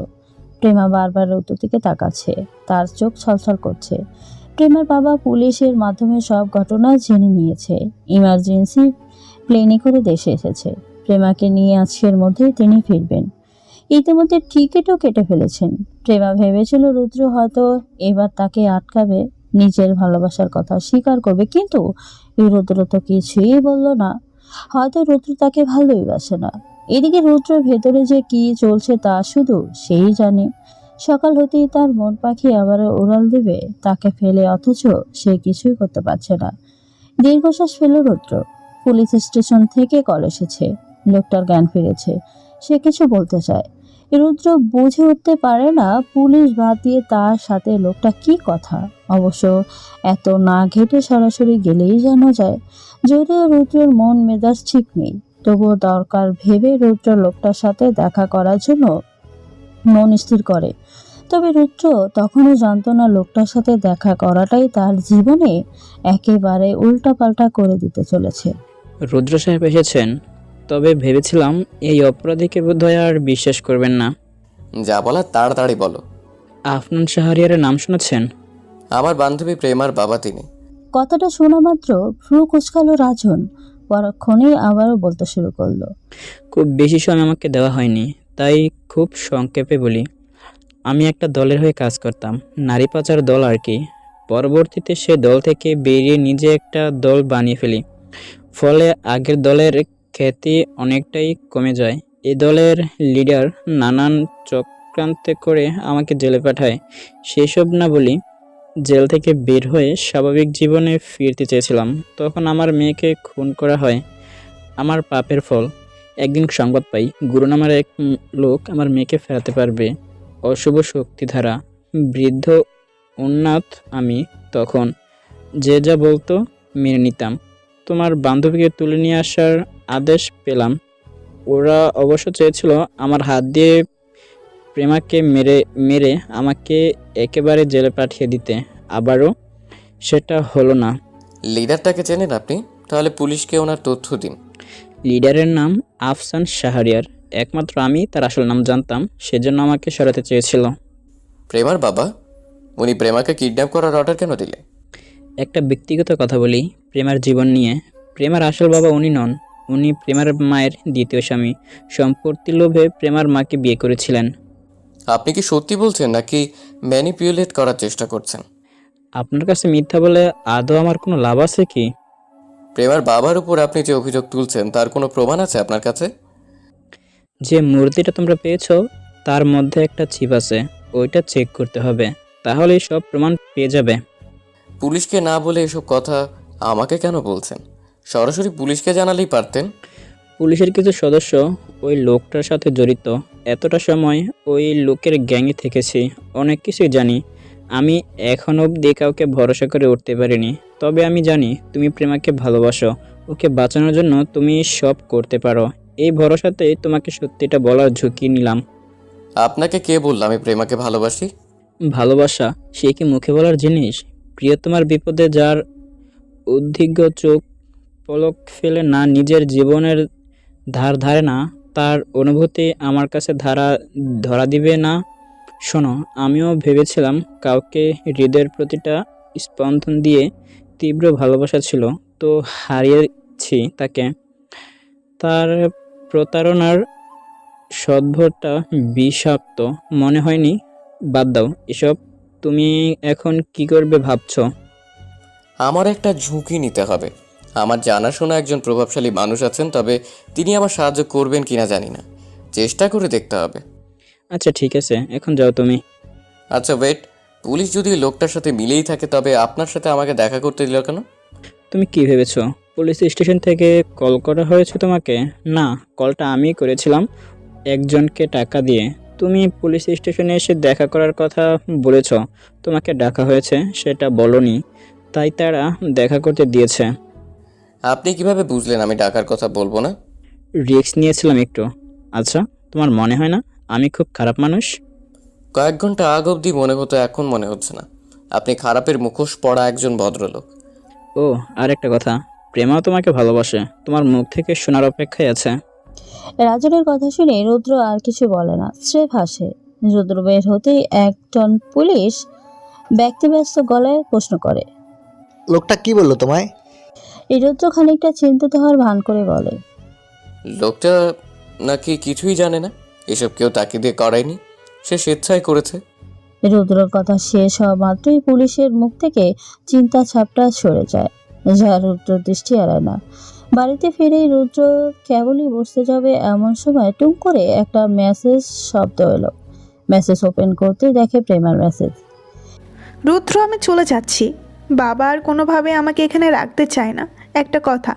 Speaker 3: প্রেমা বারবার রুদ্র দিকে তাকাচ্ছে, তার চোখ ছলছল করছে। প্রেমার বাবা পুলিশের মাধ্যমে সব ঘটনা জেনে নিয়েছে, ইমার্জেন্সি প্লেনে করে দেশে এসেছে। প্রেমাকে নিয়ে আজকের মধ্যেই তিনি ফিরবেন। ইতিমধ্যে টিকিটও কেটে ফেলেছেন। প্রেমা ভেবেছিল রুদ্র হয়তো এবার তাকে আটকাবে, নিজের ভালোবাসার কথা স্বীকার করবে, কিন্তু রুদ্র তো কিছুই বলল না। হয়তো রুদ্র তাকে ভালোই বাসে না। এদিকে রুদ্রের ভেতরে যে কি চলছে তা শুধু সেই জানে। সকাল হতেই তার মন পাখি আবার উড়াল দেবে তাকে ফেলে, অথচ সে কিছুই করতে পারছে না। দীর্ঘশ্বাস ফেল রুদ্র। পুলিশ স্টেশন থেকে কল এসেছে, লোকটার জ্ঞান ফিরেছে। সে কিছু বলতে চায়, রুদ্র বুঝে উঠতে পারে না পুলিশ বাদ দিয়ে তার সাথে লোকটা কি কথা। অবশ্য এত না ঘেটে সরাসরি গেলেই জানা যায়। যদিও রুদ্রের মন মেজাজ ঠিক নেই, তবুও দরকার ভেবে রুদ্র লোকটার সাথে দেখা করার জন্য মন স্থির করে। তবে রুদ্র তখনও জানতো না লোকটার সাথে দেখা করাটাই তার জীবনে একেবারে উল্টাপাল্টা করে দিতে চলেছে।
Speaker 10: রুদ্র সাহেব এসেছেন, তবে ভেবেছিলাম এই অপরাধীকে বোধহয় আর বিশ্বাস করবেন না।
Speaker 1: যা বলার তাড়াতাড়ি বলো।
Speaker 10: আফনান শাহরিয়ারের নাম শুনেছেন?
Speaker 1: আমার বান্ধবী প্রেমার বাবা তিনি।
Speaker 3: কথাটা শোনা মাত্র ভ্রু কুচকালো রাজন। পরক্ষণেই আবারও বলতে শুরু করলো।
Speaker 10: খুব বেশি সময় আমাকে দেওয়া হয়নি, তাই খুব সংক্ষেপে বলি। আমি একটা দলের হয়ে কাজ করতাম, নারী পাচার দল আর কি। পরবর্তীতে সে দল থেকে বেরিয়ে নিজে একটা দল বানিয়ে ফেলি। ফলে আগের দলের খ্যাতি অনেকটাই কমে যায়। এই দলের লিডার নানান চক্রান্তে করে আমাকে জেলে পাঠায়। সেসব না বলি, জেল থেকে বের হয়ে স্বাভাবিক জীবনে ফিরতে চেয়েছিলাম। তখন আমার মেয়েকে খুন করা হয়। আমার পাপের ফল। একদিন সংবাদ পাই গুরু নামের এক লোক আমার মেয়েকে ফেরাতে পারবে। অশুভ শক্তি ধারা, বৃদ্ধ উন্নাথ আমি তখন যে যা বলতো মেনে নিতাম। তোমার বান্ধবীকে তুলে নিয়ে আসার আদেশ পেলাম। ওরা অবশ্য চেয়েছিল আমার হাত দিয়ে প্রেমাকে মেরে আমাকে একেবারে জেলে পাঠিয়ে দিতে, আবারও সেটা হলো না।
Speaker 1: লিডারটাকে চেনেন আপনি? তাহলে পুলিশকে ওনার তথ্য দিন।
Speaker 10: লিডারের নাম আফসান শাহরিয়ার। একমাত্র আমি তার আসল নাম জানতাম, সেজন্য আমাকে সরাতে চেয়েছিল।
Speaker 1: প্রেমার বাবা? উনি প্রেমাকে কিডন্যাপ করার অর্ডার কেন দিলে?
Speaker 10: একটা ব্যক্তিগত কথা বলি প্রেমার জীবন নিয়ে। প্রেমার আসল বাবা উনি নন, উনি প্রেমার মায়ের দ্বিতীয় স্বামী। সম্পত্তির লোভে প্রেমার মাকে বিয়ে করেছিলেন।
Speaker 1: আপনি কি সত্যি বলছেন নাকি ম্যানিপুলেট করার চেষ্টা করছেন?
Speaker 10: আপনার কাছে মিথ্যা বলে আদৌ আমার কোনো লাভ আছে কি?
Speaker 1: প্রেমার বাবার উপর আপনি যে অভিযোগ তুলছেন তার কোনো প্রমাণ আছে আপনার কাছে?
Speaker 10: যে মূর্তিটা তোমরা পেয়েছো তার মধ্যে একটা চিপ আছে, ওইটা চেক করতে হবে, তাহলেই সব প্রমাণ পেয়ে যাবে।
Speaker 1: পুলিশকে না বলে এসব কথা আমাকে কেন বলছেন? সরাসরি পুলিশকে জানালেই পারতেন।
Speaker 10: পুলিশের কিছু সদস্য ওই লোকটার সাথে জড়িত। এতটা সময় ওই লোকের গ্যাংয়ে থেকেছি, অনেক কিছুই জানি। আমি এখন অবধি কাউকে ভরসা করে উঠতে পারিনি। তবে আমি জানি তুমি প্রেমাকে ভালোবাসো, ওকে বাঁচানোর জন্য তুমি সব করতে পারো। এই ভরসাতেই তোমাকে সত্যিটা বলার ঝুঁকি নিলাম।
Speaker 1: আপনাকে কে বলল আমি প্রেমাকে ভালোবাসি?
Speaker 10: ভালোবাসা সে কি মুখে বলার জিনিস? প্রিয়তমার বিপদে যার উদ্বিগ্ন চোখ পলক ফেলে না নিজের জীবনের ধার ধারে না, তার অনুভূতি আমার কাছে ধরা দিবে না। শোনো, আমিও ভেবেছিলাম কাউকে হৃদয়ের প্রতিটা স্পন্দন দিয়ে তীব্র ভালোবাসা ছিল, তো হারিয়েছি তাকে। তার প্রতারণার সদ্ভরটা বিষাক্ত মনে হয়নি। বাদ দাও এসব। তুমি এখন কি করবে ভাবছো?
Speaker 1: আমার একটা ঝুঁকি নিতে হবে। আমার জানাশোনা একজন প্রভাবশালী মানুষ আছেন, তবে তিনি আমার সাহায্য করবেন কিনা জানি না। চেষ্টা করে দেখতে হবে।
Speaker 10: আচ্ছা ঠিক আছে, এখন যাও তুমি।
Speaker 1: আচ্ছা ওয়েট, পুলিশ যদি লোকটার সাথে মিলেই থাকে তবে আপনার সাথে আমাকে দেখা করতে দিল কেন?
Speaker 10: তুমি কি ভেবেছো পুলিশ স্টেশন থেকে কল করা হয়েছে তোমাকে? না, কলটা আমি করেছিলাম একজনকে টাকা দিয়ে। তুমি পুলিশ স্টেশনে এসে দেখা করার কথা বলেছ, তোমাকে ডাকা হয়েছে সেটা বলনি, তাই তারা দেখা করতে দিয়েছে।
Speaker 1: আপনি কিভাবে বুঝলেন আমি ডাকার কথা বলবো না?
Speaker 10: রিস্ক নিয়েছিলাম একটু। আচ্ছা, তোমার মনে হয় না আমি খুব খারাপ মানুষ?
Speaker 1: কয়েক ঘন্টা আগ অবধি মনে হতো, এখন মনে হচ্ছে না। আপনি খারাপের মুখোশ পরা একজন ভদ্রলোক।
Speaker 10: ও, আর একটা কথা, প্রেমাও তোমাকে ভালোবাসে, তোমার মুখ থেকে শোনার অপেক্ষায় আছে।
Speaker 3: রাজনের কথা শুনে রুদ্র আর কিছু বলে না, স্রেফ হাসে। রুদ্র বের হতেই একজন পুলিশ ব্যক্তিব্যস্ত গলায় প্রশ্ন করে,
Speaker 9: লোকটা কি বললো তোমায়?
Speaker 3: এই রুদ্র খানিকটা চিন্তিত হওয়ার ভান করে বলে,
Speaker 1: লোকটা নাকি কিছুই জানে না, এসব কেউ তাকে দিয়ে করায়নি, সে স্বেচ্ছায় করেছে।
Speaker 3: রুদ্রর কথা শেষ হওয়া মাত্রই পুলিশের মুখ থেকে চিন্তা ছাপটা সরে যায়, যা রুদ্র দৃষ্টি এড়ায় না। বাড়িতে ফিরেই রুদ্র কেবলই বসতে যাবে এমন সময় টুম করে একটা মেসেজ শব্দ এলো। মেসেজ ওপেন করতে দেখে প্রেমার মেসেজ।
Speaker 2: রুদ্র, আমি চলে যাচ্ছি। বাবা আর কোনোভাবে আমাকে এখানে রাখতে চায় না। একটা কথা,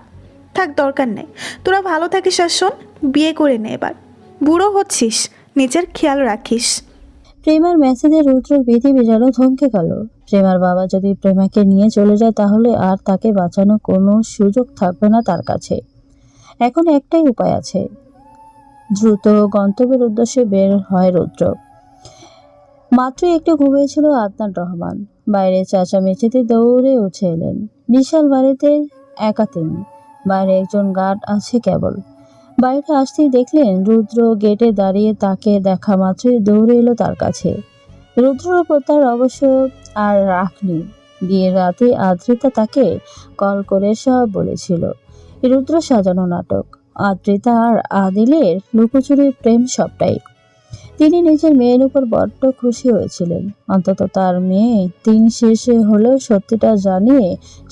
Speaker 2: থাক, দরকার নেই। তোরা ভালো থাকিস আর শোন, বিয়ে করে নে এবার। বুড়ো হচ্ছিস, নিজের খেয়াল রাখিস।
Speaker 3: প্রেমার মেসেজে রুদ্রর পৃথিবী যেন থমকে গেল। প্রেমার বাবা যদি প্রেমাকে নিয়ে চলে যায় তাহলে আর তাকে বাঁচানোর কোনো সুযোগ থাকবে না তার কাছে। এখন একটাই উপায় আছে, দ্রুত গন্তব্যের উদ্দেশ্যে বের হয় রুদ্র। মাত্রই একটু ঘুমিয়েছিল আদনান রহমান। বাইরে চেঁচামেচিতে দৌড়ে উঠে এলেন। বিশাল বাড়িতে একা তিনি, বাইরে একজন গার্ড আছে কেবল। বাইরে আসতেই দেখলেন রুদ্র গেটে দাঁড়িয়ে, তাকে দেখা মাত্রই দৌড়ে এলো তার কাছে। রুদ্রর উপর তার অবশ্য আর রাগ নেই। বিয়ের রাতে আদ্রিতা তাকে কল করে সব বলেছিল। রুদ্র সাজানো নাটক, আদ্রিতা আর আদিলের লুকোচুরি প্রেম, সবটাই। তিনি নিজের মেয়ের উপর বড্ড খুশি হয়েছিলেন। অন্তত তার মেয়ে দিন শেষে হলেও সত্যিটা জানিয়ে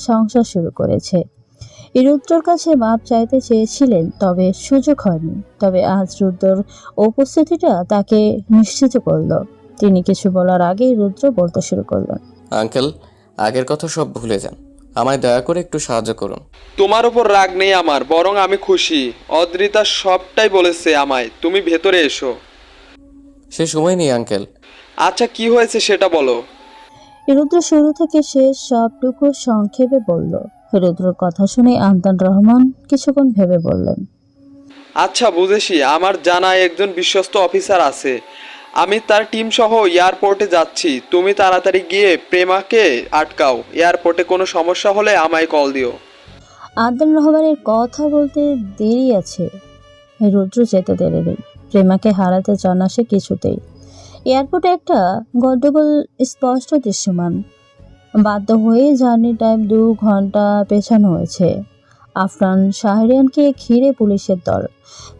Speaker 3: সংসার শুরু করেছে। রুদ্রর কাছে মাপ চাইতে চেয়েছিলেন, তবে সুযোগ হয়নি। তবে আজ রুদ্রর উপস্থিতিটা তাকে নিশ্চিত করল। তিনি কিছু বলার আগেই রুদ্র বলতে শুরু করলেন,
Speaker 1: আঙ্কেল, আগের কথা সব ভুলে যান, আমায় দয়া করে একটু সাহায্য করুন।
Speaker 4: তোমার ওপর রাগ নেই আমার, বরং আমি খুশি। অদ্রিতা সবটাই বলেছে আমায়। তুমি ভেতরে এসো।
Speaker 1: সে সময় নেই আঙ্কেল।
Speaker 4: আচ্ছা, কি হয়েছে সেটা বলো।
Speaker 3: রুদ্র শুরু থেকে শেষ সবটুকু সংক্ষেপে বলল। রুদ্রর কথা শুনে আদনান রহমান কিছুক্ষণ ভেবে বললেন,
Speaker 4: আচ্ছা বুঝেছি, আমার জানা একজন বিশ্বস্ত অফিসার আছে। আমি তার টিম সহ এয়ারপোর্টে যাচ্ছি। তুমি তাড়াতাড়ি গিয়ে প্রেমাকে আটকাও। এয়ারপোর্টে কোনো সমস্যা হলে আমায় কল দিও।
Speaker 3: আদনান রহমানের কথা বলতে দেরি আছে। রুদ্র যেতে দেরি নেই। প্রেমাকে হারাতে চান না সে কিছুতেই। এয়ারপোর্টে একটা গন্ডগোল স্পষ্ট দৃশ্যমান। বাধ্য হয়ে জার্নি টাইম 2 ঘন্টা পেছানো হয়েছে। আফরান শাহরিয়ানকে ঘিরে পুলিশের দল।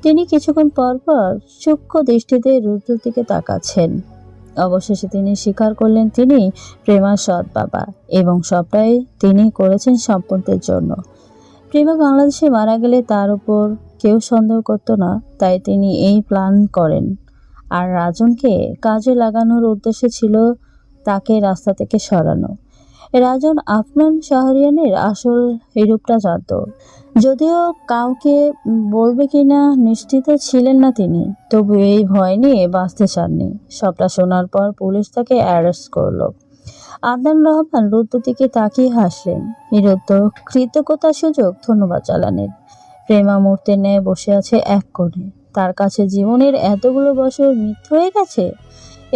Speaker 3: তিনি কিছুক্ষণ পর পর সূক্ষ্ম দৃষ্টিতে রুদ্রের দিকে তাকাচ্ছেন। অবশেষে তিনি স্বীকার করলেন তিনি প্রেমার সৎ বাবা এবং সবটাই তিনি করেছেন সম্পত্তির জন্য। প্রেমা বাংলাদেশে মারা গেলে তার উপর কেউ সন্দেহ করত না, তাই তিনি এই প্ল্যান করেন। আর রাজনকে কাজে লাগানোর উদ্দেশ্য ছিল তাকে রাস্তা থেকে সরানো। রাজন আফনান শাহরিয়ানের আসল রূপটা জানত, যদিও কাউকে বলবে কিনা নিশ্চিত ছিলেন না তিনি, তবু এই ভয় নিয়ে বাঁচতে চাননি। সবটা শোনার পর পুলিশ তাকে অ্যারেস্ট করলো। আদনান রহমান রুদ্র দিকে তাকিয়ে হাসলেন। রুদ্র কৃতজ্ঞতার সুযোগ ধন্যবাদ জানালেন। প্রেমা মূর্তির ন্যায় বসে আছে এক কোণে। তার কাছে জীবনের এতগুলো বছর মিথ্যে হয়ে গেছে।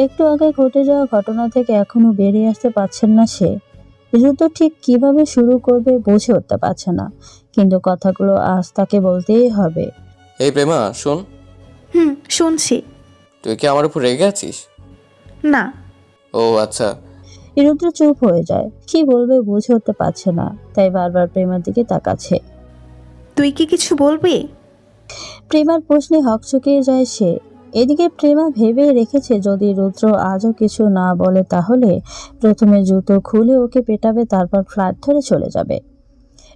Speaker 3: একটু আগে ঘটে যাওয়া ঘটনা থেকে এখনো বেরিয়ে আসতে পারছেন না সে। রুদ্র ঠিক কিভাবে শুরু করবে বুঝে উঠতে পারছে না, কিন্তু কথাগুলো আজ তাকে বলতেই হবে।
Speaker 1: এই প্রেমা শোন,
Speaker 2: শুনছি।
Speaker 1: তুই কি আমার উপর রেগে আছিস?
Speaker 2: না।
Speaker 1: ও আচ্ছা।
Speaker 3: রুদ্র চুপ হয়ে যায়, কি বলবে বুঝে উঠতে পারছে না, তাই বারবার প্রেমার দিকে তাকাচ্ছে।
Speaker 2: তুই কি কিছু বলবি?
Speaker 3: প্রেমার প্রশ্নে হকচকিয়ে যায় সে। এদিকে প্রেমা ভেবে রেখেছে যদি রুদ্র আজও কিছু না বলে তাহলে প্রথমে জুতো খুলে ওকে পেটাবে, তারপর ফ্ল্যাট ধরে চলে যাবে।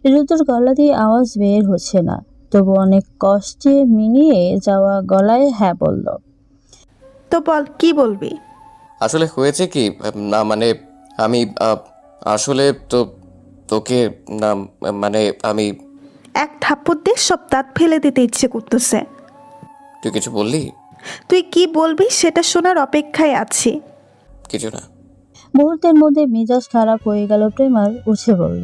Speaker 3: রুদ্রর গলা দিয়ে আওয়াজ বের হচ্ছে না, তবু অনেক কষ্টে মিনিয়ে যাওয়া গলায় হ্যাঁ বলল।
Speaker 2: তো বল, কি বলবি?
Speaker 1: আসলে হয়েছে কি, না মানে আমি আসলে তো তোকে না মানে আমি
Speaker 2: এক থাপ্পড় দিয়ে সব দাঁত ফেলে দিতে ইচ্ছে করতেছে।
Speaker 1: তুই কিছু বললি?
Speaker 2: তুই কি বলবি সেটা শোনার অপেক্ষায় আছি।
Speaker 1: কিছু না।
Speaker 3: মুহূর্তের মধ্যে মেজাজ খারাপ হয়ে গেল প্রেমার, উঠে বলল।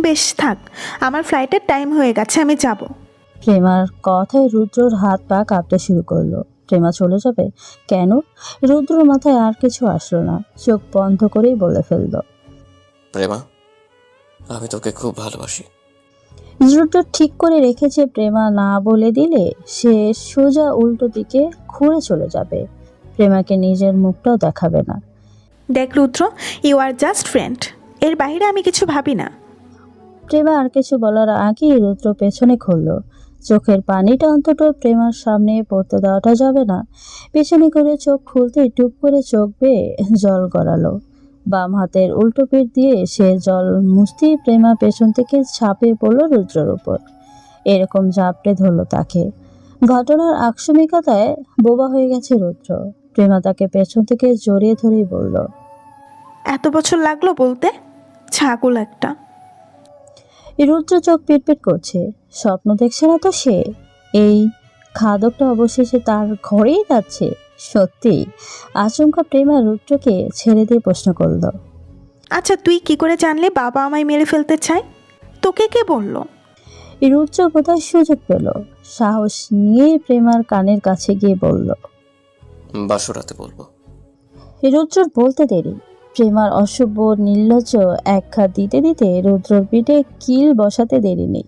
Speaker 2: বেশ থাক, আমার ফ্লাইটের টাইম হয়ে গেছে, আমি যাব।
Speaker 3: প্রেমার কথায় রুদ্রর হাত পা কাঁপতে শুরু করলো। প্রেমা চলে যাবে কেন? রুদ্রর মাথায় আর কিছু আসলো না, চোখ বন্ধ করেই বলে ফেলল।
Speaker 1: প্রেমা, আমি তোকে খুব ভালোবাসি।
Speaker 3: রুদ্র ঠিক করে রেখেছে প্রেমা না বলে দিলে সে সোজা উল্টো দিকে ঘুরে চলে যাবে। প্রেমাকে নিজের মুখটাও দেখাবে না।
Speaker 2: দেখ রুদ্র, ইউ আর জাস্ট ফ্রেন্ড, এর বাইরে আমি কিছু ভাবি না।
Speaker 3: প্রেমা আর কিছু বলার আগেই রুদ্র পেছনে খুলল। চোখের পানিটা অন্তত প্রেমার সামনে পড়তে দেওয়াটা যাবে না। পেছনে করে চোখ খুলতে টুপ করে চোখ বেয়ে জল গড়ালো। বাম হাতের উল্টো পিঠ দিয়ে সে জল মুছতেই প্রেমা পেছন থেকে ঝাঁপিয়ে পড়ল রুদ্রের উপর। এরকম ঝাপটে ধরল তাকে। ঘটনার আকস্মিকতায় বোবা হয়ে গেছে রুদ্র। প্রেমা তাকে পেছন থেকে জড়িয়ে ধরেই বলল,
Speaker 2: এত বছর লাগলো বলতে? ছাগল একটা।
Speaker 3: রুদ্র চোখ পিটপিট করছে। স্বপ্ন দেখছে না তো সে? এই খাদকটা অবশেষে তার ঘরেই যাচ্ছে। সত্যি? আচমকা প্রেমা রুদ্রকে ছেড়ে দিয়ে প্রশ্ন করল।
Speaker 2: আচ্ছা, তুই কি করে জানলে বাবা আমায় মেরে ফেলতে চায়? তোকে কে বলল?
Speaker 3: রুদ্র বোধহয় সুযোগ পেল, সাহস নিয়ে প্রেমার কানের কাছে গিয়ে বলল।
Speaker 1: বাসরাতে বলবো।
Speaker 3: রুদ্রর বলতে দেরি। প্রেমার অশুভ নির্লজ্জ একঘাত দিতে দিতে রুদ্রর পিঠে কিল বসাতে দেরি নেই।